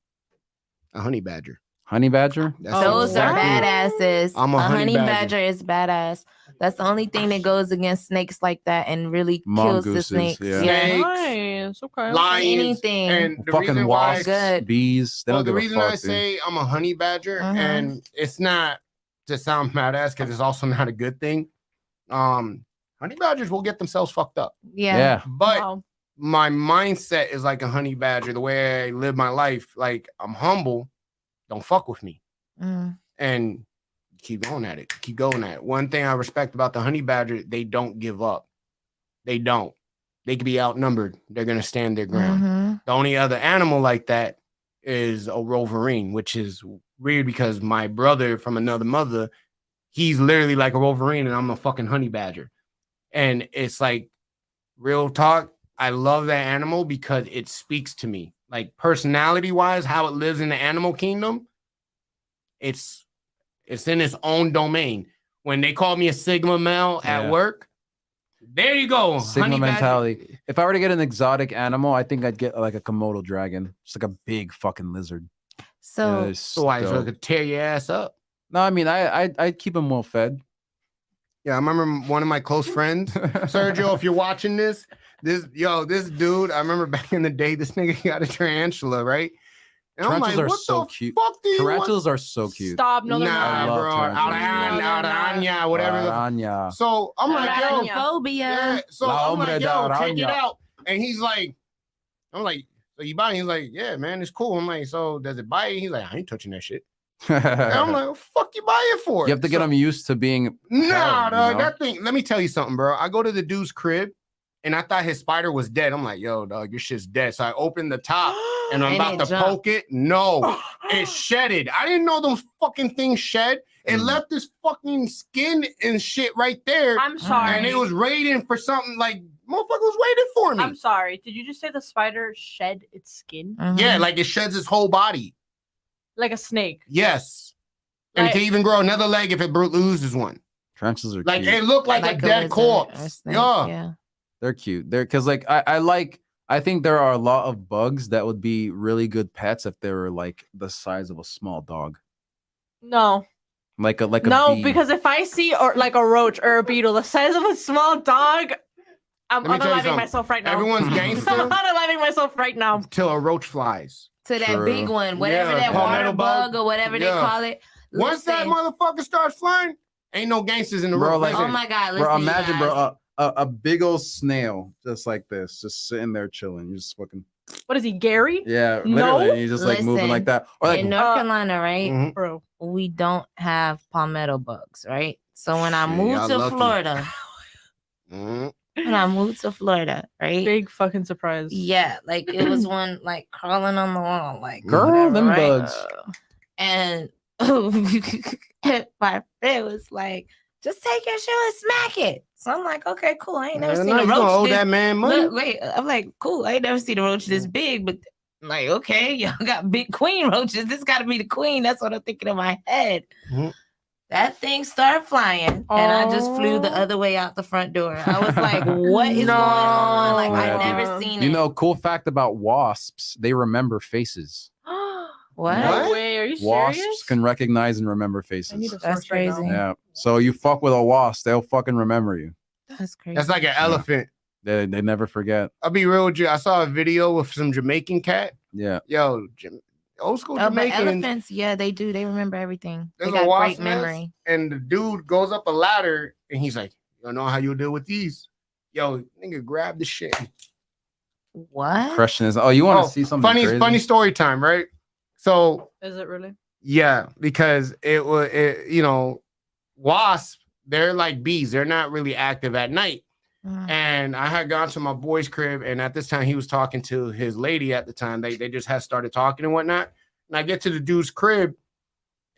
S1: a honey badger.
S4: Honey badger?
S1: That's
S3: Those are
S1: exactly-
S3: badasses.
S1: I'm a honey
S3: badger is badass. That's the only thing that goes against snakes like that and really kills the
S4: Mongooses,
S3: snakes.
S4: yeah.
S1: Snakes,
S2: Nice. Okay.
S1: lions,
S3: Anything.
S1: and the
S4: Fucking
S1: reason why
S4: wasps,
S3: Good.
S4: bees. They
S1: well,
S4: don't
S1: the
S4: give
S1: reason
S4: a
S1: I
S4: fuck, dude.
S1: say I'm a honey badger,
S3: Mhm.
S1: and it's not to sound badass because it's also not a good thing. Honey badgers will get themselves fucked up,
S3: Yeah.
S1: but
S2: Wow.
S1: my mindset is like a honey badger. The way I live my life, like I'm humble. Don't fuck with me,
S3: Mm.
S1: and keep going at it. Keep going at it. One thing I respect about the honey badger, they don't give up. They don't. They could be outnumbered. They're gonna stand their ground.
S3: Mhm.
S1: The only other animal like that is a Wolverine, which is weird because my brother from another mother, he's literally like a Wolverine, and I'm a fucking honey badger. And it's like real talk. I love that animal because it speaks to me, like personality wise, how it lives in the animal kingdom. It's in its own domain. When they call me a Sigma male
S4: Yeah.
S1: at work, there you go.
S4: Sigma
S1: honey badger.
S4: mentality. If I were to get an exotic animal, I think I'd get like a Komodo dragon. Just like a big fucking lizard.
S3: So
S4: it's
S1: So I
S4: dope.
S1: could tear your ass up.
S4: No, I mean I'd keep them well fed.
S1: Yeah, I remember one of my close friends, Sergio. If you're watching this dude, I remember back in the day, this nigga got a tarantula, right? And I'm
S4: Tarantulas
S1: like,
S4: are
S1: what
S4: so
S1: the
S4: cute.
S1: fuck do you want?
S4: Tarantulas are so cute.
S2: Stop. No, they're
S1: Nah,
S4: I
S2: not.
S4: love
S1: bro.
S4: tarantulas.
S1: Aranya, whatever.
S4: Aranya.
S1: So I'm like, yo,
S3: phobia.
S1: yeah. So
S4: La
S1: I'm like,
S4: hombre de
S1: yo, check it
S4: araña.
S1: out. And he's like, I'm like, so you buy it? He's like, yeah, man, it's cool. I'm like, so does it bite? He's like, I ain't touching that shit. And I'm like, fuck you buy it for?
S4: You have to get them used to being.
S1: Nah,
S4: held,
S1: dog.
S4: you know?
S1: That thing. Let me tell you something, bro. I go to the dude's crib, and I thought his spider was dead. I'm like, yo, dog, your shit's dead. So I opened the top, and I'm
S3: And
S1: about
S3: it
S1: to
S3: jumped.
S1: poke it. No, it shedded. I didn't know those fucking things shed. It left this fucking skin and shit right there.
S2: I'm sorry.
S1: And it was waiting for something like motherfucker was waiting for me.
S2: I'm sorry. Did you just say the spider shed its skin
S1: Yeah, like it sheds its whole body.
S2: like a snake?
S1: Yes. And it
S2: Like-
S1: can even grow another leg if it loses one.
S4: Tarantulas are
S1: Like
S4: cute.
S1: it looked like a dead
S3: lizard or
S1: corpse.
S3: snake,
S1: Yeah.
S4: They're cute. They're because like I think there are a lot of bugs that would be really good pets if they were like the size of a small dog.
S2: No.
S4: Like a
S2: No,
S4: bee.
S2: because if I see or like a roach or a beetle the size of a small dog, I'm
S1: Let me tell you
S2: unaliving
S1: something.
S2: myself right now.
S1: Everyone's
S2: I'm
S1: gangster
S2: unaliving myself right now.
S1: till a roach flies.
S3: To that
S4: True.
S3: big one, whatever
S1: Yeah,
S3: that
S1: palmetto
S3: water
S1: bug.
S3: bug or whatever they
S1: Yeah.
S3: call it.
S1: Once that
S3: Listen.
S1: motherfucker starts flying, ain't no gangsters in the
S4: Bro,
S1: room.
S4: like-
S3: Oh my God! Listen,
S4: Bro,
S3: you
S4: imagine,
S3: guys.
S4: bro, a big old snail just like this, just sitting there chilling. You just fucking
S2: What is he, Gary?
S4: yeah,
S2: No.
S4: literally. You just like moving
S3: Listen,
S4: like that, or like
S3: in North Carolina, right?
S1: Mhm.
S2: Bro.
S3: We don't have palmetto bugs, right? So when I
S1: Shit,
S3: moved
S1: y'all
S3: to
S1: lucky.
S3: Florida,
S1: Mhm.
S3: when I moved to Florida, right?
S2: Big fucking surprise.
S3: Yeah, like it was one like crawling on the wall, like
S4: girl,
S3: whatever,
S4: them
S3: right?
S4: bugs.
S3: And my friend was like, "Just take your shoe and smack it." So I'm like, "Okay, cool. I ain't never
S1: Hell
S3: seen
S1: no,
S3: a
S1: you gonna owe
S3: roach this
S1: that man money.
S3: Look, wait, I'm like, cool. I ain't never seen a roach this big, but I'm like, okay, y'all got big queen roaches. This got to be the queen. That's what I'm thinking in my head.
S1: Mhm.
S3: That thing started flying, and I just flew the
S2: Aw.
S3: other way out the front door. I was like, what is going on? Like,
S4: Yeah,
S3: I've never
S2: dude.
S3: seen
S4: You
S3: it.
S4: know, cool fact about wasps: they remember faces.
S3: What?
S2: No
S1: What?
S2: way. Are you
S4: Wasps
S2: serious?
S4: can recognize and remember
S2: I need
S4: faces.
S2: to
S3: That's
S2: search right now.
S3: crazy.
S4: Yeah. So you fuck with a wasp, they'll fucking remember you.
S3: That's crazy.
S1: That's like an elephant.
S4: They never forget.
S1: I'll be real with you. I saw a video with some Jamaican cat.
S4: Yeah.
S1: Yo, old school
S3: Oh, but
S1: Jamaicans.
S3: elephants, yeah, they do. They remember everything.
S1: There's
S3: they
S1: a
S3: got
S1: wasp
S3: great
S1: nest,
S3: memory.
S1: and the dude goes up a ladder, and he's like, "You know how you deal with these?" Yo, nigga, grab the shit.
S3: What?
S4: Question is, oh, you want to
S1: Oh,
S4: see something crazy?
S1: funny story time, right? So
S2: Is it really?
S1: yeah, because it was, wasps. They're like bees. They're not really active at night.
S3: Mm.
S1: And I had gone to my boy's crib, and at this time he was talking to his lady at the time. They just had started talking and whatnot. And I get to the dude's crib,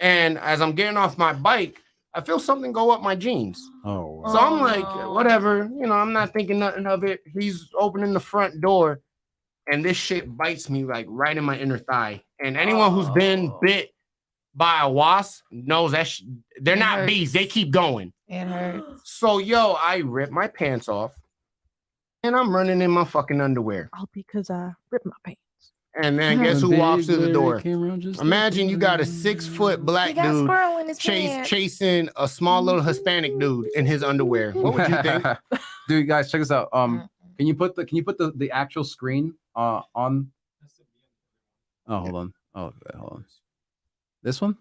S1: and as I'm getting off my bike, I feel something go up my jeans.
S4: Oh,
S1: So I'm
S2: Oh,
S1: like,
S2: no.
S1: whatever, I'm not thinking nothing of it. He's opening the front door, and this shit bites me like right in my inner thigh. And anyone who's been
S2: Oh.
S1: bit by a wasp knows that they're
S3: It
S1: not
S3: hurts.
S1: bees. They keep going.
S3: It hurts.
S1: So I ripped my pants off, and I'm running in my fucking underwear.
S2: All because I ripped my pants.
S1: And then guess who walks through the door? Imagine you got a 6-foot
S3: He
S1: black
S3: got
S1: dude
S3: squirrel in his pants.
S1: chasing a small little Hispanic dude in his underwear. What would you think?
S4: Dude, guys, check this out. Can you put the actual screen on? Oh, hold on. Oh, okay, hold on. This one?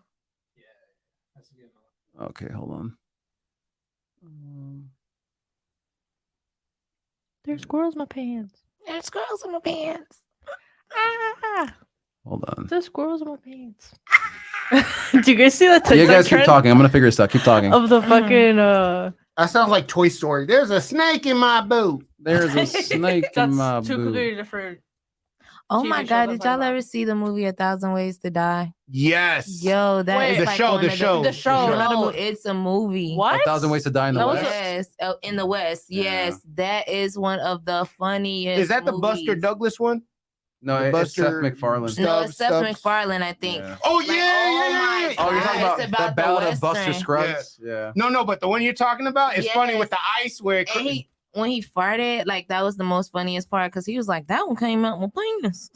S4: Okay, hold on.
S2: There's squirrels in my pants.
S3: There's squirrels in my pants.
S2: Ah,
S4: Hold on.
S2: there's squirrels in my pants. Do you guys see that TikTok
S4: You guys keep
S2: trend
S4: talking. I'm gonna figure this out. Keep talking.
S2: of the
S3: Mhm.
S2: fucking
S1: That sounds like Toy Story. There's a snake in my boot.
S4: There's a snake
S2: That's
S4: in my
S2: two
S4: boot.
S2: completely different.
S3: Oh
S2: TV
S3: my
S2: shows
S3: God,
S2: I'm
S3: did
S2: talking
S3: y'all
S2: about.
S3: ever see the movie 1,000 Ways to Die?
S1: Yes.
S3: Yo, that
S2: Wait.
S3: is
S2: The
S3: like
S1: show,
S3: one
S1: the
S3: of
S1: show,
S2: The show.
S1: the
S3: No,
S2: not a mo-
S3: it's a movie.
S2: What?
S4: 1,000 Ways to Die in the
S2: That was a-
S4: West.
S3: Yes, in the West.
S4: Yeah.
S3: Yes, that is one of the funniest.
S1: Is that the Buster
S3: movies.
S1: Douglas one?
S4: No,
S1: The
S4: it's Seth
S1: Buster-
S4: MacFarlane.
S3: No, it's Seth
S1: Stubbs.
S3: MacFarlane, I think.
S4: Yeah.
S1: Oh
S3: Like,
S1: yeah,
S3: oh
S1: yeah,
S3: my
S1: yeah, yeah.
S4: Oh, you're talking
S3: Yeah,
S4: about,
S3: it's about
S4: the
S3: the
S4: Ballad of Buster
S3: Western.
S4: Scruggs? Yeah.
S1: No, but the one you're talking about is funny with the ice where it
S3: And when he farted, like that was the most funniest part because he was like, "That one came out my penis."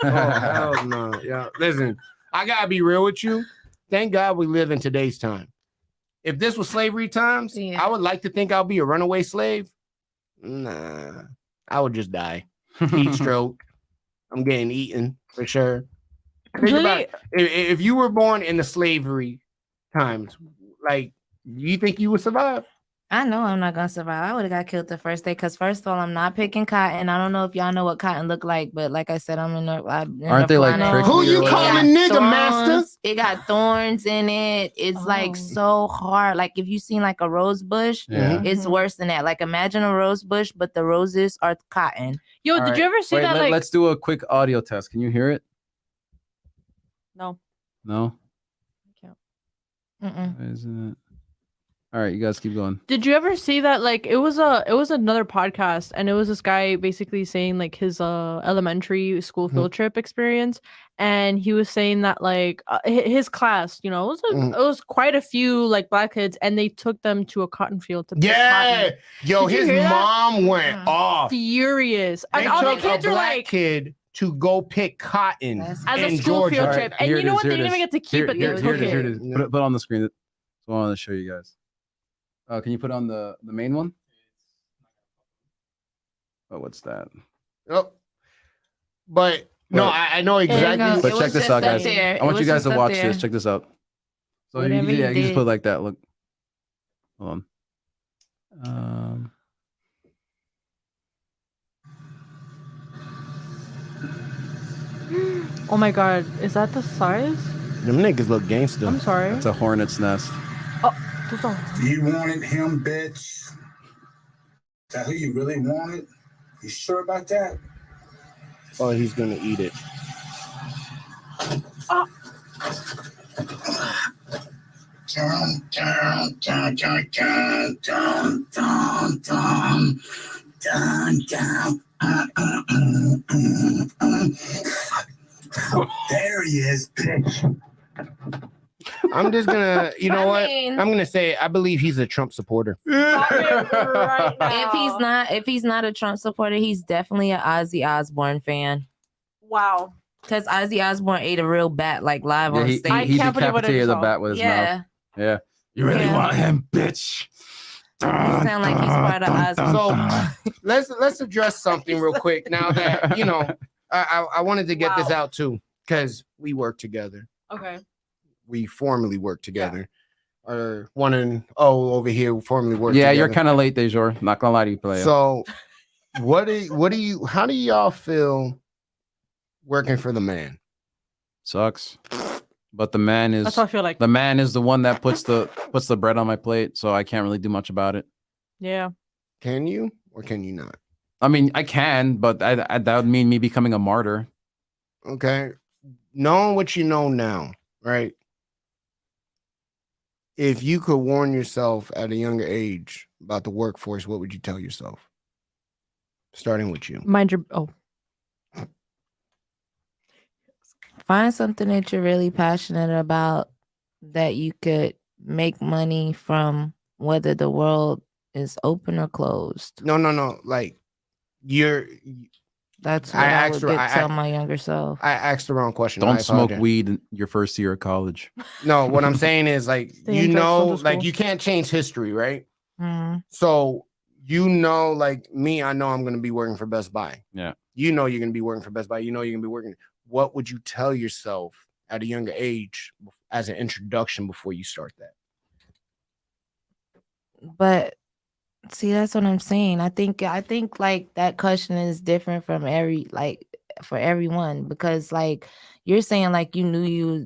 S1: Oh hell no. Yeah. Listen, I gotta be real with you. Thank God we live in today's time. If this was slavery times,
S3: Yeah.
S1: I would like to think I'll be a runaway slave. Nah, I would just die. Heat stroke. I'm getting eaten for sure. Think about it. If you were born in the slavery times, like, do you think you would survive?
S3: I know I'm not gonna survive. I would have got killed the first day because first of all, I'm not picking cotton. I don't know if y'all know what cotton look like, but like I said, I'm in
S4: Aren't they like
S3: Carolina.
S4: prickly
S1: Who
S4: or
S1: you
S4: whatever?
S1: calling nigga, master?
S3: Thorns. It got thorns in it. It's like
S2: Oh.
S3: so hard. Like if you seen like a rose bush,
S4: Yeah.
S3: it's
S2: Mhm.
S3: worse than that. Like imagine a rose bush, but the roses are cotton.
S2: Yo,
S4: All
S2: did
S4: right.
S2: you ever see
S4: Wait,
S2: that? Like,
S4: let's do a quick audio test. Can you hear it?
S2: no.
S4: No.
S3: Mm-mm.
S4: Isn't it? All right, you guys keep going.
S2: Did you ever see that? Like, it was another podcast, and it was this guy basically saying like his elementary school field trip experience, and he was saying that like his class, you know, it was quite a few like black kids, and they took them to a cotton field to pick
S1: Yeah,
S2: cotton.
S1: yo,
S2: Did you
S1: his
S2: hear that?
S1: mom went off.
S2: Furious,
S1: They
S2: and all the
S1: took a
S2: kids are
S1: black
S2: like
S1: kid to go pick cotton
S3: That's-
S2: as
S1: in
S2: a school
S1: Georgia.
S2: field
S4: All
S2: trip,
S4: right,
S2: and
S4: here
S2: you
S4: it
S2: know
S4: is,
S2: what? They
S4: here it
S2: didn't even
S4: is.
S2: get to keep it. They
S4: Here
S2: took
S4: it is. Here it
S2: it.
S4: is. Put it on the screen. That's what I want to show you guys. Can you put on the main one? Oh, what's that?
S1: Oh. But no,
S4: But-
S1: I know
S3: There you
S1: exactly.
S3: go.
S4: But
S3: It
S4: check
S3: was
S4: this
S3: just
S4: out,
S3: up
S4: guys.
S3: there.
S4: I want
S3: It
S4: you
S3: was
S4: guys
S3: just
S4: to
S3: up
S4: watch
S3: there.
S4: this. Check this out. So
S3: Whatever
S4: you
S3: he
S4: just
S3: did.
S4: put it like that. Look. Hold on.
S2: Oh my god, is that the size?
S1: Them niggas look gangster.
S2: I'm sorry.
S4: It's a hornet's nest.
S2: Those are-
S5: You wanted him, bitch. Is that who you really wanted? You sure about that?
S1: Oh, he's gonna eat it.
S5: Dun, dun, dun, dun, dun, dun, dun, dun, dun, dun. There he is, bitch.
S1: I'm just gonna, you know what?
S3: mean,
S1: I'm gonna say I believe he's a Trump supporter.
S2: Right now.
S3: if he's not a Trump supporter, he's definitely an Ozzy Osbourne fan.
S2: Wow.
S3: Because Ozzy Osbourne ate a real bat like live
S4: Yeah,
S3: on
S4: he
S3: stage.
S4: he
S2: can't believe what I
S4: decapitated the
S2: saw.
S4: bat with his
S3: yeah,
S4: mouth. Yeah. You really
S3: Yeah.
S4: want him, bitch?
S3: you sound like he's part of Ozzy.
S1: So let's address something real quick. Now that you know, I wanted to get this
S2: Wow.
S1: out too because we work together.
S2: Okay.
S1: We formally work together. Or one and over here formally work.
S4: Yeah,
S1: together.
S4: you're kind of late, Dejor. Not gonna lie to you, player.
S1: So, how do y'all feel working for the man?
S4: Sucks. But the man is
S2: That's how I feel like.
S4: the man is the one that puts the bread on my plate, so I can't really do much about it.
S2: Yeah.
S1: Can you or can you not?
S4: I mean, I can, but that would mean me becoming a martyr.
S1: Okay, knowing what you know now, right? If you could warn yourself at a younger age about the workforce, what would you tell yourself? Starting with you.
S2: Mind your
S3: Find something that you're really passionate about that you could make money from, whether the world is open or closed.
S1: No. Like
S3: That's
S1: I
S3: what I
S1: asked
S3: would
S1: her-
S3: tell my younger self.
S1: I asked the wrong question. I
S4: Don't smoke
S1: apologize.
S4: weed in your first year of college.
S1: No, what I'm saying is like
S2: Stay
S1: you
S2: in drugs,
S1: know,
S2: don't do
S1: like
S2: school.
S1: you can't change history, right?
S3: Mm.
S1: So you know, like me, I know I'm gonna be working for Best Buy.
S4: Yeah.
S1: You know you're gonna be working for Best Buy. You know you're gonna be working. What would you tell yourself at a younger age as an introduction before you start that?
S3: But see, that's what I'm saying. I think like that question is different from for everyone, because like you're saying like you knew you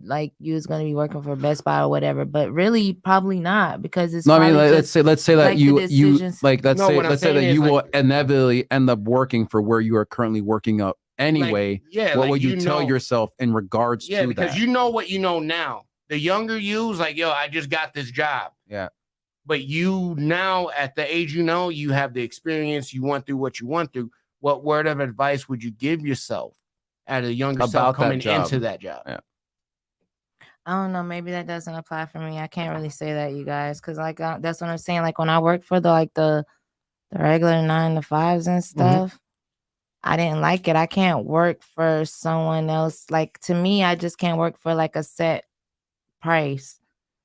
S3: was gonna be working for Best Buy or whatever, but really probably not, because it's
S4: No, I mean,
S3: probably
S4: let's say
S3: like
S4: that
S3: the
S4: you
S3: decisions-
S4: like let's
S1: No,
S4: say
S1: what I'm
S4: let's say
S1: saying
S4: that
S1: is,
S4: you will
S1: like-
S4: inevitably end up working for where you are currently working up anyway.
S1: Like, yeah.
S4: What
S1: like,
S4: would you tell
S1: know-
S4: yourself in regards
S1: Yeah,
S4: to
S1: because
S4: that?
S1: you know what you know now. The younger you's like, yo, I just got this job.
S4: Yeah.
S1: But you now, at the age you know, you have the experience, you went through what you went through. What word of advice would you give yourself at a younger
S4: About
S1: self
S4: that
S1: coming
S4: job.
S1: into that job?
S4: Yeah.
S3: I don't know. Maybe that doesn't apply for me. I can't really say that, you guys, because like that's what I'm saying. Like when I worked for the regular 9-to-5s and stuff, I didn't like it. I can't work for someone else. Like to me, I just can't work for like a set price.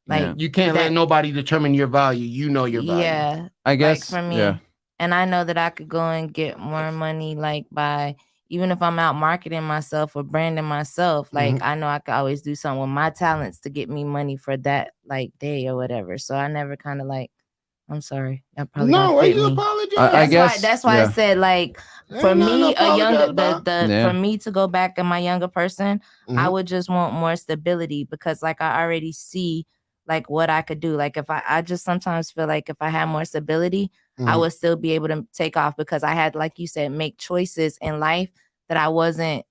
S3: Like
S4: Yeah.
S1: You can't let
S3: that-
S1: nobody determine your value. You know your value.
S3: yeah,
S4: I guess
S3: for me.
S4: Yeah.
S3: and I know that I could go and get more money, like by even if I'm out marketing myself or branding myself, like I know I could always do something with my talents to get me money for that like day or whatever. So I never kind of like I'm sorry. I probably
S1: No,
S3: don't
S1: why
S3: fit
S1: you
S3: me.
S1: apologize?
S4: I guess,
S3: That's why
S4: yeah.
S3: I said like for
S1: Ain't nothing
S3: me,
S1: to
S3: a younger
S1: apologize about.
S4: Yeah.
S3: for me to go back in my younger person, I
S1: Mhm.
S3: would just want more stability because like I already see like what I could do. Like if I just sometimes feel like if I had more stability, I
S1: Mhm.
S3: would still be able to take off because I had, like you said, make choices in life that I wasn't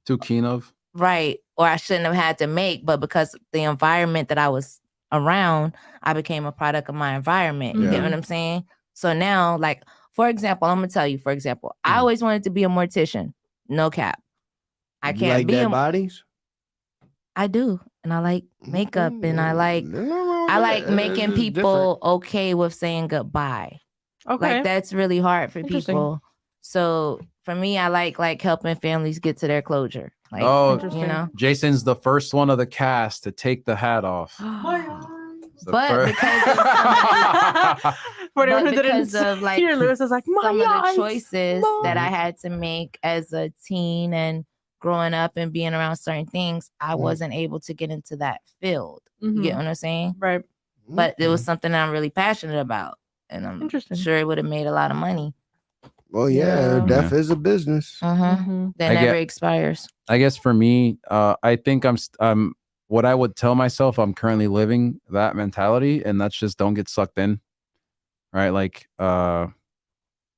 S4: Too keen of.
S3: right or I shouldn't have had to make, but because the environment that I was around, I became a product of my environment. You get
S1: Yeah.
S3: what I'm saying? So now, like, for example, I'm gonna tell you, for example, I
S1: Mhm.
S3: always wanted to be a mortician. No cap. I
S1: You
S3: can't
S1: like
S3: be
S1: dead
S3: a
S1: bodies?
S3: I do. And I like makeup and I like making
S1: Different.
S3: people okay with saying goodbye.
S2: Okay.
S3: Like that's really hard for
S2: Interesting.
S3: people. So for me, I like helping families get to their closure. Like,
S4: Oh,
S2: Interesting.
S3: you know.
S4: Jason's the first one of the cast to take the hat off. It's the
S3: But
S4: first-
S3: because of some
S2: For anyone
S3: but
S2: who didn't
S3: because of like
S2: hear, Lewis is like, my
S3: some of the
S2: eyes,
S3: choices
S2: Mom."
S3: that I had to make as a teen and growing up and being around certain things, I
S1: Mhm.
S3: wasn't able to get into that field. You get
S2: Mhm.
S3: what I'm saying?
S2: Right.
S3: But it was something that I'm really passionate about. And I'm
S2: Interesting.
S3: sure it would have made a lot of money.
S1: Well, yeah,
S2: Yeah.
S1: death is a business.
S2: Mhm.
S3: That
S4: I
S3: never
S4: get-
S3: expires.
S4: I guess for me, I think I'm what I would tell myself, I'm currently living that mentality, and that's just don't get sucked in. Right? Like yeah,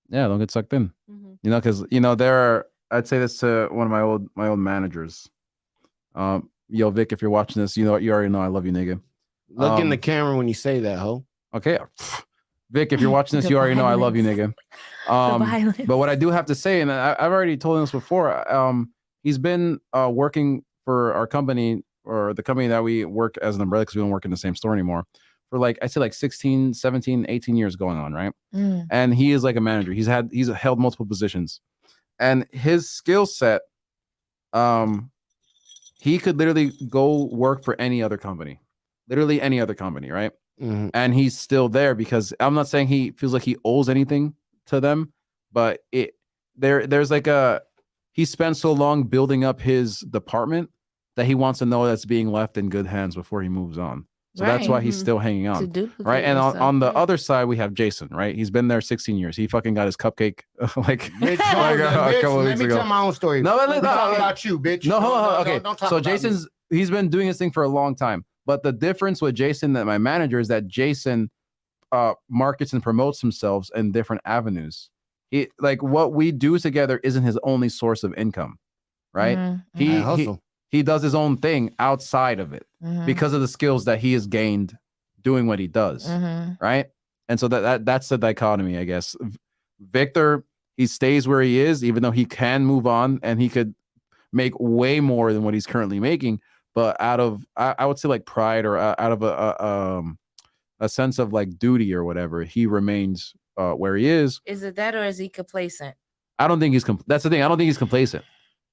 S4: don't get sucked in.
S2: Mhm.
S4: You know, because there are, I'd say this to one of my old managers. Yo, Vic, if you're watching this, you already know I love you, nigga.
S1: Look in the camera when you say that, ho.
S4: Okay. Vic, if you're watching this,
S3: The
S4: you already know I love you,
S3: violence.
S4: nigga.
S3: The violence.
S4: But what I do have to say, and I've already told him this before, he's been working for our company or the company that we work as an umbrella because we don't work in the same store anymore for like, I say like 16, 17, 18 years going on, right?
S3: Mm.
S4: And he is like a manager. He's held multiple positions. And his skill set, he could literally go work for any other company. Literally any other company, right?
S1: Mhm.
S4: And he's still there because I'm not saying he feels like he owes anything to them, but there's like he spent so long building up his department that he wants to know that's being left in good hands before he moves on. So that's why he's
S2: Mhm.
S4: still hanging
S3: To
S4: on.
S3: duplicate
S4: Right. And
S3: yourself,
S4: on the
S3: yeah.
S4: other side, we have Jason, right? He's been there 16 years. He fucking got his cupcake like,
S1: Bitch,
S4: like a couple
S1: let
S4: weeks
S1: me
S4: ago.
S1: tell my own story.
S4: No,
S1: We talk about you, bitch.
S4: No, hold on. Okay.
S1: Don't talk
S4: So
S1: about me.
S4: Jason's he's been doing this thing for a long time. But the difference with Jason, that my manager, is that Jason markets and promotes himself in different avenues. He, like, what we do together isn't his only source of income, right?
S3: Mhm,
S1: I
S4: He
S1: hustle.
S4: he does his own thing outside of it
S3: mhm,
S4: because of the skills that he has gained doing what he does,
S3: mhm.
S4: right? And so that's the dichotomy, I guess. Victor, he stays where he is, even though he can move on and he could make way more than what he's currently making. But out of, I would say, like pride or out of a sense of like duty or whatever, he remains where he is.
S3: Is it that or is he complacent?
S4: I don't think that's the thing. I don't think he's complacent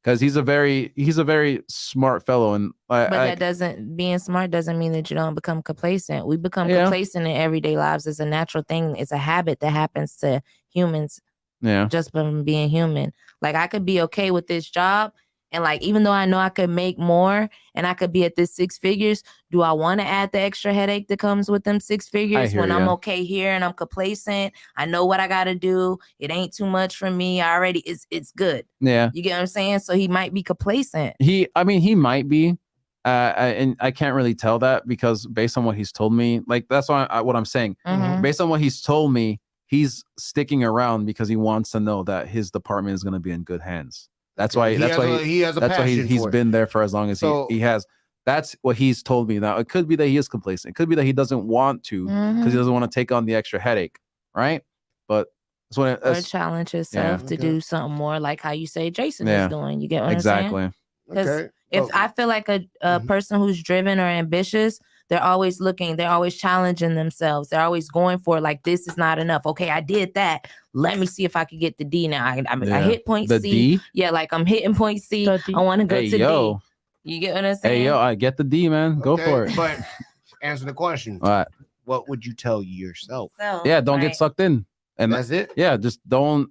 S4: because he's a very smart fellow. And
S3: But that doesn't, being smart doesn't mean that you don't become complacent. We become
S4: Yeah.
S3: complacent in everyday lives. It's a natural thing. It's a habit that happens to humans
S4: yeah.
S3: just from being human. Like I could be okay with this job. And like, even though I know I could make more and I could be at this 6 figures, do I want to add the extra headache that comes with them 6 figures
S4: hear
S3: when I'm
S4: ya.
S3: okay here and I'm complacent? I know what I got to do. It ain't too much for me. I already, it's good.
S4: Yeah.
S3: You get what I'm saying? So he might be complacent.
S4: He might be. And I can't really tell that because based on what he's told me, like that's why what I'm saying.
S3: Mhm.
S4: Based on what he's told me, he's sticking around because he wants to know that his department is going to be in good hands. That's why.
S1: He
S4: That's
S1: has
S4: why
S1: a- he has a
S4: That's why
S1: passion
S4: he's
S1: for it.
S4: been there for as long as
S1: So-
S4: he has. That's what he's told me. Now it could be that he is complacent. It could be that he doesn't want to because
S3: Mhm.
S4: he doesn't want to take on the extra headache, right? But that's what.
S3: Or challenge yourself to
S1: Okay.
S3: do something more like how you say Jason
S4: Yeah.
S3: is doing. You get what I'm saying?
S4: Exactly.
S3: 'Cause
S1: Okay.
S3: If
S1: Well,
S3: I feel like a
S1: Mhm.
S3: person who's driven or ambitious, they're always looking, they're always challenging themselves. They're always going for like, this is not enough. Okay, I did that. Let me see if I could get the D now. I
S4: Yeah.
S3: hit point
S4: The
S3: C.
S4: D.
S3: Yeah, like I'm hitting point C.
S2: The D.
S3: I want to go
S4: Hey
S3: to
S4: yo.
S3: D. You get what I'm saying?
S4: Hey yo. I get the D, man. Go
S1: okay,
S4: for it.
S1: But answer the question.
S4: All right.
S1: What would you tell yourself?
S3: So,
S4: Yeah. Don't
S3: right.
S4: get sucked in. And
S1: That's it.
S4: yeah, just don't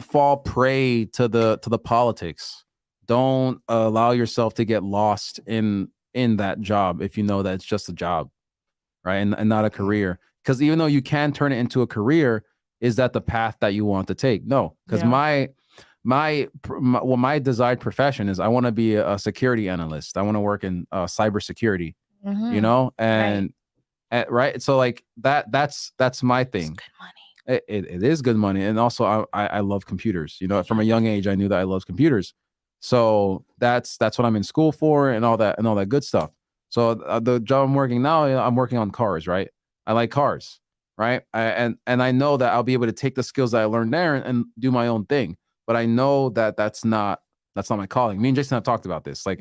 S4: fall prey to the politics. Don't allow yourself to get lost in that job if you know that it's just a job, right? And not a career. Because even though you can turn it into a career, is that the path that you want to take? No, because
S2: Yeah.
S4: my desired profession is I want to be a security analyst. I want to work in cybersecurity,
S3: Mhm.
S4: you know, and right. So like that's my
S3: It's
S4: thing.
S3: good money.
S4: It is good money, and also I love computers. You know, from a young age, I knew that I loved computers. So that's what I'm in school for, and all that good stuff. So the job I'm working now, you know, I'm working on cars, right? I like cars, right? And I know that I'll be able to take the skills that I learned there and do my own thing. But I know that that's not my calling. Me and Jason have talked about this. Like,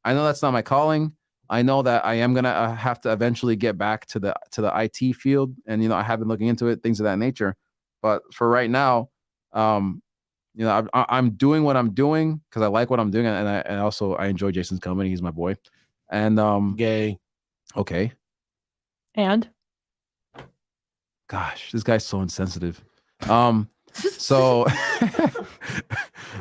S4: I know that's not my calling. I know that I am gonna have to eventually get back to the IT field, and you know I have been looking into it, things of that nature. But for right now, you know, I'm doing what I'm doing because I like what I'm doing, and also I enjoy Jason's company. He's my boy, and
S1: Gay.
S4: okay,
S2: And
S4: gosh, this guy's so insensitive. So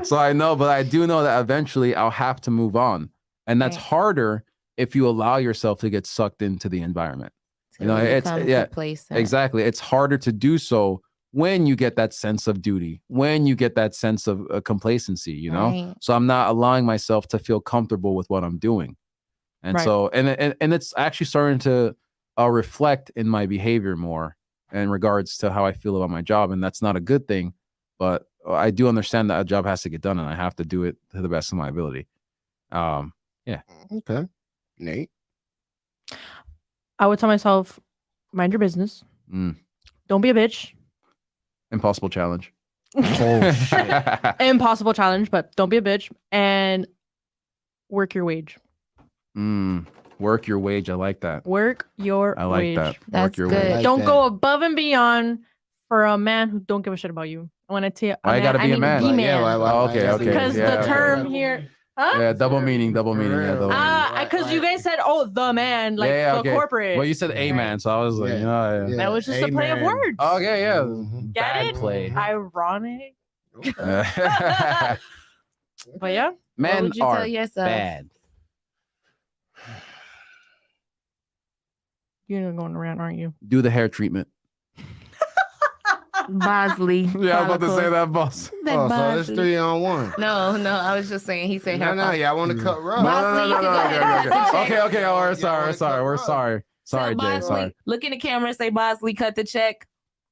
S4: so I know, but I do know that eventually I'll have to move on, and that's
S3: Right.
S4: harder if you allow yourself to get sucked into the environment. You know,
S3: Till
S4: it's
S3: become
S4: yeah,
S3: complacent.
S4: exactly. It's harder to do so when you get that sense of duty, when you get that sense of complacency, you know?
S3: Right.
S4: So I'm not allowing myself to feel comfortable with what I'm doing. And
S2: Right.
S4: so, and it's actually starting to reflect in my behavior more in regards to how I feel about my job. And that's not a good thing, but I do understand that a job has to get done and I have to do it to the best of my ability.
S1: Okay. Nate.
S2: I would tell myself, mind your business.
S4: Mm.
S2: Don't be a bitch.
S4: Impossible challenge.
S1: Oh, shit.
S2: Impossible challenge, but don't be a bitch and work your wage.
S4: Work your wage. I like that.
S2: Work your
S4: I like
S2: wage.
S4: that. Work
S3: That's
S4: your
S3: good.
S4: wage.
S1: Like
S2: Don't
S1: that.
S2: go above and beyond for a man who don't give a shit about you. I want to tell you.
S4: Why you gotta be a man?
S2: The
S1: Like,
S2: man.
S1: yeah, why
S4: Okay,
S1: gotta be-
S2: Because
S4: yeah,
S2: the
S4: okay.
S2: term here. Huh?
S4: Yeah, double meaning. Yeah, double meaning.
S2: Because you guys said, "Oh, the man," like
S4: Yeah,
S2: the
S4: okay.
S2: corporate.
S4: Well, you said a man, so I was like,
S1: Yeah.
S4: you know,
S1: Yeah.
S2: That was just a play of
S1: Amen.
S2: words.
S4: okay, yeah,
S1: Mhm.
S2: Get
S4: bad
S2: it?
S4: play.
S2: Ironic.
S1: Okay.
S2: But yeah,
S3: What
S4: Men
S3: would you
S4: are
S3: tell yourself?
S4: bad.
S2: you're going around, aren't you?
S4: Do the hair treatment.
S3: Bosley.
S4: Yeah, I was about to say
S3: follicles.
S4: that, boss.
S3: That
S1: Oh, so it's
S3: Bosley.
S1: 3-on-1.
S3: No, I was just saying. He said
S1: No,
S3: hair.
S1: no,
S3: follicles.
S1: yeah, I want to cut rough.
S3: Bosley, you can go ahead and cut the check.
S4: Okay. Oh, we're
S1: Yeah,
S4: sorry.
S1: I
S4: We're
S1: wanna
S4: sorry.
S1: cut
S4: We're
S1: rough.
S4: sorry. Sorry,
S3: Tell
S4: Jay.
S3: Bosley,
S4: Sorry.
S3: look in the camera and say, Bosley, cut the check.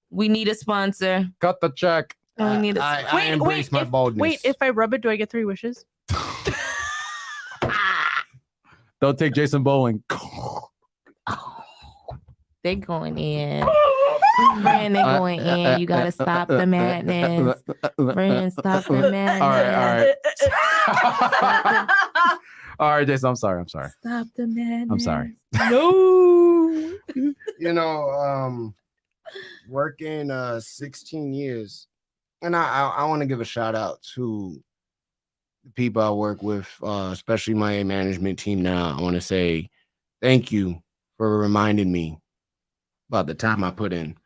S3: We need a sponsor.
S4: Cut the check.
S3: We need a
S1: I embrace my boldness.
S2: Wait, if I rub it, do I get 3 wishes?
S4: Don't take Jason bowling.
S3: They're going in. Friend, they're going in. You gotta stop the madness. Friend, stop the madness.
S4: All right. All right, Jason. I'm sorry.
S3: Stop the madness.
S4: I'm sorry.
S2: No.
S1: You know, working 16 years, and I want to give a shout out to the people I work with, especially my management team now. I want to say thank you for reminding me about the time I put in.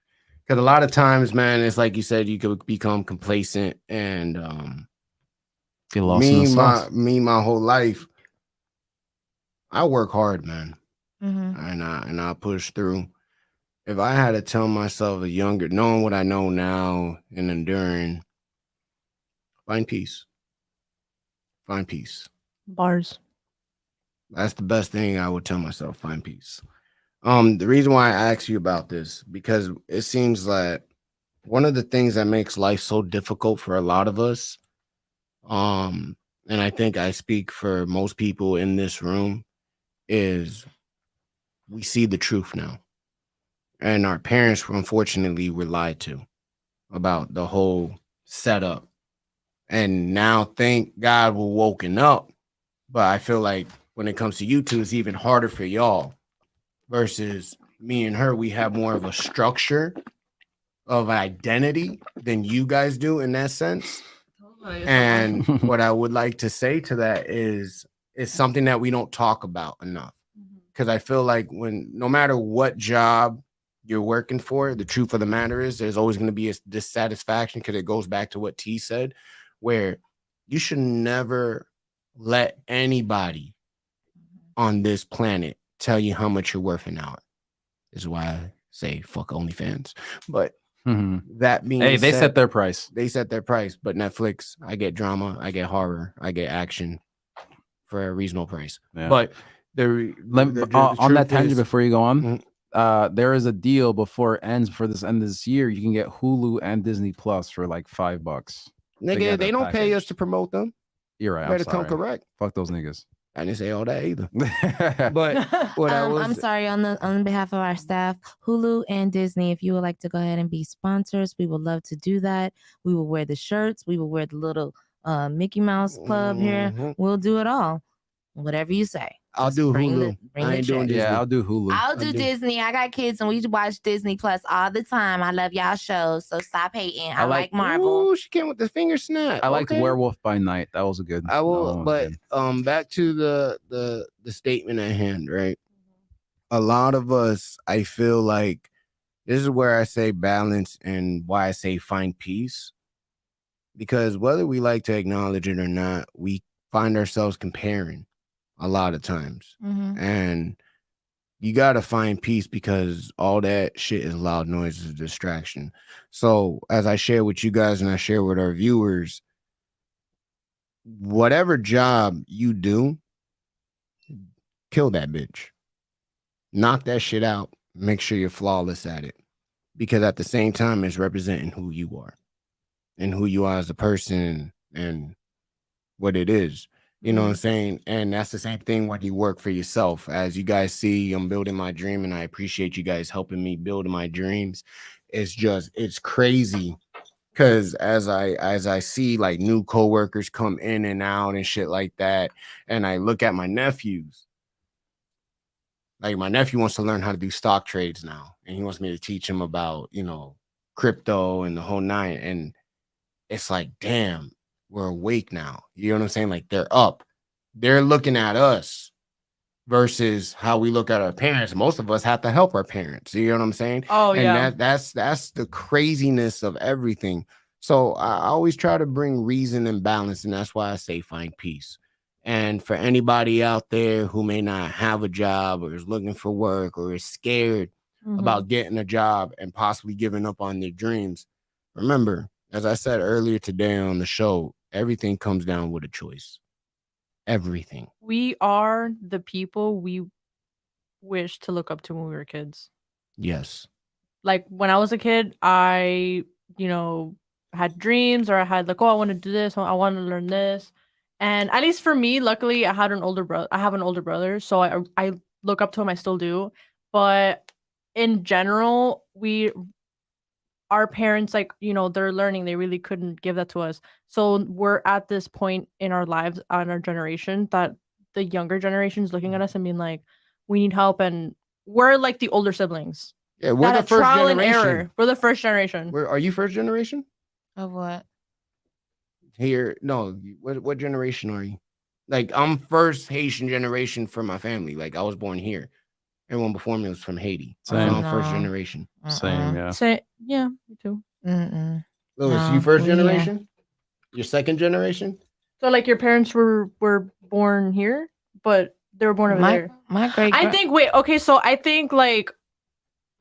S1: Because a lot of times, man, it's like you said, you could become complacent, and
S4: Get lost in the sauce.
S1: my whole life, I work hard, man,
S3: Mhm.
S1: and I push through. If I had to tell myself knowing what I know now and enduring, find peace. Find peace.
S2: Bars.
S1: That's the best thing I would tell myself. Find peace. The reason why I ask you about this, because it seems that one of the things that makes life so difficult for a lot of us, and I think I speak for most people in this room, is we see the truth now. And our parents, unfortunately, were lied to about the whole setup. And now, thank God, we're woken up. But I feel like when it comes to you two, it's even harder for y'all versus me and her. We have more of a structure of identity than you guys do in that sense. And what I would like to say to that is it's something that we don't talk about enough. Because I feel like no matter what job you're working for, the truth of the matter is there's always going to be a dissatisfaction, because it goes back to what T said, where you should never let anybody on this planet tell you how much you're worth an hour. Is why I say fuck OnlyFans. But
S4: Mhm.
S1: that being
S4: Hey, they
S1: said,
S4: set their price.
S1: they set their price. But Netflix, I get drama, I get horror, I get action for a reasonable price.
S4: Yeah.
S1: But the
S4: On that tangent, before you go on,
S1: Mhm.
S4: there is a deal before this end of this year. You can get Hulu and Disney Plus for like $5.
S1: nigga,
S4: together
S1: they don't pay us
S4: package.
S1: to promote them.
S4: You're right. I'm
S1: Better come
S4: sorry.
S1: correct.
S4: Fuck those niggas.
S1: I didn't say all that either. But what I was
S3: I'm sorry, on behalf of our staff, Hulu and Disney, if you would like to go ahead and be sponsors, we would love to do that. We will wear the shirts, we will wear the little Mickey Mouse Club here.
S1: Mhm.
S3: We'll do it all. Whatever you say.
S1: I'll
S3: Just
S1: do
S3: bring
S1: Hulu.
S3: bring
S1: I
S3: the
S1: ain't doing
S3: check.
S1: Disney.
S4: Yeah, I'll do Hulu.
S3: I'll do
S1: do.
S3: Disney. I got kids and we watch Disney Plus all the time. I love y'all shows, so stop hating. I like Marvel.
S1: Ooh, she came with the finger snap.
S4: I liked
S1: Okay.
S4: Werewolf by Night. That was a good.
S1: I will,
S4: that one was
S1: but
S4: good.
S1: back to the statement at hand, right? A lot of us, I feel like this is where I say balance and why I say find peace. Because whether we like to acknowledge it or not, we find ourselves comparing a lot of times.
S3: Mhm.
S1: And you got to find peace because all that shit is loud noise, is a distraction. So as I share with you guys and I share with our viewers, whatever job you do, kill that bitch. Knock that shit out. Make sure you're flawless at it. Because at the same time, it's representing who you are and who you are as a person and what it is. You know what I'm saying? And that's the same thing when you work for yourself. As you guys see, I'm building my dream and I appreciate you guys helping me build my dreams. It's crazy. Cause as I see like new coworkers come in and out and shit like that, and I look at my nephews, like my nephew wants to learn how to do stock trades now, and he wants me to teach him about, crypto and the whole nine. And it's like, damn, we're awake now. You know what I'm saying? Like they're up. They're looking at us versus how we look at our parents. Most of us have to help our parents. You know what I'm saying?
S2: Oh
S1: And
S2: yeah.
S1: that's the craziness of everything. So I always try to bring reason and balance, and that's why I say find peace. And for anybody out there who may not have a job or is looking for work or is scared
S2: Mhm.
S1: about getting a job and possibly giving up on their dreams, remember, as I said earlier today on the show, everything comes down with a choice. Everything.
S2: We are the people we wish to look up to when we were kids.
S1: Yes.
S2: Like when I was a kid, I, had dreams, or I had like, oh, I want to do this, I want to learn this. And at least for me, luckily, I have an older brother, so I look up to him. I still do. But in general, our parents, like, they're learning, they really couldn't give that to us. So we're at this point in our lives, on our generation, that the younger generation is looking at us and being like, we need help, and we're like the older siblings.
S1: Yeah, we're
S2: That
S1: the
S2: had
S1: first
S2: trial and
S1: generation.
S2: error. We're the first generation.
S1: Are you first generation?
S3: Of what?
S1: Here, no. What generation are you? Like, I'm first Haitian generation for my family. Like, I was born here. Everyone before me was from Haiti. So
S4: Same.
S1: I'm first
S3: No.
S1: generation.
S4: Same, yeah.
S2: Yeah, me too.
S3: Mm-mm.
S1: Louis,
S3: No,
S1: you first
S3: yeah.
S1: generation? You're second generation?
S2: So like your parents were born here, but they were born over there.
S3: My great.
S2: I think. Wait. Okay. So I think like,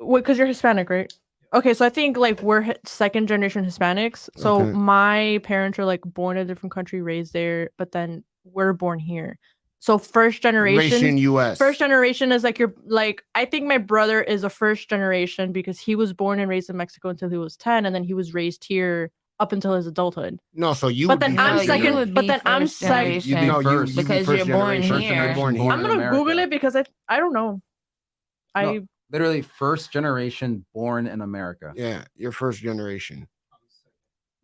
S2: because you're Hispanic, right? Okay. So I think like we're second generation Hispanics. So
S1: Okay.
S2: my parents are like born in a different country, raised there, but then we're born here. So first generation.
S1: Racial US.
S2: First generation is like I think my brother is a first generation because he was born and raised in Mexico until he was 10, and then he was raised here up until his adulted.
S1: No, so you.
S2: But then I'm
S3: you
S2: second.
S3: would
S2: But
S3: be
S2: then I'm
S3: first
S2: second.
S3: generation.
S4: You'd be
S1: No,
S4: first.
S1: you'd be
S3: Because
S1: first
S3: you're born
S1: generation.
S3: here.
S1: You're born here.
S2: I'm gonna
S4: America.
S2: Google it because I don't know.
S4: No. Literally first generation born in America.
S1: Yeah, you're first generation.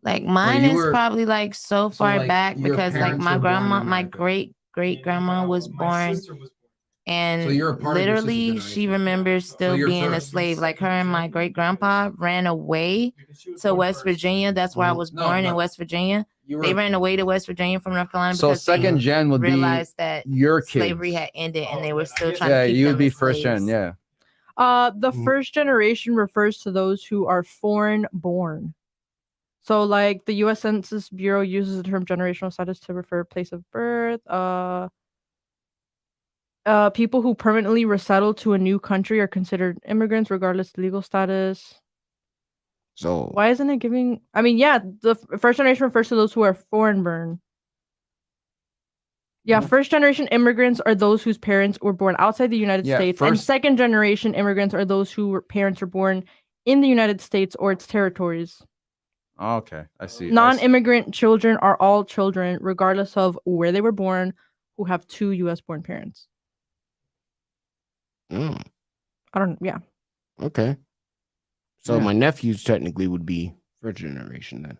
S3: Like mine
S4: you
S3: is
S4: were-
S3: probably like so far
S4: like,
S3: back
S4: your
S3: because like
S4: parents
S3: my
S4: were born in
S3: grandma, my
S4: America.
S3: great grandma was born, and
S4: So you're a part of your sister's
S3: literally
S4: generation.
S3: she remembers still
S4: you're
S3: being a
S4: first.
S3: slave. Like her and my great grandpa ran away to West Virginia. That's where I was
S4: No,
S3: born in
S4: but
S3: West Virginia.
S4: You
S3: They ran away to West Virginia from North Carolina
S4: So
S3: because
S4: second
S3: they
S4: gen would be
S3: realized that
S4: your kids.
S3: slavery had ended and they were still trying
S4: Yeah,
S3: to keep
S4: you
S3: them
S4: would be
S3: as
S4: first gen.
S3: slaves.
S4: Yeah.
S2: The
S1: Mhm.
S2: first generation refers to those who are foreign born. So like the US Census Bureau uses the term generational status to refer place of birth. People who permanently resettle to a new country are considered immigrants, regardless of legal status.
S1: So
S2: Why isn't it giving? I mean, yeah, the first generation refers to those who are foreign born. Yeah, first generation immigrants are those whose parents were born outside the United States, and second generation immigrants are those whose parents were born in the United States or its territories.
S4: Okay, I see.
S2: Non-immigrant children are all children, regardless of where they were born, who have 2 U.S. born parents.
S1: mm,
S2: I don't. Yeah.
S1: okay. So
S4: Yeah.
S1: my nephews technically would be first generation then.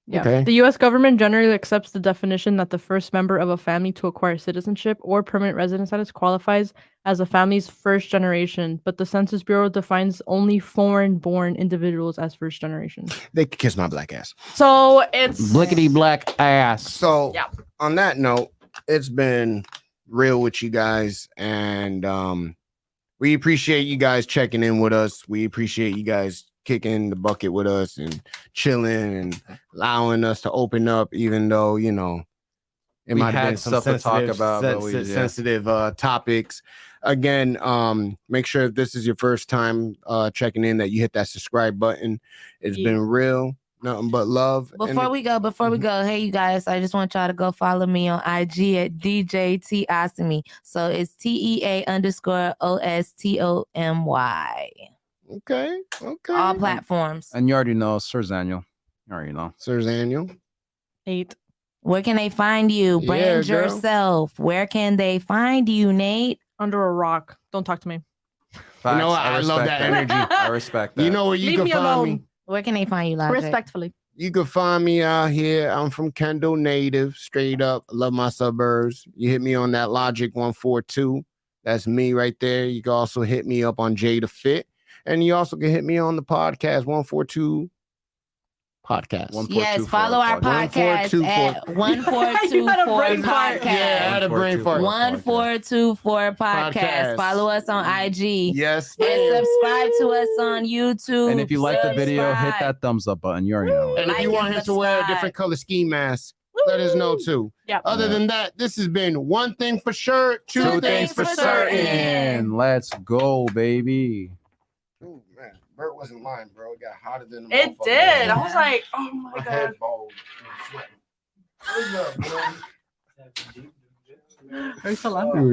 S2: Yeah.
S1: Okay.
S2: The U.S. government generally accepts the definition that the first member of a family to acquire citizenship or permanent residence status qualifies as a family's first generation, but the Census Bureau defines only foreign-born individuals as first generation.
S1: They could kiss my black ass.
S2: So it's
S4: Blickety black ass.
S1: So
S2: Yeah.
S1: on that note, it's been real with you guys, and we appreciate you guys checking in with us. We appreciate you guys kicking the bucket with us and chilling and allowing us to open up, even though, you know, it
S4: We
S1: might have
S4: had
S1: been some
S4: stuff to talk
S1: sensitive,
S4: about, but we- yeah.
S1: sensitive topics. Again, make sure if this is your first time checking in that you hit that subscribe button. It's
S2: Yeah.
S1: been real, nothing but love.
S3: Before we go, hey you guys, I just want y'all to go follow me on IG at DJT Ostomy. So it's TEA_OSTOMY.
S1: Okay.
S3: All platforms.
S4: And you already know, Sir Daniel. You already know.
S1: Sir Daniel.
S2: 8.
S3: Where can they find you?
S1: Yeah,
S3: Brand
S1: girl.
S3: yourself. Where can they find you, Nate?
S2: Under a rock. Don't talk to me.
S1: You know what?
S4: Facts.
S1: I love
S4: respect
S1: that energy.
S4: I respect that.
S1: You know where you
S2: Leave
S1: can
S2: me
S1: find
S2: alone.
S1: me?
S3: Where can they find you, Logic?
S2: Respectfully.
S1: You can find me out here. I'm from Kendall native, straight up. I love my suburbs. You hit me on that Logic 142. That's me right there. You can also hit me up on Jay the Fit. And you also can hit me on the podcast 142 podcast.
S4: 142
S3: Yes, follow our podcast
S1: 142
S3: at 1424
S2: You had a brain fart.
S3: podcast.
S1: Yeah, I had a brain fart.
S3: 1424 podcast.
S1: Podcast.
S3: Follow us on IG.
S1: Yes.
S3: And subscribe to us on YouTube.
S4: And if you like the video, hit
S3: Subscribe.
S4: that thumbs up button. You already know.
S1: And if
S3: Like
S1: you want
S3: and
S1: him to wear a
S3: subscribe.
S1: different color ski mask, let us know too.
S2: Yeah.
S1: Other than that, this has been one thing for sure,
S3: Two things for certain.
S4: And let's go, baby.
S1: Ooh, man, Bert wasn't lying, bro. It got hotter than a
S2: It
S1: motherfucker.
S2: did. I was like, oh my
S1: My
S2: God.
S1: head bald and sweating. What's up, bro?
S2: Are you still laughing?